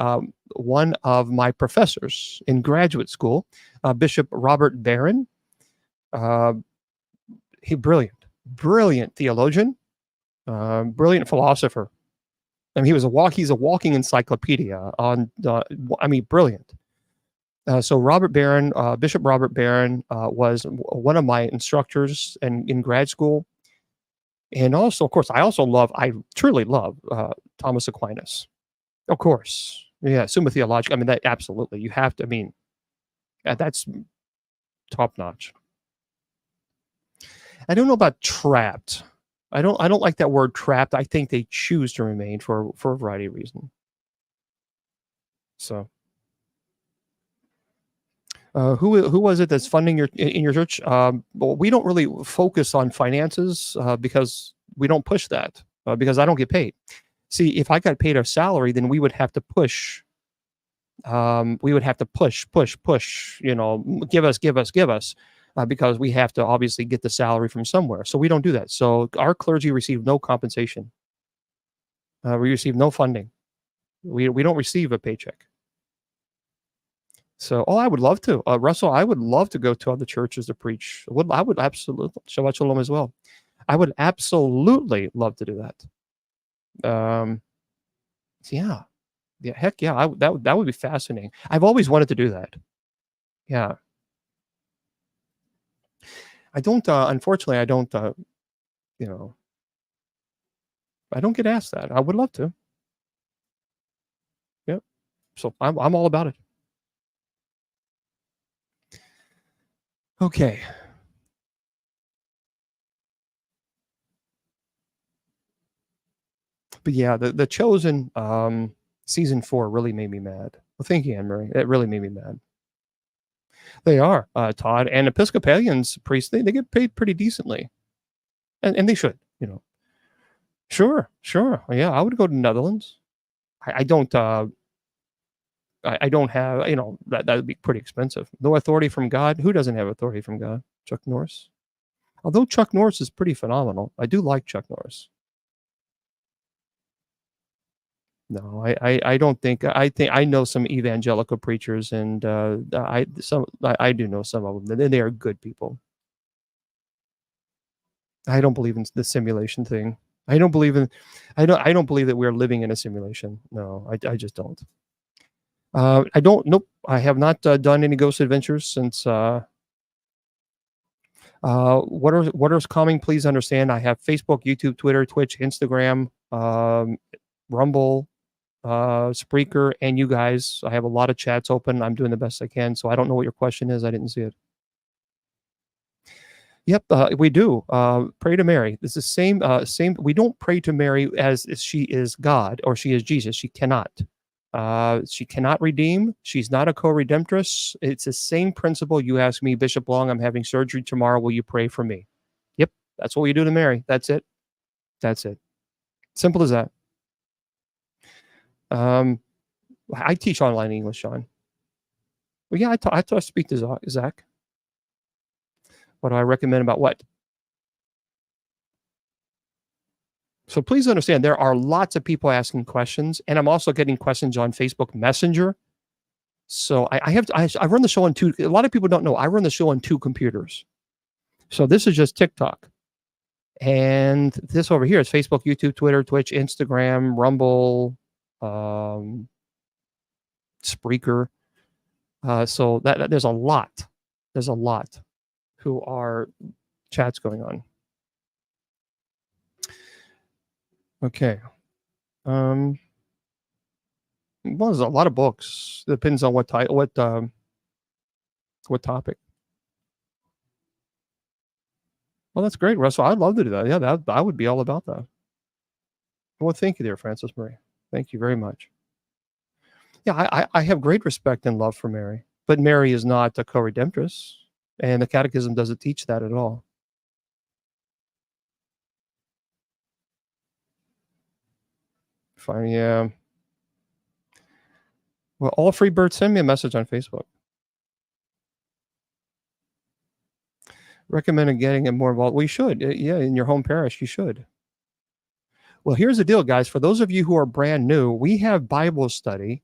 one of my professors in graduate school, Bishop Robert Barron. He brilliant theologian, brilliant philosopher. I mean, he's a walking encyclopedia on, I mean, brilliant. So Bishop Robert Barron was one of my instructors in grad school. And also, of course, I truly love Thomas Aquinas. Of course. Yeah, Summa Theologica. I mean, that absolutely. You have to, I mean, that's top notch. I don't know about trapped. I don't like that word trapped. I think they choose to remain for a variety of reasons. So, who was it that's funding in your church? Well, we don't really focus on finances because we don't push that because I don't get paid. See, if I got paid a salary, then we would have to push. We would have to push. You know, give us. Because we have to obviously get the salary from somewhere. So we don't do that. So our clergy receive no compensation. We receive no funding. We don't receive a paycheck. So, I would love to, Russell. I would love to go to other churches to preach. I would absolutely Shabbat Shalom as well. I would absolutely love to do that. Yeah, heck yeah. That would be fascinating. I've always wanted to do that. Yeah. I don't. Unfortunately, I don't. You know, I don't get asked that. I would love to. Yep. So I'm all about it. Okay. But yeah, the Chosen season 4 really made me mad. Well, thank you, Anne Marie. It really made me mad. They are, Todd, and Episcopalians priests. They get paid pretty decently, and they should. You know. Sure. Yeah, I would go to Netherlands. I don't. I don't have. You know, that would be pretty expensive. No authority from God. Who doesn't have authority from God? Chuck Norris. Although Chuck Norris is pretty phenomenal, I do like Chuck Norris. No, I don't think. I think I know some evangelical preachers, and I do know some of them. And they are good people. I don't believe in the simulation thing. I don't believe in. I don't believe that we're living in a simulation. No, I just don't. I don't. Nope. I have not done any ghost adventures since. What is coming? Please understand. I have Facebook, YouTube, Twitter, Twitch, Instagram, Rumble, Spreaker, and you guys. I have a lot of chats open. I'm doing the best I can. So I don't know what your question is. I didn't see it. Yep, we do. Pray to Mary. It's the same. Same. We don't pray to Mary as if she is God or she is Jesus. She cannot. She cannot redeem. She's not a co-redemptress. It's the same principle. You ask me, Bishop Long, I'm having surgery tomorrow. Will you pray for me? Yep, that's what we do to Mary. That's it. That's it. Simple as that. I teach online English, Sean. Well, yeah, I speak to Zach. What do I recommend about what? So please understand, there are lots of people asking questions, and I'm also getting questions on Facebook Messenger. So I run the show on two. A lot of people don't know I run the show on 2 computers. So this is just TikTok, and this over here is Facebook, YouTube, Twitter, Twitch, Instagram, Rumble, Spreaker. So that there's a lot. There's a lot who are chats going on. Okay. Well, there's a lot of books. Depends on what title, what topic. Well, that's great, Russell. I'd love to do that. Yeah, I would be all about that. Well, thank you there, Francis Marie. Thank you very much. Yeah, I have great respect and love for Mary, but Mary is not a co-redemptress, and the Catechism doesn't teach that at all. Fine, yeah. Well, all free birds, send me a message on Facebook. Recommended getting it more involved. We should, yeah, in your home parish, you should. Well, here's the deal, guys. For those of you who are brand new, we have Bible study.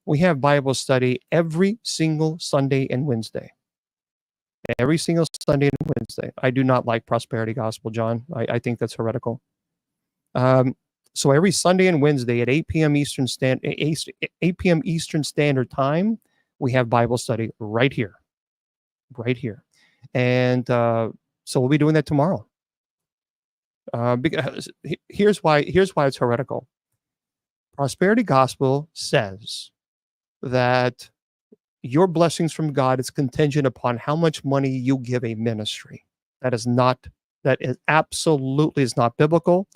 We have Bible study every single Sunday and Wednesday. Every single Sunday and Wednesday. I do not like prosperity gospel, John. I think that's heretical. So every Sunday and Wednesday at 8 p.m. Eastern Standard Time, we have Bible study right here. And so we'll be doing that tomorrow. Because here's why it's heretical. Prosperity gospel says that your blessings from God is contingent upon how much money you give a ministry. That is absolutely is not biblical.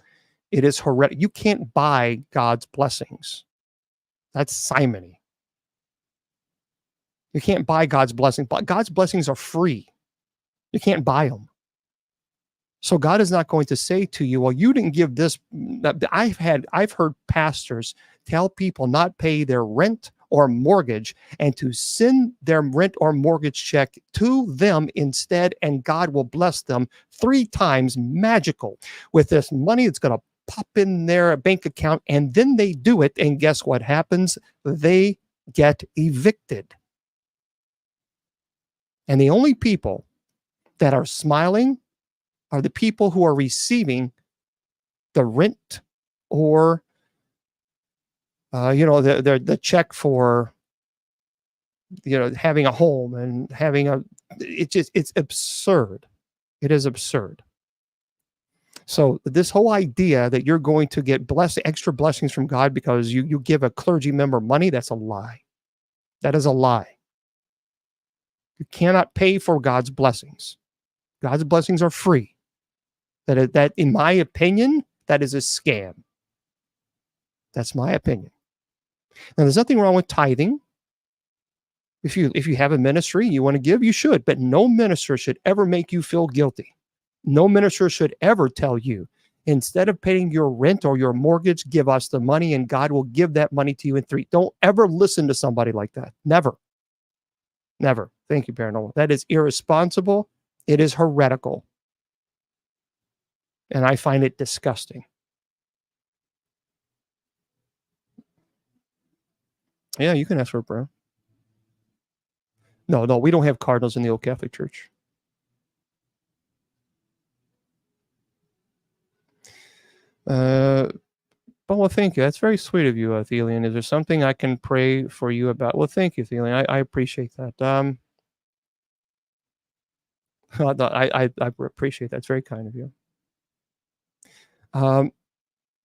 It is heretical. You can't buy God's blessings. That's simony. You can't buy God's blessings. God's blessings are free. You can't buy them. So God is not going to say to you, well, you didn't give this. I've heard pastors tell people not pay their rent or mortgage and to send their rent or mortgage check to them instead, and God will bless them 3 times magical with this money that's going to pop in their bank account, and then they do it, and guess what happens? They get evicted. And the only people that are smiling are the people who are receiving the rent or the check for having a home and having it's absurd. It is absurd. So this whole idea that you're going to get extra blessings from God because you give a clergy member money, that's a lie. That is a lie. You cannot pay for God's blessings. God's blessings are free. That in my opinion, that is a scam. That's my opinion. Now, there's nothing wrong with tithing. If you have a ministry you want to give, you should, but no minister should ever make you feel guilty. No minister should ever tell you, instead of paying your rent or your mortgage, give us the money and God will give that money to you in 3. Don't ever listen to somebody like that. Never. Never. Thank you, Paranormal. That is irresponsible. It is heretical. And I find it disgusting. Yeah, you can ask for a prayer. No, we don't have cardinals in the Old Catholic Church. Well, thank you. That's very sweet of you, Thelian. Is there something I can pray for you about? Well, thank you, Thelian. I appreciate that. I appreciate that. It's very kind of you.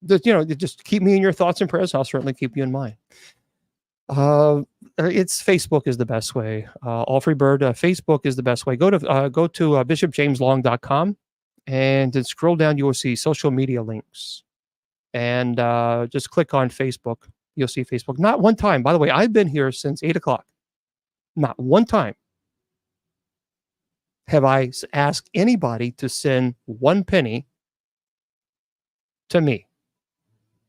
Just keep me in your thoughts and prayers. I'll certainly keep you in mind. It's Facebook is the best way. All Free Bird. Facebook is the best way. Go to bishopjameslong.com and then scroll down. You will see social media links, and just click on Facebook. You'll see Facebook. Not one time, by the way. I've been here since 8:00. Not one time have I asked anybody to send 1 penny to me.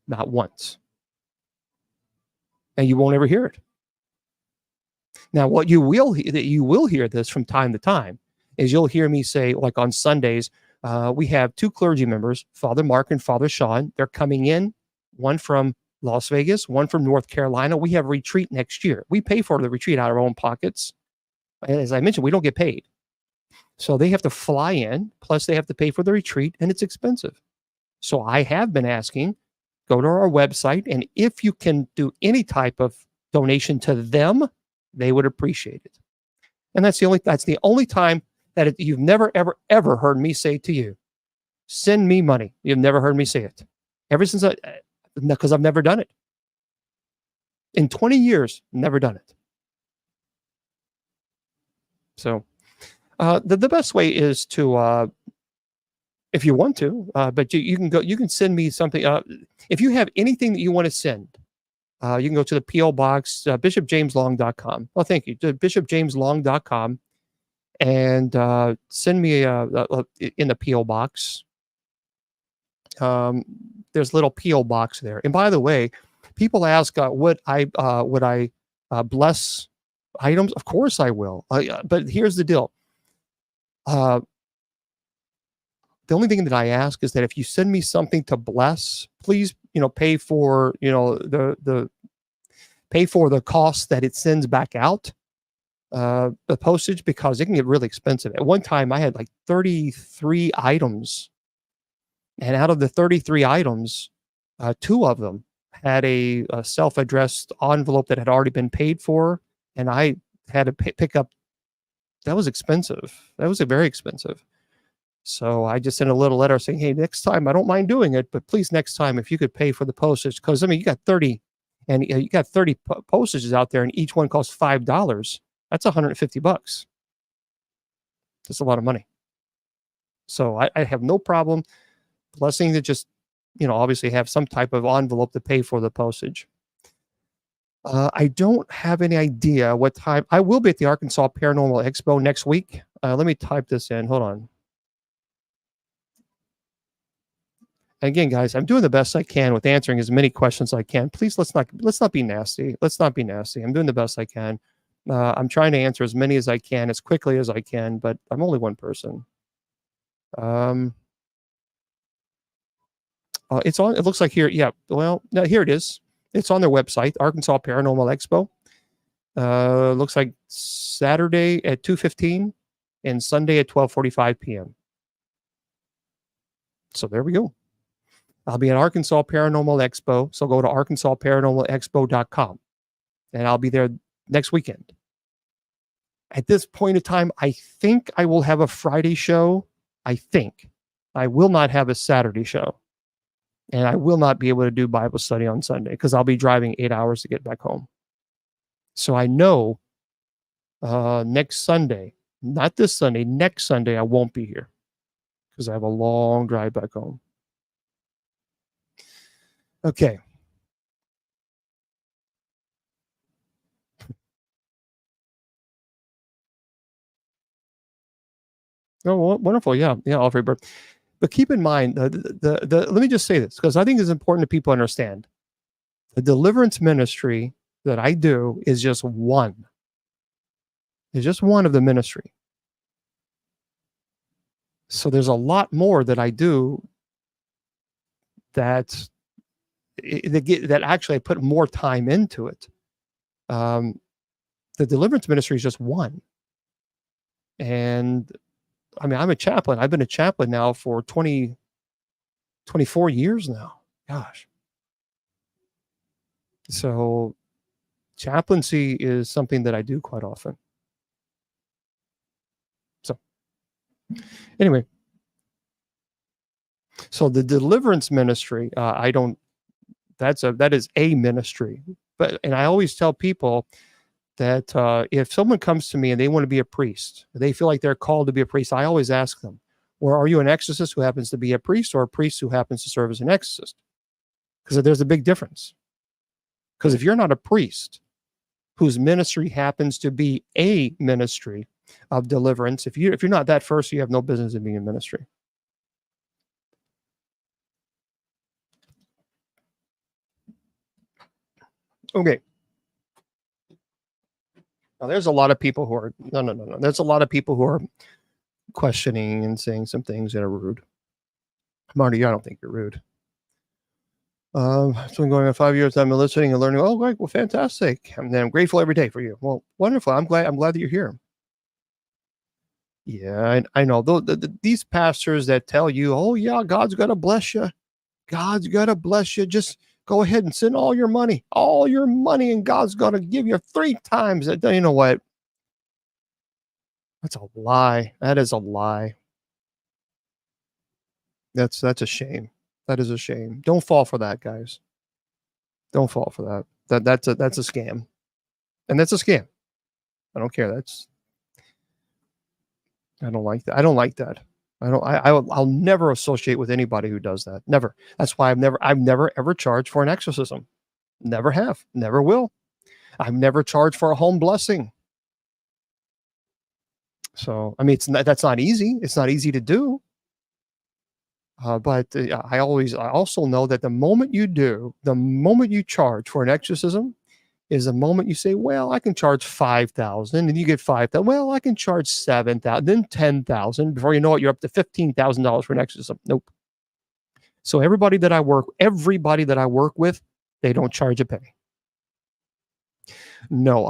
Not once. And you won't ever hear it. Now, what you will hear this from time to time is you'll hear me say, like on Sundays, we have 2 clergy members, Father Mark and Father Sean. They're coming in, one from Las Vegas, one from North Carolina. We have a retreat next year. We pay for the retreat out of our own pockets. As I mentioned, we don't get paid. So they have to fly in, plus they have to pay for the retreat, and it's expensive. So I have been asking, go to our website, and if you can do any type of donation to them, they would appreciate it. And that's the only time that you've never, ever, ever heard me say to you, send me money. You've never heard me say it. Ever since because I've never done it. In 20 years, never done it. So the best way is to if you want to. But you can go. You can send me something. If you have anything that you want to send, you can go to the P.O. Box, bishopjameslong.com. Well, thank you. To bishopjameslong.com and send me in the P.O. Box. There's a little P.O. Box there. And by the way, people ask, would I bless items? Of course I will. But here's the deal. The only thing that I ask is that if you send me something to bless, please, pay for, the pay for the cost that it sends back out, the postage, because it can get really expensive. At one time, I had like 33 items, and out of the 33 items, 2 of them had a self-addressed envelope that had already been paid for, and I had to pick up. That was expensive. That was very expensive. So I just sent a little letter saying, hey, next time, I don't mind doing it, but please next time, if you could pay for the postage, because you got 30 and you got 30 postages out there and each one costs $5. That's $150. That's a lot of money. So I have no problem blessing to just, obviously have some type of envelope to pay for the postage. I don't have any idea what time. I will be at the Arkansas Paranormal Expo next week. Let me type this in. Hold on. Again, guys, I'm doing the best I can with answering as many questions as I can. Please, let's not be nasty. Let's not be nasty. I'm doing the best I can. I'm trying to answer as many as I can, as quickly as I can, but I'm only one person. It's on. It looks like here. Yeah. Well, no, here it is. It's on their website, Arkansas Paranormal Expo. Looks like Saturday at 2:15 and Sunday at 12:45 p.m. So there we go. I'll be at Arkansas Paranormal Expo. So go to arkansasparanormalexpo.com and I'll be there next weekend. At this point in time, I think I will have a Friday show. I think I will not have a Saturday show. And I will not be able to do Bible study on Sunday because I'll be driving 8 hours to get back home. So I know next Sunday, not this Sunday, next Sunday, I won't be here because I have a long drive back home. Okay. Oh, wonderful. Yeah. Yeah, Alfred. But keep in mind, let me just say this, because I think it's important that people understand. The deliverance ministry that I do is just one. It's just one of the ministry. So there's a lot more that I do that actually I put more time into it. The deliverance ministry is just one. And I mean, I'm a chaplain. I've been a chaplain now for 24 years now. Gosh. So chaplaincy is something that I do quite often. So anyway, so the deliverance ministry, that is a ministry. And I always tell people that if someone comes to me and they want to be a priest, they feel like they're called to be a priest, I always ask them, or are you an exorcist who happens to be a priest, or a priest who happens to serve as an exorcist? Because there's a big difference. Because if you're not a priest whose ministry happens to be a ministry of deliverance, if you're not that first, you have no business in being in ministry. Okay. Now, there's a lot of people who are no. There's a lot of people who are questioning and saying some things that are rude. Marty, I don't think you're rude. It's been going on 5 years. I've been listening and learning. Oh, great. Well, fantastic. And I'm grateful every day for you. Well, wonderful. I'm glad that you're here. Yeah, I know. These pastors that tell you, oh, yeah, God's going to bless you. God's going to bless you. Just go ahead and send all your money, and God's going to give you 3 times that. You know what? That's a lie. That is a lie. That's a shame. That is a shame. Don't fall for that, guys. Don't fall for that. That's a scam. And that's a scam. I don't care. I don't like that. I don't like that. I'll never associate with anybody who does that. Never. That's why I've never ever charged for an exorcism. Never have. Never will. I've never charged for a home blessing. So, I mean, that's not easy. It's not easy to do. But I also know that the moment you charge for an exorcism is the moment you say, well, I can charge 5,000, and you get 5,000. Well, I can charge 7,000, then 10,000. Before you know it, you're up to $15,000 for an exorcism. Nope. So everybody that I work with, they don't charge a penny. No,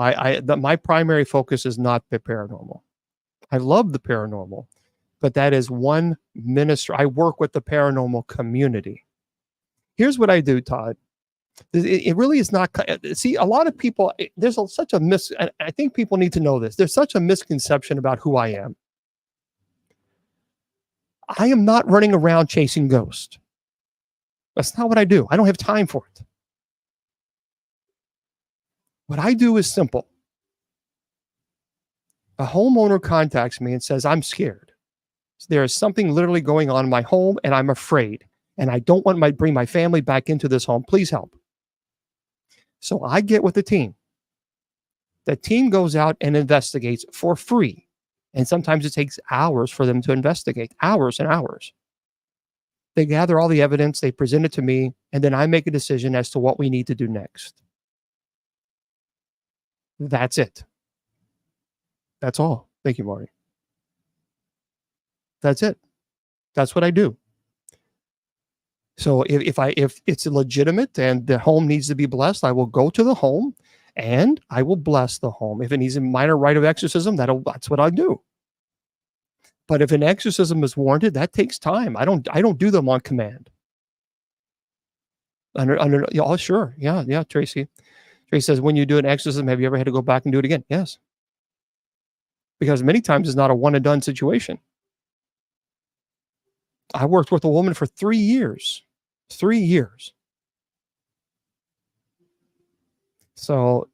my primary focus is not the paranormal. I love the paranormal, but that is one ministry. I work with the paranormal community. Here's what I do, Todd. It really is not. See, a lot of people, I think people need to know this. There's such a misconception about who I am. I am not running around chasing ghosts. That's not what I do. I don't have time for it. What I do is simple. A homeowner contacts me and says, I'm scared. There is something literally going on in my home, and I'm afraid. And I don't want to bring my family back into this home. Please help. So I get with the team. The team goes out and investigates for free. And sometimes it takes hours for them to investigate, hours and hours. They gather all the evidence, they present it to me, and then I make a decision as to what we need to do next. That's it. That's all. Thank you, Marty. That's it. That's what I do. So if it's legitimate and the home needs to be blessed, I will go to the home and I will bless the home. If it needs a minor rite of exorcism, that's what I do. But if an exorcism is warranted, that takes time. I don't do them on command. Oh, sure. Yeah, Tracy. Tracy says, when you do an exorcism, have you ever had to go back and do it again? Yes. Because many times it's not a one and done situation. I worked with a woman for 3 years. 3 years. So,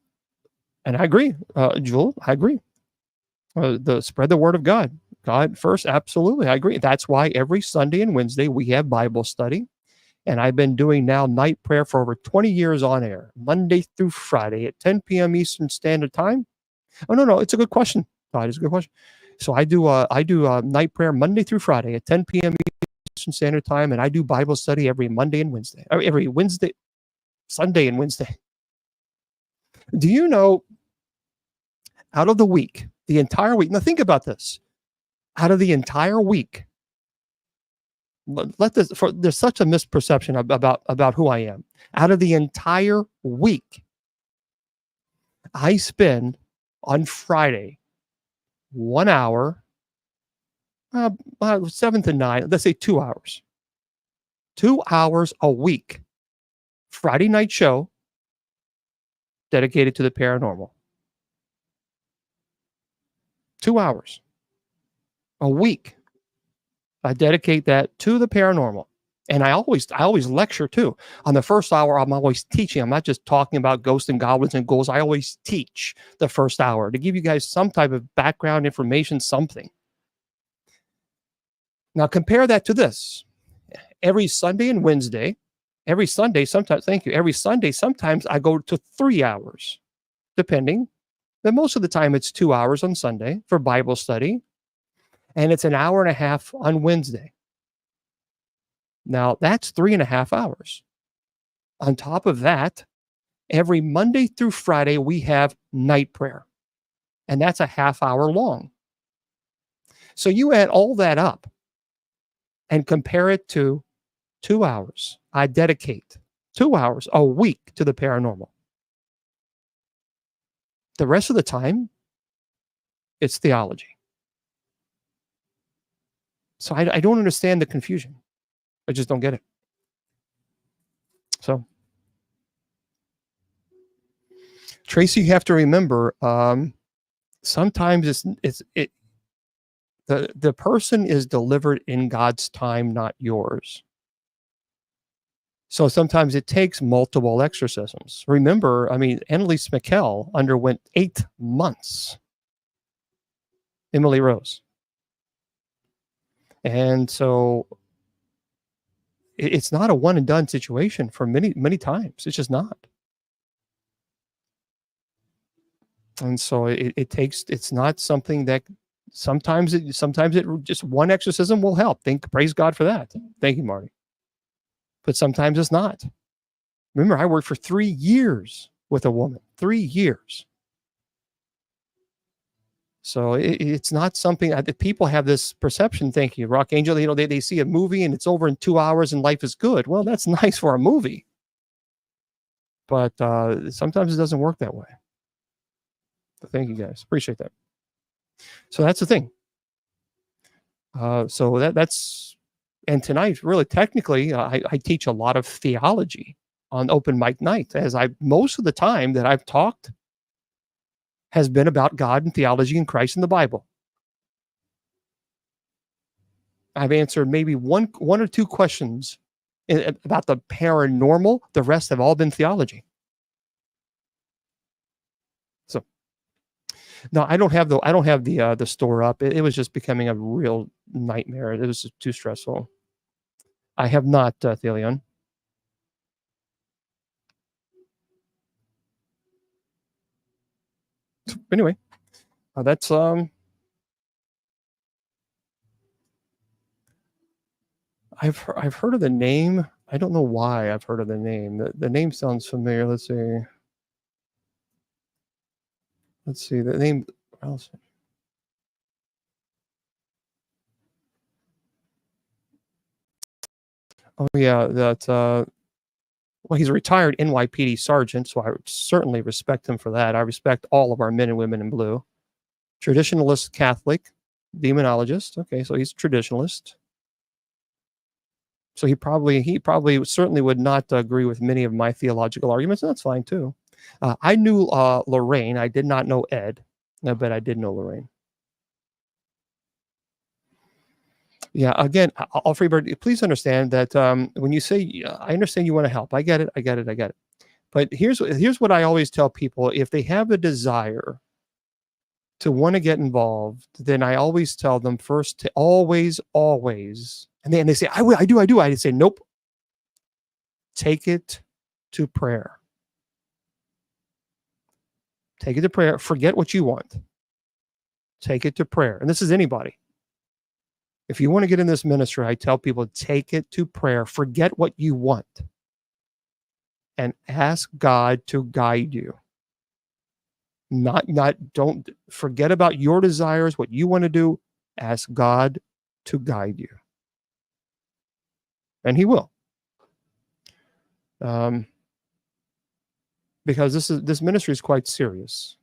and I agree, Jewel, I agree. Spread the word of God. God first, absolutely, I agree. That's why every Sunday and Wednesday we have Bible study. And I've been doing now night prayer for over 20 years on air, Monday through Friday at 10 p.m. Eastern Standard Time. Oh, no, it's a good question. It's a good question. So I do night prayer Monday through Friday at 10 p.m. Eastern Standard Time, and I do Bible study every Monday and Wednesday, or every Wednesday, Sunday and Wednesday. Do you know, out of the week, the entire week, now think about this, out of the entire week, there's such a misperception about who I am. Out of the entire week, I spend on Friday 1 hour, 7 to 9, let's say 2 hours. 2 hours a week. Friday night show dedicated to the paranormal. 2 hours a week. I dedicate that to the paranormal. And I always lecture too. On the first hour, I'm always teaching. I'm not just talking about ghosts and goblins and ghouls. I always teach the first hour to give you guys some type of background information, something. Now compare that to this. Every Sunday and Wednesday, every Sunday, sometimes I go to 3 hours, depending. But most of the time it's 2 hours on Sunday for Bible study. And it's an hour and a half on Wednesday. Now, that's 3.5 hours. On top of that, every Monday through Friday, we have night prayer. And that's a half hour long. So you add all that up and compare it to 2 hours. I dedicate 2 hours a week to the paranormal. The rest of the time, it's theology. So I don't understand the confusion. I just don't get it. So, Tracy, you have to remember, sometimes the person is delivered in God's time, not yours. So sometimes it takes multiple exorcisms. Remember, Annalise McKell underwent 8 months. Emily Rose. And so it's not a one and done situation for many, many times. It's just not. And so it's not something that sometimes it just one exorcism will help. Praise God for that. Thank you, Marty. But sometimes it's not. Remember, I worked for 3 years with a woman, 3 years. So it's not something that people have this perception. Thank you, Rock Angel. They see a movie and it's over in 2 hours and life is good. Well, that's nice for a movie. But sometimes it doesn't work that way. But thank you guys. Appreciate that. So that's the thing. So that's, and tonight, really technically, I teach a lot of theology on open mic night, as most of the time that I've talked has been about God and theology and Christ and the Bible. I've answered maybe one or two questions about the paranormal. The rest have all been theology. So no, I don't have the store up. It was just becoming a real nightmare. It was too stressful. I have not, Thelion. Anyway, that's I've heard of the name. I don't know why I've heard of the name. The name sounds familiar. Let's see the name. Oh yeah, that well, he's a retired NYPD sergeant, so I certainly respect him for that. I respect all of our men and women in blue. Traditionalist Catholic, demonologist. Okay, so he's a traditionalist. So he probably certainly would not agree with many of my theological arguments, and that's fine too. I knew Lorraine. I did not know Ed, but I did know Lorraine. Yeah, again, all Freebird, please understand that when you say, I understand you want to help. I get it. But here's what I always tell people. If they have a desire to want to get involved, then I always tell them first to always, and then they say, I do. I say, nope. Take it to prayer. Take it to prayer. Forget what you want. Take it to prayer. And this is anybody. If you want to get in this ministry, I tell people, take it to prayer. Forget what you want. And ask God to guide you. Don't forget about your desires, what you want to do. Ask God to guide you. And he will. Because this ministry is quite serious.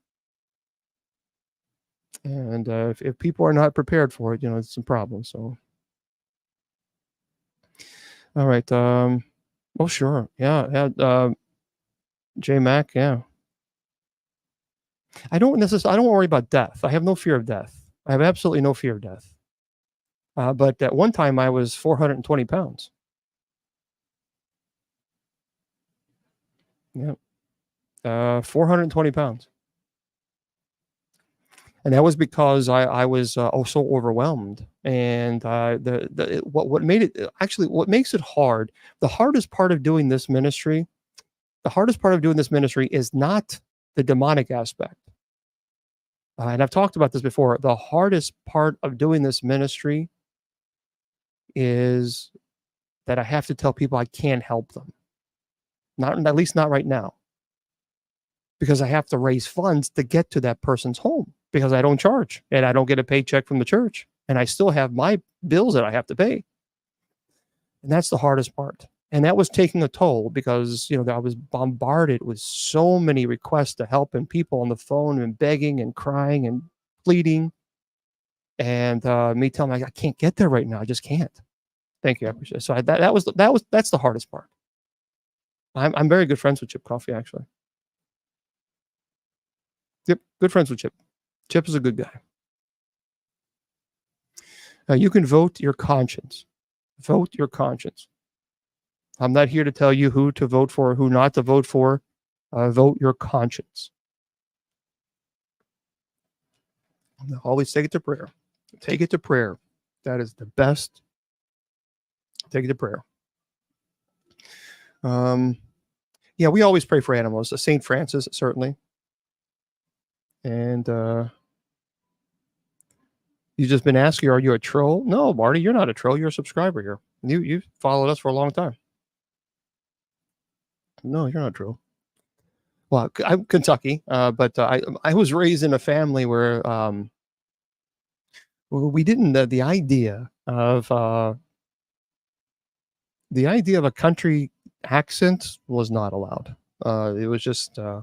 And if people are not prepared for it, it's some problems. So, all right. Oh, sure. Yeah. J Mac. Yeah. I don't worry about death. I have no fear of death. I have absolutely no fear of death. But at one time I was 420 pounds. Yeah. 420 pounds. And that was because I was so overwhelmed. And what makes it hard, the hardest part of doing this ministry is not the demonic aspect. And I've talked about this before. The hardest part of doing this ministry is that I have to tell people I can't help them. At least not right now. Because I have to raise funds to get to that person's home, because I don't charge and I don't get a paycheck from the church, and I still have my bills that I have to pay. And that's the hardest part. And that was taking a toll, because, I was bombarded with so many requests to help, and people on the phone and begging and crying and pleading, and me telling them I can't get there right now. I just can't. Thank you. I appreciate it. So that's the hardest part. I'm very good friends with Chip Coffey, actually. Yep, good friends with Chip. Chip is a good guy. You can vote your conscience. Vote your conscience. I'm not here to tell you who to vote for or who not to vote for. Vote your conscience. Always take it to prayer. Take it to prayer. That is the best. Take it to prayer. Yeah, we always pray for animals. St. Francis, certainly. And you've just been asking, are you a troll? No, Marty, you're not a troll. You're a subscriber here. You've followed us for a long time. No, you're not a troll. Well, I'm Kentucky, but I was raised in a family where we didn't. The idea of a country accent was not allowed. It was just yeah.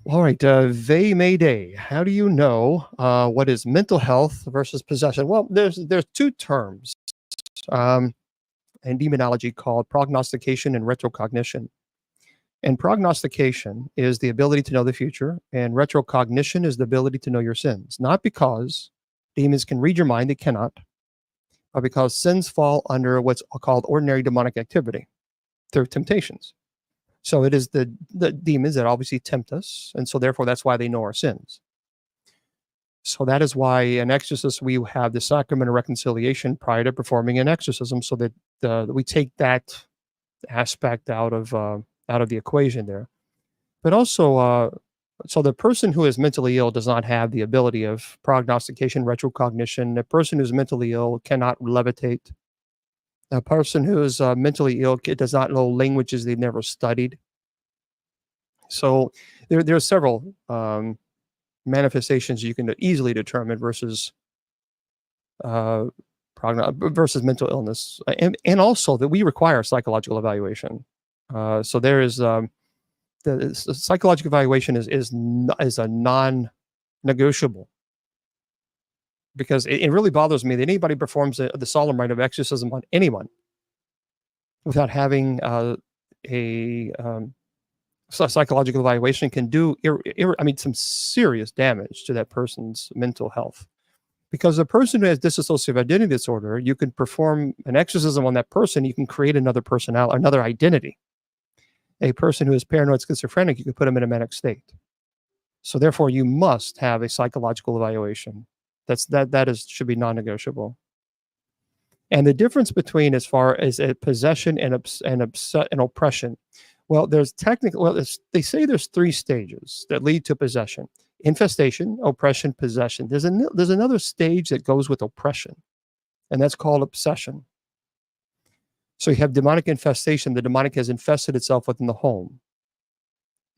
All right, Vey Mayday. How do you know what is mental health versus possession? Well, there's two terms in demonology called prognostication and retrocognition. And prognostication is the ability to know the future, and retrocognition is the ability to know your sins. Not because demons can read your mind, they cannot, but because sins fall under what's called ordinary demonic activity through temptations. So it is the demons that obviously tempt us, and so therefore that's why they know our sins. So that is why in exorcist we have the sacrament of reconciliation prior to performing an exorcism, so that we take that aspect out of the equation there. But also, so the person who is mentally ill does not have the ability of prognostication, retrocognition. A person who's mentally ill cannot levitate. A person who is mentally ill does not know languages they've never studied. So there are several manifestations you can easily determine versus versus mental illness, and also that we require psychological evaluation. So there is the psychological evaluation is a non-negotiable, because it really bothers me that anybody performs the solemn rite of exorcism on anyone without having a psychological evaluation can do some serious damage to that person's mental health. Because a person who has dissociative identity disorder, you can perform an exorcism on that person, you can create another personality, another identity. A person who is paranoid schizophrenic, you can put them in a manic state. So therefore, you must have a psychological evaluation. Should be non-negotiable. And the difference between as far as a possession and oppression, well, they say there's three stages that lead to possession: infestation, oppression, possession. There's another stage that goes with oppression, and that's called obsession. So you have demonic infestation. The demonic has infested itself within the home.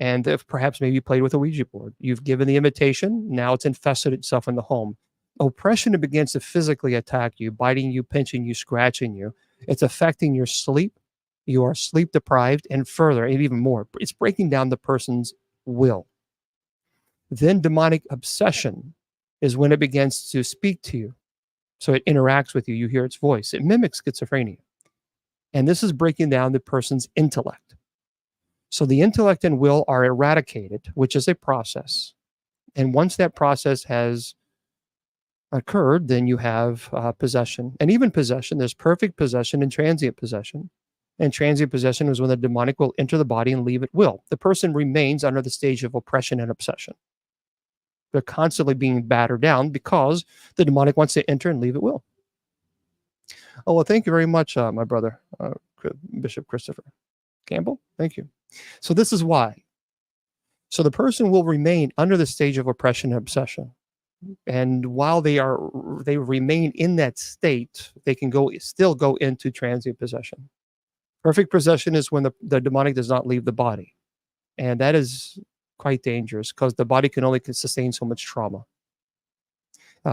And if perhaps maybe you played with a Ouija board, you've given the invitation, now it's infested itself in the home. Oppression, it begins to physically attack you, biting you, pinching you, scratching you. It's affecting your sleep. You are sleep deprived, and further, and even more, it's breaking down the person's will. Then demonic obsession is when it begins to speak to you. So it interacts with you. You hear its voice. It mimics schizophrenia. And this is breaking down the person's intellect. So the intellect and will are eradicated, which is a process. And once that process has occurred, then you have possession. And even possession, there's perfect possession and transient possession. And transient possession is when the demonic will enter the body and leave at will. The person remains under the stage of oppression and obsession. They're constantly being battered down because the demonic wants to enter and leave at will. Oh, well, thank you very much, my brother, Bishop Christopher Campbell. Thank you. So this is why. So the person will remain under the stage of oppression and obsession. And while they remain in that state, they can still go into transient possession. Perfect possession is when the demonic does not leave the body. And that is quite dangerous because the body can only sustain so much trauma.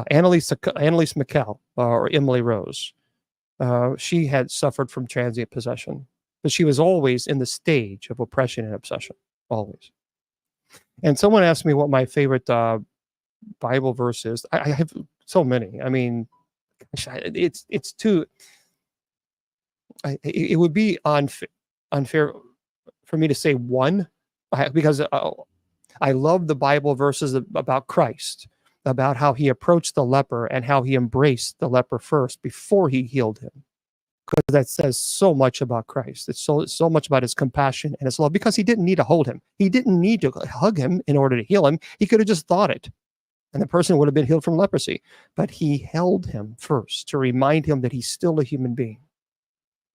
Annalise McCall, or Emily Rose, she had suffered from transient possession, but she was always in the stage of oppression and obsession, always. And someone asked me what my favorite Bible verse is. I have so many. I mean, it's too. It would be unfair for me to say one, because I love the Bible verses about Christ, about how he approached the leper and how he embraced the leper first before he healed him. Because that says so much about Christ. It's so much about his compassion and his love, because he didn't need to hold him. He didn't need to hug him in order to heal him. He could have just thought it. and the person would have been healed from leprosy. But he held him first to remind him that he's still a human being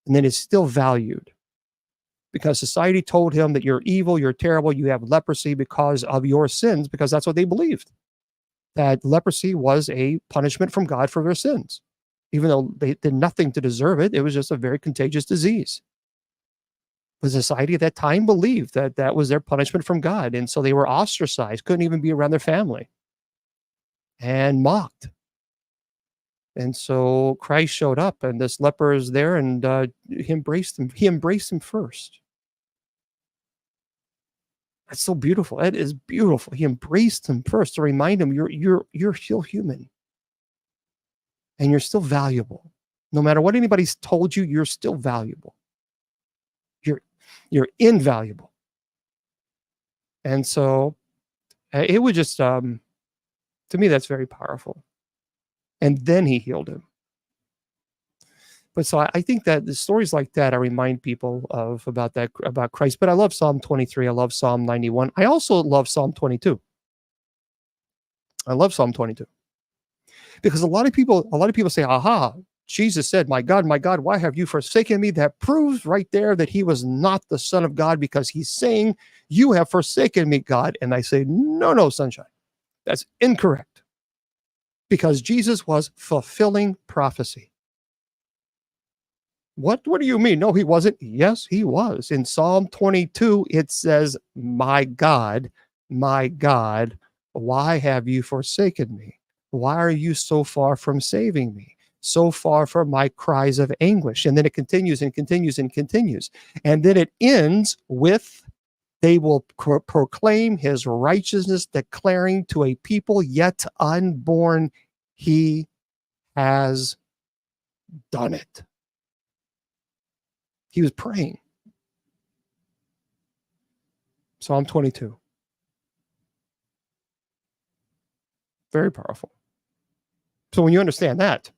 and that is still valued, because society told him that you're evil, you're terrible, you have leprosy because of your sins, because that's what they believed, that leprosy was a punishment from God for their sins. Even though they did nothing to deserve it, it was just a very contagious disease. The society at that time believed that that was their punishment from God, and so they were ostracized, couldn't even be around their family, and mocked. And so Christ showed up, and this leper is there, and he embraced him. He embraced him first. That's so beautiful. It is beautiful. He embraced him first to remind him you're still human, and you're still valuable. No matter what anybody's told you, you're still valuable. You're invaluable. And so it would just to me, that's very powerful. And then he healed him. But so I think that the stories like that, I remind people of about Christ. But I love Psalm 23. I love Psalm 91. I also love Psalm 22. I love Psalm 22 because a lot of people say, "Aha, Jesus said, my God, why have you forsaken me?" That proves right there that he was not the Son of God, because he's saying, "You have forsaken me, God." And I say, no, sunshine. That's incorrect, because Jesus was fulfilling prophecy. What do you mean? No, he wasn't. Yes, he was. In Psalm 22, it says, my God, why have you forsaken me? Why are you so far from saving me? So far from my cries of anguish." And then it continues and continues and continues. And then it ends with, they will proclaim his righteousness, declaring to a people yet unborn, he has done it. He was praying. Psalm 22. Very powerful. So when you understand that,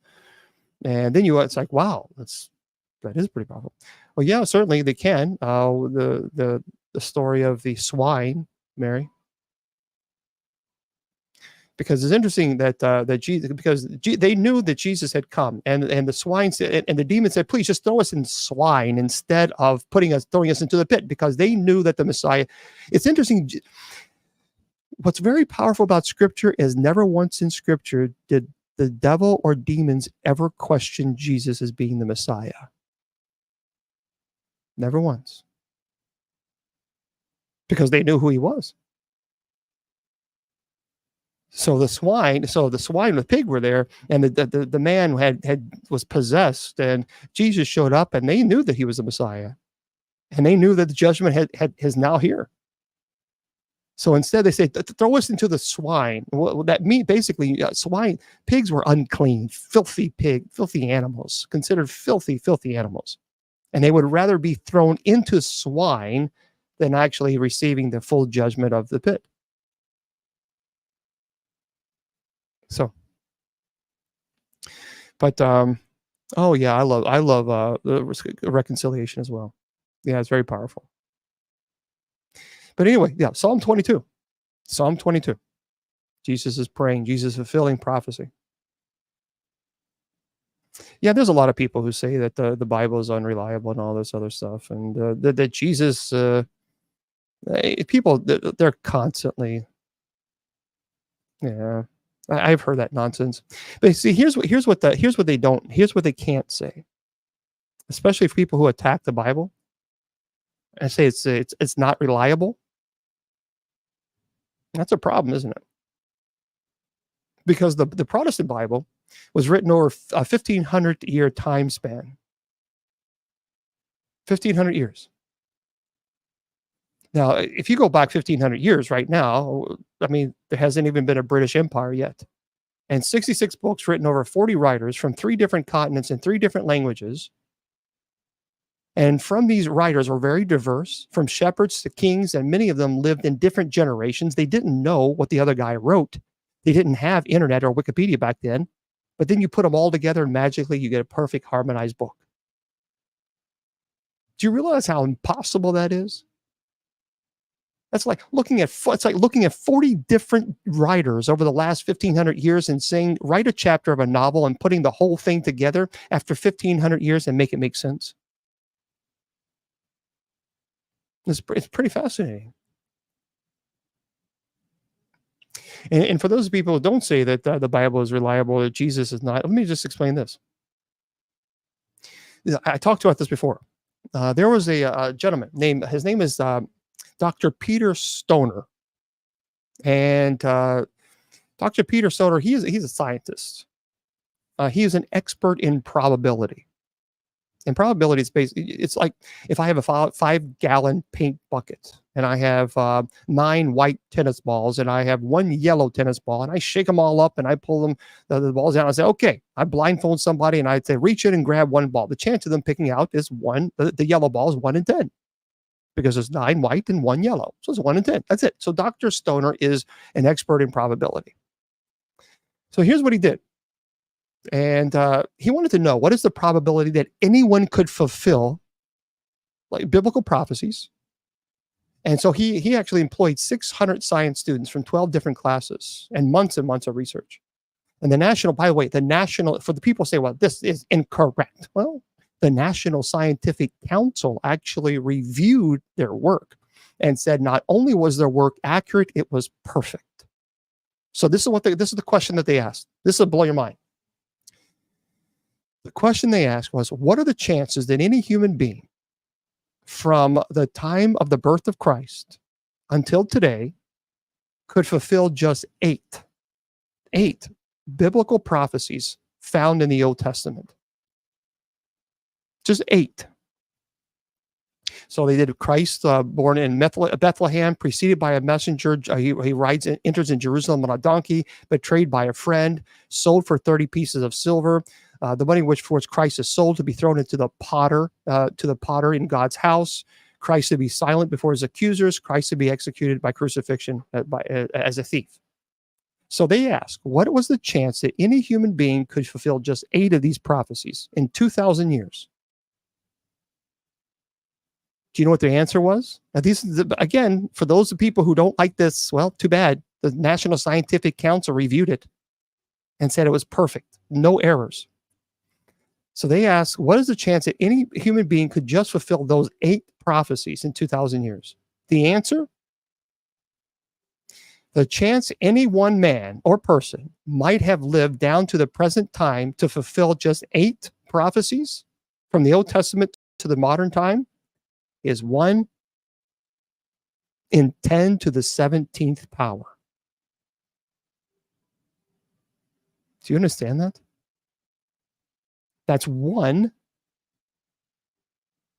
and then it's like, wow, that is pretty powerful. Well, yeah, certainly they can. The story of the swine, Mary, because it's interesting that Jesus, because they knew that Jesus had come, and the swine said, and the demon said, "Please just throw us in swine instead of throwing us into the pit," because they knew that the Messiah. It's interesting. What's very powerful about Scripture is never once in Scripture did the devil or demons ever question Jesus as being the Messiah. Never once. Because they knew who he was. So the swine and the pig were there, and the man was possessed, and Jesus showed up, and they knew that he was the Messiah. And they knew that the judgment is now here. So instead, they say, "Throw us into the swine." Well, that means basically, pigs were unclean, filthy animals, considered filthy animals, and they would rather be thrown into swine than actually receiving the full judgment of the pit. So, but oh yeah, I love the reconciliation as well. Yeah, it's very powerful. But anyway, yeah, Psalm 22. Jesus is praying. Jesus is fulfilling prophecy. Yeah, there's a lot of people who say that the Bible is unreliable and all this other stuff, and that Jesus, people, they're constantly, yeah, I've heard that nonsense. But see, here's what they can't say, especially for people who attack the Bible and say it's not reliable. That's a problem, isn't it? Because the Protestant Bible was written over a 1,500-year time span. 1,500 years. Now, if you go back 1,500 years right now, I mean, there hasn't even been a British Empire yet. And 66 books written over 40 writers from 3 different continents and 3 different languages. And from these writers were very diverse, from shepherds to kings, and many of them lived in different generations. They didn't know what the other guy wrote. They didn't have internet or Wikipedia back then. But then you put them all together and magically you get a perfect harmonized book. Do you realize how impossible that is? That's like looking at it's like looking at 40 different writers over the last 1,500 years and saying, write a chapter of a novel and putting the whole thing together after 1,500 years and make it make sense. It's pretty fascinating. And for those people who don't say that the Bible is reliable, that Jesus is not, let me just explain this. I talked about this before. There was a gentleman named, his name is Dr. Peter Stoner. And Dr. Peter Stoner, he's a scientist. He is an expert in probability. And probability is basically, it's like if I have a 5-gallon paint bucket and I have 9 white tennis balls and I have 1 yellow tennis ball and I shake them all up and I pull them, the balls out. I say, okay, I blindfold somebody and I say, reach in and grab 1 ball. The chance of them picking out is the yellow ball is 1 in 10 because there's 9 white and 1 yellow. So it's 1 in 10. That's it. So Dr. Stoner is an expert in probability. So here's what he did. And he wanted to know, what is the probability that anyone could fulfill like biblical prophecies? And so he actually employed 600 science students from 12 different classes and months of research. And the national, by the way, for the people say, well, this is incorrect. Well, the National Scientific Council actually reviewed their work and said not only was their work accurate, it was perfect. So this is the question that they asked. This will blow your mind. The question they asked was, what are the chances that any human being from the time of the birth of Christ until today could fulfill just 8 biblical prophecies found in the Old Testament? Just 8. So they did Christ born in Bethlehem, preceded by a messenger. He enters in Jerusalem on a donkey, betrayed by a friend, sold for 30 pieces of silver. The money for which Christ is sold to be thrown into the potter in God's house. Christ to be silent before his accusers. Christ to be executed by crucifixion as a thief. So they ask, what was the chance that any human being could fulfill just 8 of these prophecies in 2,000 years? Do you know what the answer was? Now, again, for those people who don't like this, well, too bad. The National Scientific Council reviewed it and said it was perfect, no errors. So they asked, what is the chance that any human being could just fulfill those 8 prophecies in 2,000 years? The answer? The chance any one man or person might have lived down to the present time to fulfill just 8 prophecies from the Old Testament to the modern time is 1 in 10 to the 17th power. Do you understand that? That's 1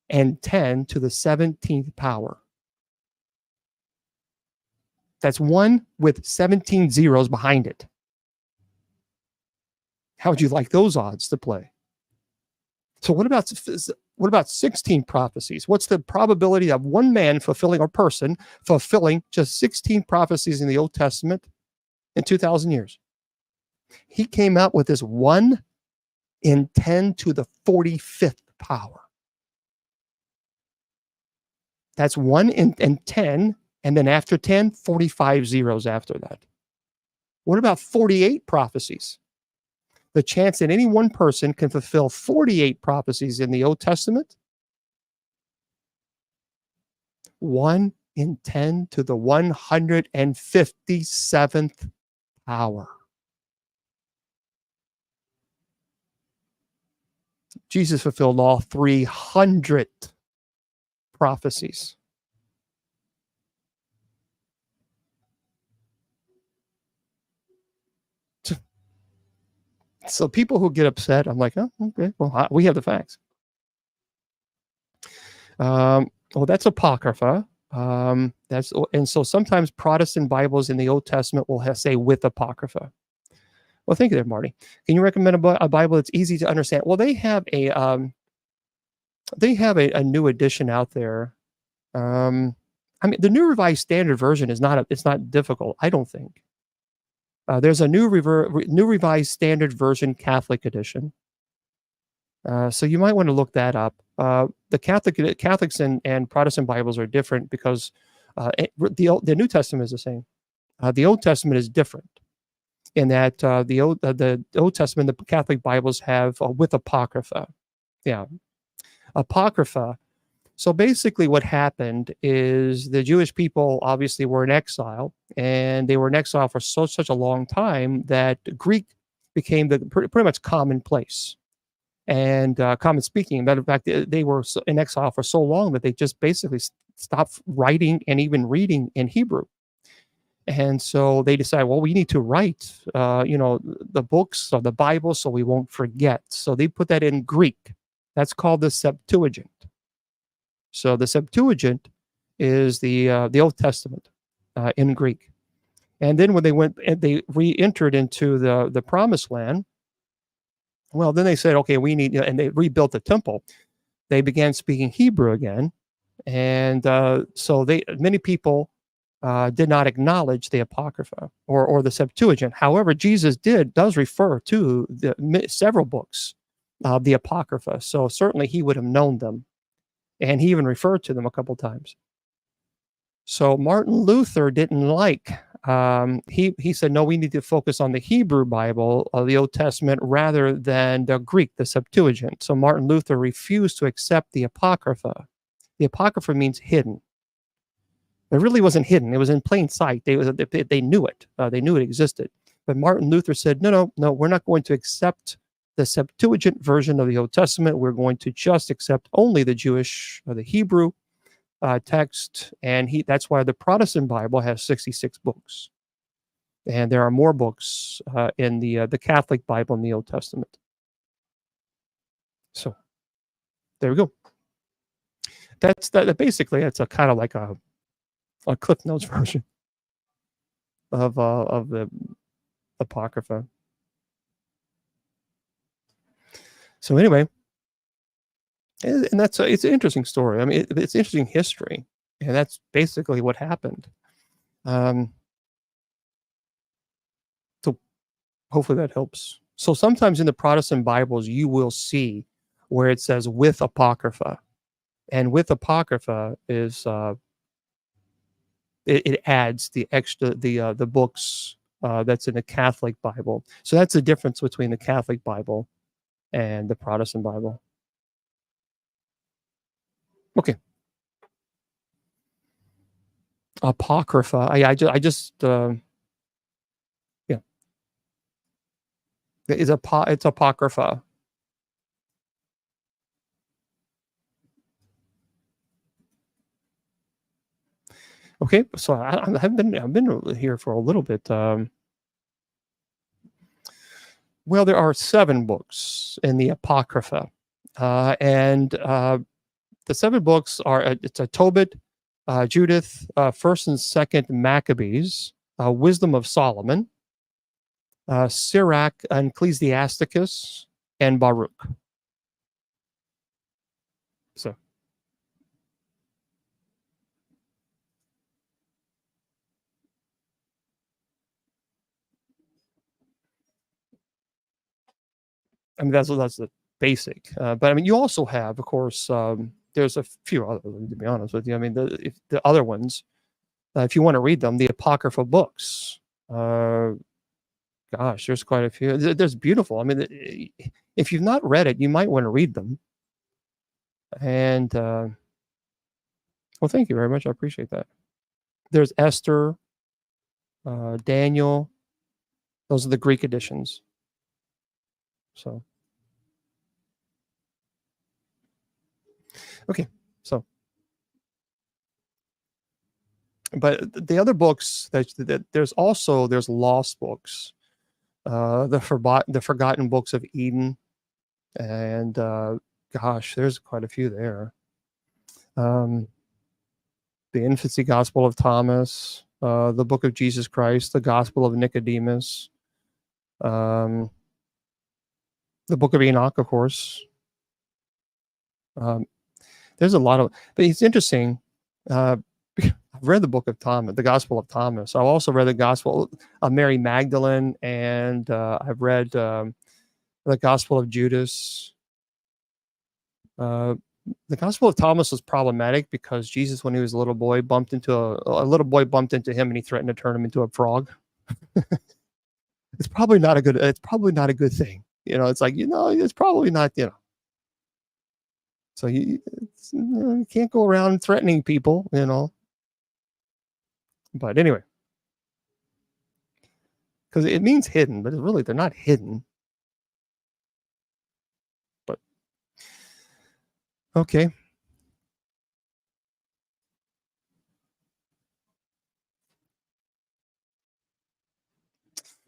and 10 to the 17th power. That's 1 with 17 zeros behind it. How would you like those odds to play? So what about 16 prophecies? What's the probability of one man fulfilling, or person fulfilling, just 16 prophecies in the Old Testament in 2,000 years? He came out with this 1 in 10 to the 45th power. That's 1 in 10, and then after 10, 45 zeros after that. What about 48 prophecies? The chance that any one person can fulfill 48 prophecies in the Old Testament? 1 in 10 to the 157th power. Jesus fulfilled all 300 prophecies. So people who get upset, I'm like, oh, okay, well, we have the facts. Well, that's Apocrypha. And so sometimes Protestant Bibles in the Old Testament will say with Apocrypha. Well, thank you there, Marty. Can you recommend a Bible that's easy to understand? Well, they have a new edition out there. I mean, the New Revised Standard Version is it's not difficult, I don't think. There's a New Revised Standard Version Catholic edition. So you might want to look that up. The Catholics and Protestant Bibles are different because The New Testament is the same. The Old Testament is different in that the Old Testament, the Catholic Bibles have with Apocrypha. Yeah, Apocrypha. So basically, what happened is the Jewish people obviously were in exile, and they were in exile for such a long time that Greek became the pretty much commonplace and common speaking. Matter of fact, they were in exile for so long that they just basically stopped writing and even reading in Hebrew. And so they decided, well, we need to write, the books of the Bible so we won't forget. So they put that in Greek. That's called the Septuagint. So the Septuagint is the Old Testament in Greek. And then when they went and they re-entered into the Promised Land, well, then they said, okay, we need, and they rebuilt the temple. They began speaking Hebrew again, and so many people did not acknowledge the Apocrypha or the Septuagint. However, Jesus does refer to several books of the Apocrypha, so certainly he would have known them, and he even referred to them a couple times. So Martin Luther didn't like. He said, no, we need to focus on the Hebrew Bible, the Old Testament, rather than the Greek, the Septuagint. So Martin Luther refused to accept the Apocrypha. The Apocrypha means hidden. It really wasn't hidden. It was in plain sight. They knew it. They knew it existed. But Martin Luther said, no, we're not going to accept the Septuagint version of the Old Testament. We're going to just accept only the Jewish or the Hebrew text, and that's why the Protestant Bible has 66 books, and there are more books in the Catholic Bible in the Old Testament. So there we go. That's that. Basically, it's a kind of like a Cliff Notes version of the Apocrypha. So anyway. And it's an interesting story. I mean, it's interesting history, and that's basically what happened. So hopefully that helps. So sometimes in the Protestant Bibles, you will see where it says with Apocrypha, and with Apocrypha is it adds the extra the books that's in the Catholic Bible. So that's the difference between the Catholic Bible and the Protestant Bible. Okay. Apocrypha. I just yeah. It's Apocrypha. Okay, so I've been here for a little bit. Well, there are 7 books in the Apocrypha, and the 7 books are it's a Tobit, Judith, First and Second Maccabees, Wisdom of Solomon, Sirach, Ecclesiasticus, and Baruch. So, I mean that's the basic. But I mean you also have, of course, there's a few others. To be honest with you, I mean the other ones, if you want to read them, the Apocrypha books. Gosh, there's quite a few. There's beautiful. I mean, if you've not read it, you might want to read them. And well, thank you very much. I appreciate that. There's Esther, Daniel. Those are the Greek editions. So, okay. So, but the other books that there's lost books, the forgotten books of Eden, and gosh, there's quite a few there. The Infancy Gospel of Thomas, the Book of Jesus Christ, the Gospel of Nicodemus, the Book of Enoch, of course. There's a lot of, but it's interesting. I've read the Book of Thomas, the Gospel of Thomas. I've also read the Gospel of Mary Magdalene, and I've read the Gospel of Judas. The Gospel of Thomas was problematic because Jesus, when he was a little boy, bumped into a little boy bumped into him and he threatened to turn him into a frog. It's probably not a good. It's probably not a good thing. It's like it's probably not. So you can't go around threatening people. But anyway, because it means hidden, but really they're not hidden. But okay.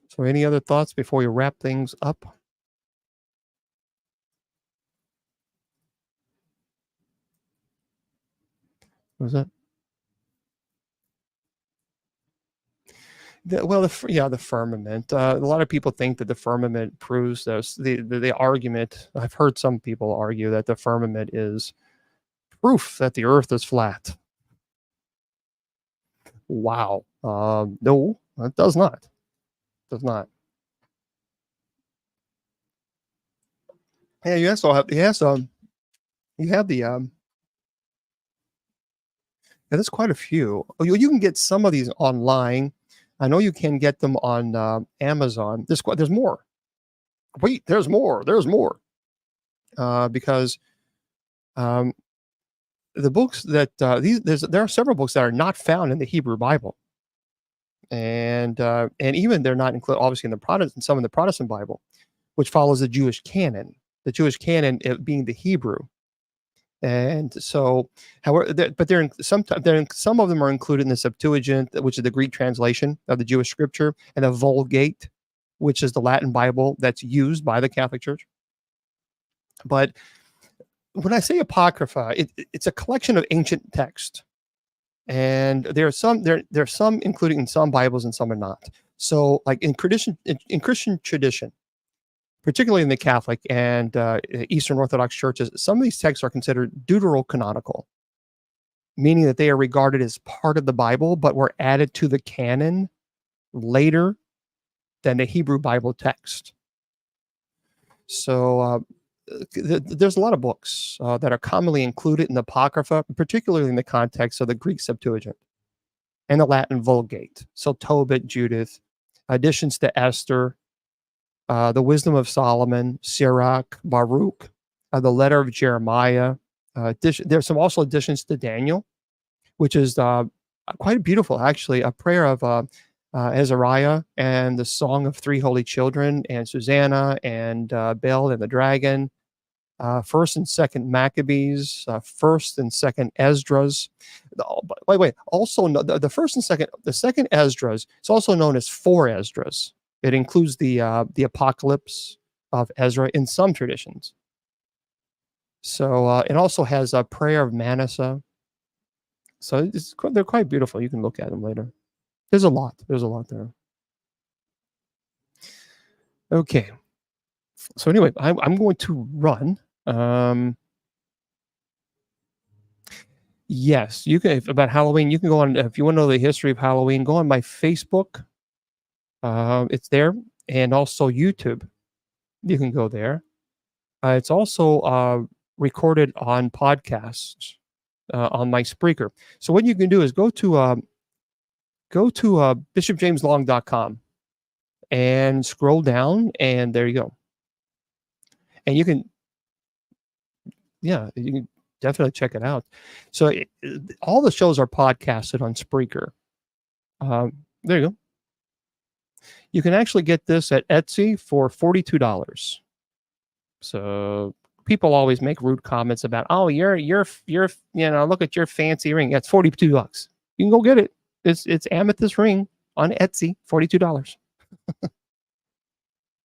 So any other thoughts before we wrap things up? What was that? The firmament. A lot of people think that the firmament proves this. The argument, I've heard some people argue that the firmament is proof that the earth is flat. Wow. No, it does not. It does not. Yeah, you also have you have the there's quite a few. You can get some of these online. I know you can get them on Amazon. There's more. Wait, there's more. There's more. Because the books that there are several books that are not found in the Hebrew Bible, and even they're not included obviously in some of the Protestant Bible, which follows the Jewish canon. The Jewish canon being the Hebrew. And so, however, some of them are included in the Septuagint, which is the Greek translation of the Jewish scripture, and the Vulgate, which is the Latin Bible that's used by the Catholic Church. But when I say Apocrypha, it's a collection of ancient text, and there are some included in some Bibles and some are not. So, like in Christian tradition, particularly in the Catholic and Eastern Orthodox churches, some of these texts are considered deuterocanonical, meaning that they are regarded as part of the Bible, but were added to the canon later than the Hebrew Bible text. So there's a lot of books that are commonly included in the Apocrypha, particularly in the context of the Greek Septuagint and the Latin Vulgate. So Tobit, Judith, additions to Esther, the Wisdom of Solomon, Sirach, Baruch, the Letter of Jeremiah. There's some also additions to Daniel, which is quite beautiful, actually. A prayer of Azariah and the Song of Three Holy Children and Susanna and Bel and the Dragon. First and Second Maccabees, First and Second Esdras. By the way, also the Second Esdras is also known as Four Esdras. It includes the Apocalypse of Ezra in some traditions. So it also has a prayer of Manasseh. So they're quite beautiful. You can look at them later. There's a lot. There's a lot there. Okay. So anyway, I'm going to run. Yes, you can. About Halloween, you can go on. If you want to know the history of Halloween, go on my Facebook. It's there, and also YouTube. You can go there. It's also recorded on podcasts on my Spreaker. So what you can do is go to bishopjameslong.com and scroll down, and there you go. And you can definitely check it out. So all the shows are podcasted on Spreaker. There you go. You can actually get this at Etsy for $42. So people always make rude comments about, oh, you're look at your fancy ring. That's $42. You can go get it. It's amethyst ring on Etsy, $42.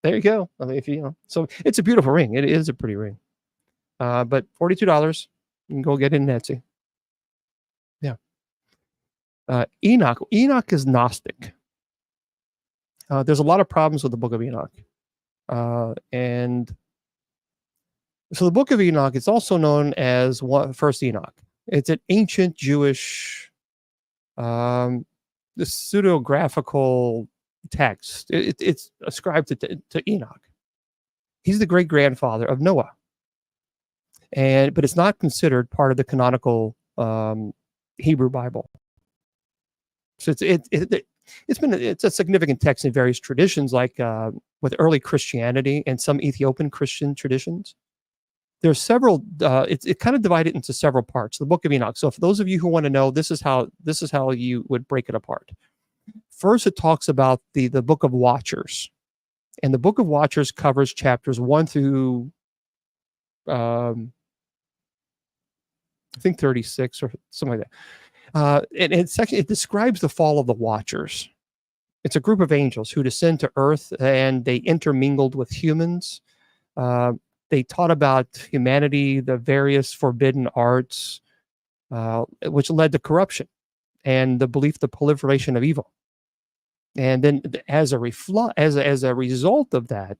There you go. I mean, so it's a beautiful ring. It is a pretty ring. But $42, you can go get it in Etsy. Yeah. Enoch is Gnostic. There's a lot of problems with the Book of Enoch. And so the Book of Enoch, it's also known as First Enoch. It's an ancient Jewish pseudographical text. It's ascribed to Enoch. He's the great-grandfather of Noah. but it's not considered part of the canonical Hebrew Bible. So it's a significant text in various traditions, like with early Christianity and some Ethiopian Christian traditions. There's several. It kind of divided into several parts. The Book of Enoch. So for those of you who want to know, this is how you would break it apart. First, it talks about the Book of Watchers, and the Book of Watchers covers chapters 1 through I think 36 or something like that. And it describes the fall of the Watchers. It's a group of angels who descend to earth, and they intermingled with humans. They taught about humanity, the various forbidden arts, which led to corruption and the belief, the proliferation of evil. And then, as a result of that,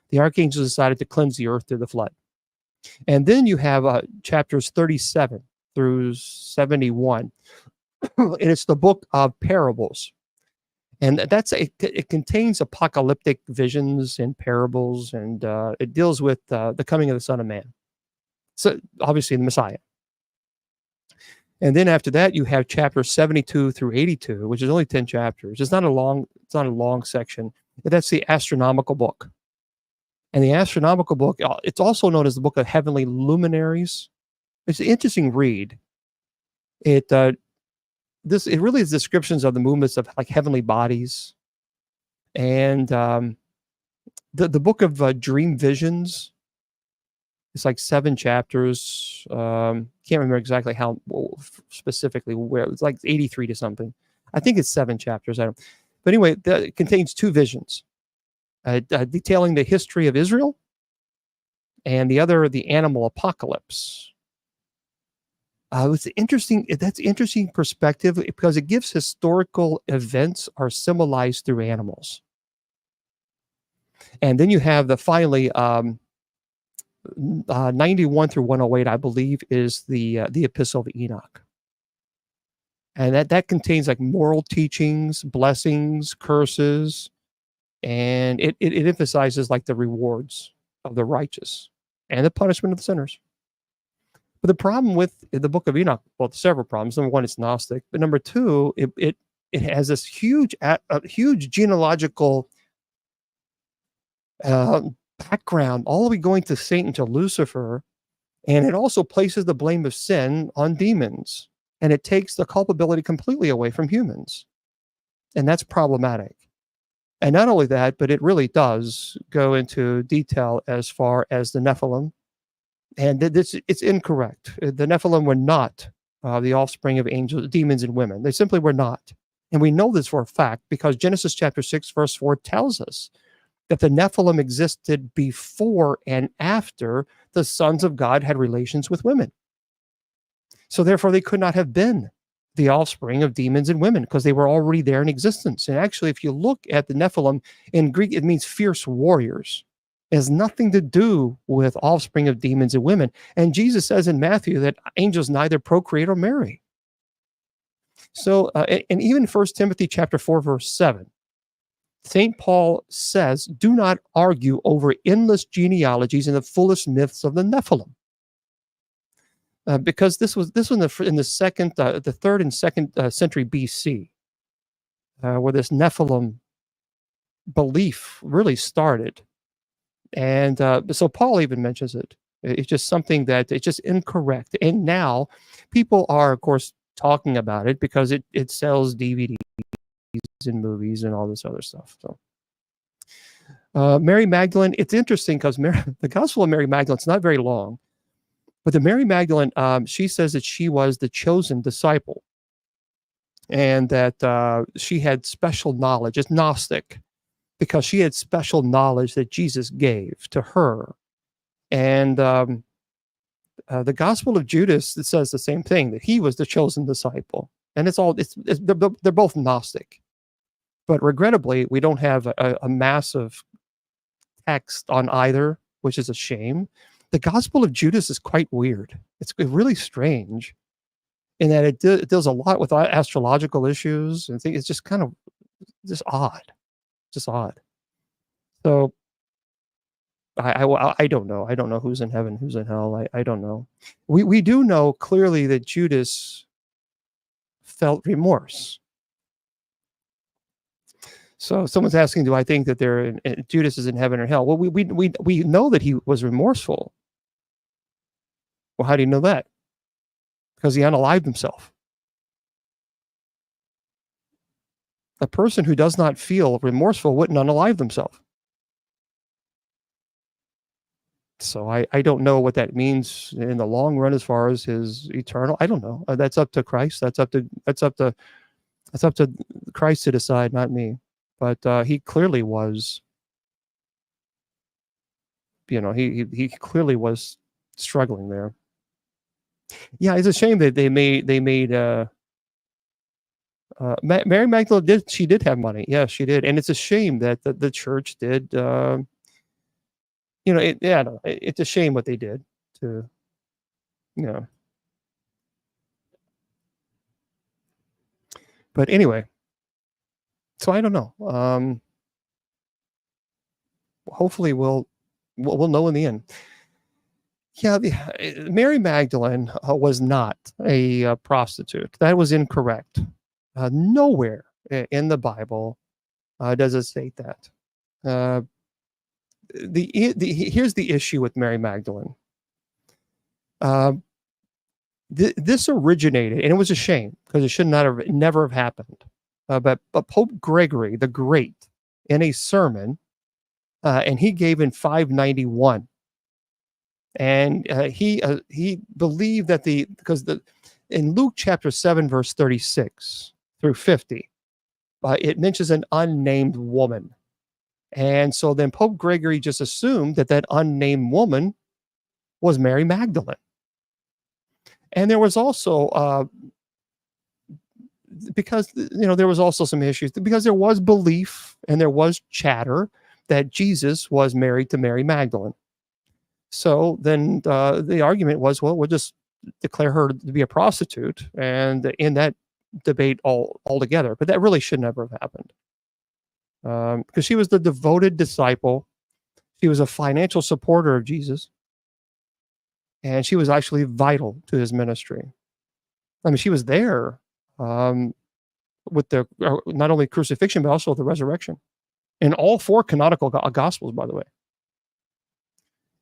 the archangels decided to cleanse the earth through the flood. And then you have chapters 37 through 71, and it's the book of parables. And it contains apocalyptic visions and parables, and it deals with the coming of the Son of Man. So obviously the Messiah. And then after that, you have chapters 72 through 82, which is only 10 chapters. It's not a long section. That's the astronomical book. And the astronomical book, it's also known as the Book of Heavenly Luminaries. It's an interesting read. It really is descriptions of the movements of like heavenly bodies, and the book of dream visions. It's like 7 chapters. Can't remember exactly how specifically where. It's like 83 to something. I think it's 7 chapters. But anyway, it contains 2 visions, detailing the history of Israel, and the other the animal apocalypse. It's interesting. That's interesting perspective because it gives historical events are symbolized through animals. And then you have finally 91 through 108, I believe, is the Epistle of Enoch, and that contains like moral teachings, blessings, curses, and it emphasizes like the rewards of the righteous and the punishment of the sinners. But the problem with the Book of Enoch, well, several problems. Number one, it's Gnostic, but number two, it has this huge genealogical background, all the way going to Satan, to Lucifer, and it also places the blame of sin on demons, and it takes the culpability completely away from humans, and that's problematic. And not only that, but it really does go into detail as far as the Nephilim. And it's incorrect. The Nephilim were not the offspring of angels, demons, and women. They simply were not. And we know this for a fact because Genesis chapter 6, verse 4 tells us that the Nephilim existed before and after the sons of God had relations with women. So therefore, they could not have been the offspring of demons and women because they were already there in existence. And actually, if you look at the Nephilim in Greek, it means fierce warriors. It has nothing to do with offspring of demons and women. And Jesus says in Matthew that angels neither procreate or marry. So, and even 1 Timothy chapter 4, verse 7, St. Paul says, do not argue over endless genealogies and the foolish myths of the Nephilim. Because this was in the 3rd and 2nd century BC, where this Nephilim belief really started. And so Paul even mentions it. It's just something that it's just incorrect. And now people are, of course, talking about it because it sells DVDs and movies and all this other stuff. So Mary Magdalene, it's interesting because the Gospel of Mary Magdalene, it's not very long, but the Mary Magdalene, she says that she was the chosen disciple and that she had special knowledge. It's Gnostic, because she had special knowledge that Jesus gave to her. And the Gospel of Judas, it says the same thing, that he was the chosen disciple. And they're both Gnostic. But regrettably, we don't have a massive text on either, which is a shame. The Gospel of Judas is quite weird. It's really strange in that it deals a lot with astrological issues. And it's just kind of just odd. Just odd. So I don't know. I don't know who's in heaven, who's in hell. I don't know. We do know clearly that Judas felt remorse. So someone's asking, do I think that Judas is in heaven or hell? Well, we know that he was remorseful. Well, how do you know that? Because he unalived himself. A person who does not feel remorseful wouldn't unalive themselves. So I don't know what that means in the long run as far as his eternal. I don't know. That's up to Christ. That's up to Christ to decide, not me. But he clearly was. He clearly was struggling there. Yeah, it's a shame that they made Mary Magdalene did have money. Yeah, she did, and it's a shame that the church did. It's a shame what they did to, you know. But anyway, so I don't know. Hopefully we'll know in the end. Yeah, Mary Magdalene was not a prostitute. That was incorrect. Nowhere in the Bible does it state that. Here's the issue with Mary Magdalene. This originated, and it was a shame because it should never have happened. But Pope Gregory the Great, in a sermon, and he gave in 591, and he believed that in Luke chapter 7 verse 36 through 50, it mentions an unnamed woman. And so then Pope Gregory just assumed that unnamed woman was Mary Magdalene. And there was also, because, there was also some issues, because there was belief and there was chatter that Jesus was married to Mary Magdalene. So then the argument was, well, we'll just declare her to be a prostitute, and in that debate altogether. But that really should never have happened. Because she was the devoted disciple. She was a financial supporter of Jesus. And she was actually vital to his ministry. I mean, she was there with the not only crucifixion, but also the resurrection. In all 4 canonical gospels, by the way.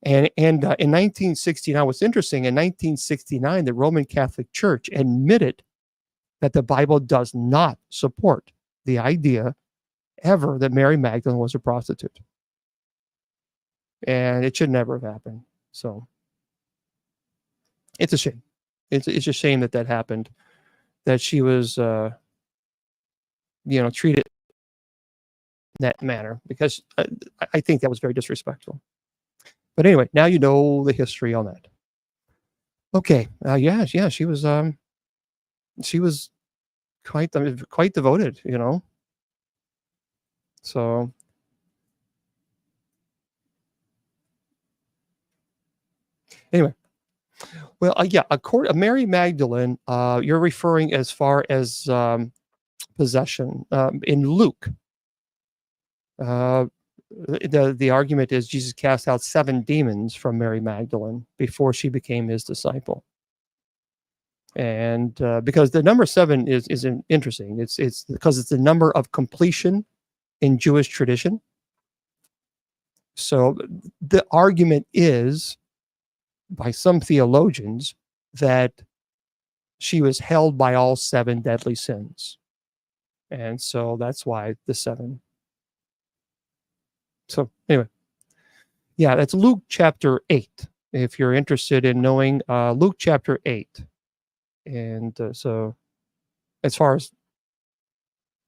And in 1969, what's interesting, in 1969, the Roman Catholic Church admitted that the Bible does not support the idea ever that Mary Magdalene was a prostitute. And it should never have happened. So it's a shame. It's a shame that happened, that she was, treated in that manner, because I think that was very disrespectful. But anyway, now you know the history on that. Okay. She was quite devoted, So anyway, well, Mary Magdalene, you're referring as far as possession. In Luke, the argument is Jesus cast out 7 demons from Mary Magdalene before she became his disciple. And because the number 7 is interesting. It's because it's the number of completion in Jewish tradition. So the argument is, by some theologians, that she was held by all 7 deadly sins. And so that's why the 7. So anyway, yeah, that's Luke chapter 8. If you're interested in knowing Luke chapter 8. And so as far as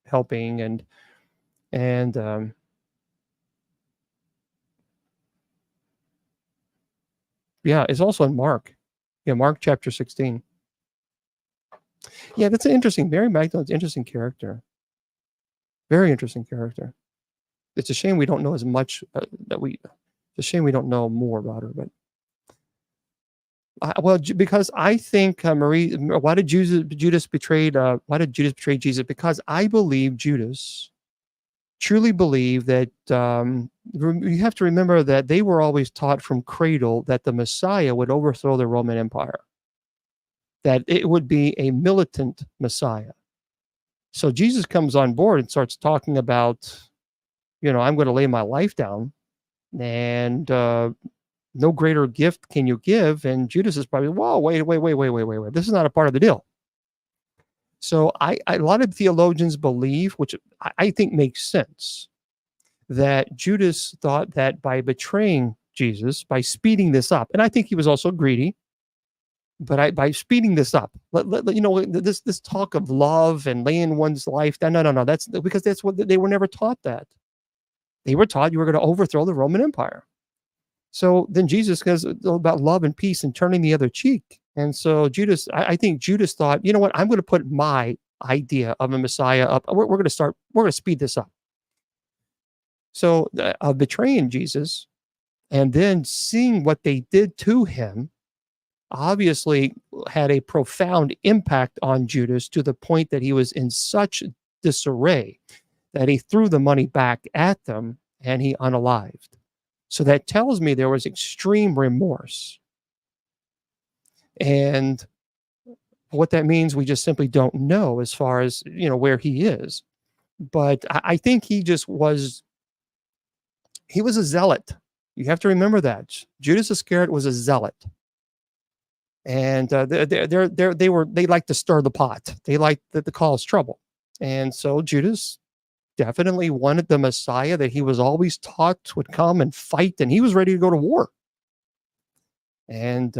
helping and yeah, it's also in Mark. Yeah, Mark chapter 16. Yeah, that's an interesting. Mary Magdalene's an interesting character. Very interesting character. It's a shame we don't know as much It's a shame we don't know more about her. But because I think why did Judas betray Jesus? Because I believe Judas truly believe that you have to remember that they were always taught from cradle that the Messiah would overthrow the Roman Empire, that it would be a militant Messiah. So Jesus comes on board and starts talking about, I'm going to lay my life down, and no greater gift can you give. And Judas is probably, whoa, wait. This is not a part of the deal. So a lot of theologians believe, which I think makes sense, that Judas thought that by betraying Jesus, by speeding this up, and I think he was also greedy, but by speeding this up, this talk of love and laying one's life down, no, that's because that's what they were never taught. That they were taught you were going to overthrow the Roman Empire. So then Jesus says about love and peace and turning the other cheek. And so Judas, I think Judas thought, you know what, I'm going to put my idea of a Messiah up. We're going to speed this up. So betraying Jesus and then seeing what they did to him obviously had a profound impact on Judas, to the point that he was in such disarray that he threw the money back at them and he unalived. So that tells me there was extreme remorse. And what that means, we just simply don't know as far as, where he is. But I think he was a zealot. You have to remember that. Judas Iscariot was a zealot. And they like to stir the pot. They like to cause trouble. And so Judas definitely wanted the Messiah that he was always taught would come and fight, and he was ready to go to war. And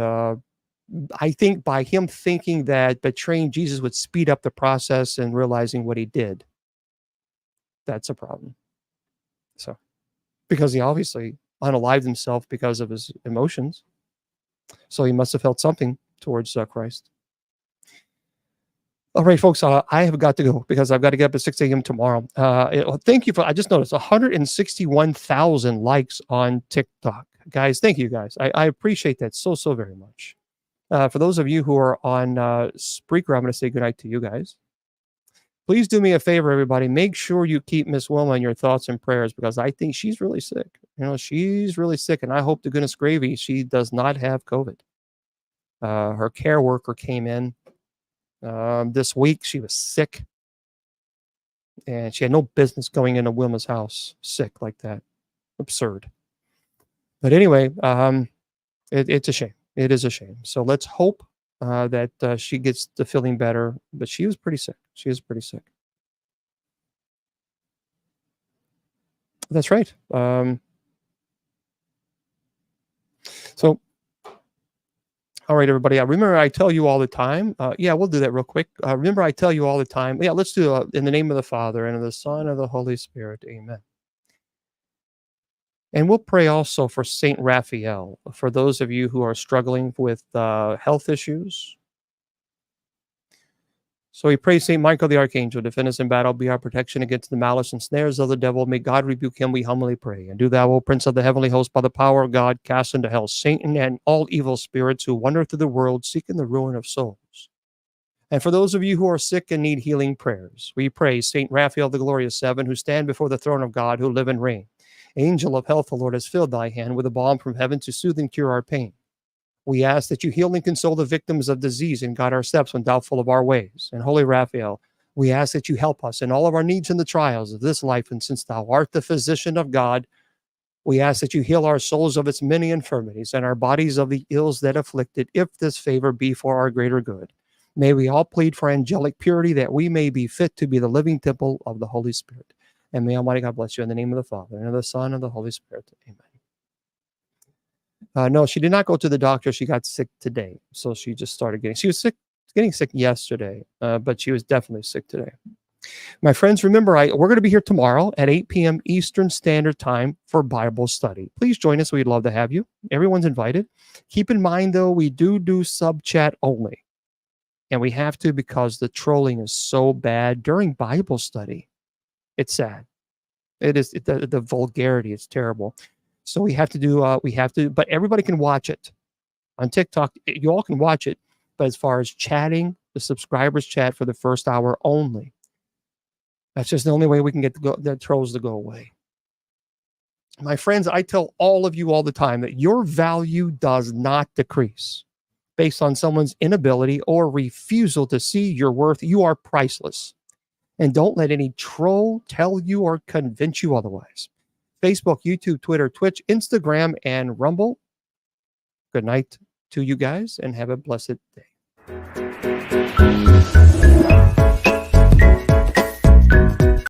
I think by him thinking that betraying Jesus would speed up the process and realizing what he did, that's a problem. So, because he obviously unalived himself because of his emotions. So he must have felt something towards Christ. All right, folks, I have got to go because I've got to get up at 6 a.m. tomorrow. Thank you I just noticed 161,000 likes on TikTok. Guys, thank you, guys. I appreciate that so very much. For those of you who are on Spreaker, I'm going to say goodnight to you guys. Please do me a favor, everybody. Make sure you keep Miss Wilma in your thoughts and prayers, because I think she's really sick. She's really sick, and I hope to goodness gravy she does not have COVID. Her care worker came in this week. She was sick, and she had no business going into Wilma's house sick like that. Absurd. But anyway, it's a shame. It is a shame. So let's hope that she gets to feeling better. But she was pretty sick. She was pretty sick. That's right. So, all right, everybody. Remember, I tell you all the time. Yeah, we'll do that real quick. Remember, I tell you all the time. Yeah, let's do in the name of the Father, and of the Son, and of the Holy Spirit. Amen. And we'll pray also for Saint Raphael, for those of you who are struggling with health issues. So we pray, Saint Michael the Archangel, defend us in battle, be our protection against the malice and snares of the devil. May God rebuke him, we humbly pray. And do thou, O Prince of the heavenly host, by the power of God, cast into hell Satan and all evil spirits who wander through the world, seeking the ruin of souls. And for those of you who are sick and need healing prayers, we pray, Saint Raphael the Glorious Seven, who stand before the throne of God, who live and reign. Angel of health, the Lord has filled thy hand with a balm from heaven to soothe and cure our pain. We ask that you heal and console the victims of disease and guide our steps when doubtful of our ways. And Holy Raphael, we ask that you help us in all of our needs and the trials of this life. And since thou art the physician of God, we ask that you heal our souls of its many infirmities and our bodies of the ills that afflict it, if this favor be for our greater good. May we all plead for angelic purity, that we may be fit to be the living temple of the Holy Spirit. And may Almighty God bless you in the name of the Father, and of the Son, and of the Holy Spirit. Amen. No, she did not go to the doctor. She got sick today. So she just started getting sick yesterday, but she was definitely sick today. My friends, remember, we're going to be here tomorrow at 8 p.m. Eastern Standard Time for Bible study. Please join us. We'd love to have you. Everyone's invited. Keep in mind, though, we do sub chat only. And we have to, because the trolling is so bad during Bible study. It's sad. It is the vulgarity. It's terrible. So we have to, but everybody can watch it on TikTok. You all can watch it. But as far as chatting, the subscribers chat for the first hour only. That's just the only way we can get the trolls to go away. My friends, I tell all of you all the time that your value does not decrease based on someone's inability or refusal to see your worth. You are priceless. And don't let any troll tell you or convince you otherwise. Facebook, YouTube, Twitter, Twitch, Instagram, and Rumble. Good night to you guys and have a blessed day.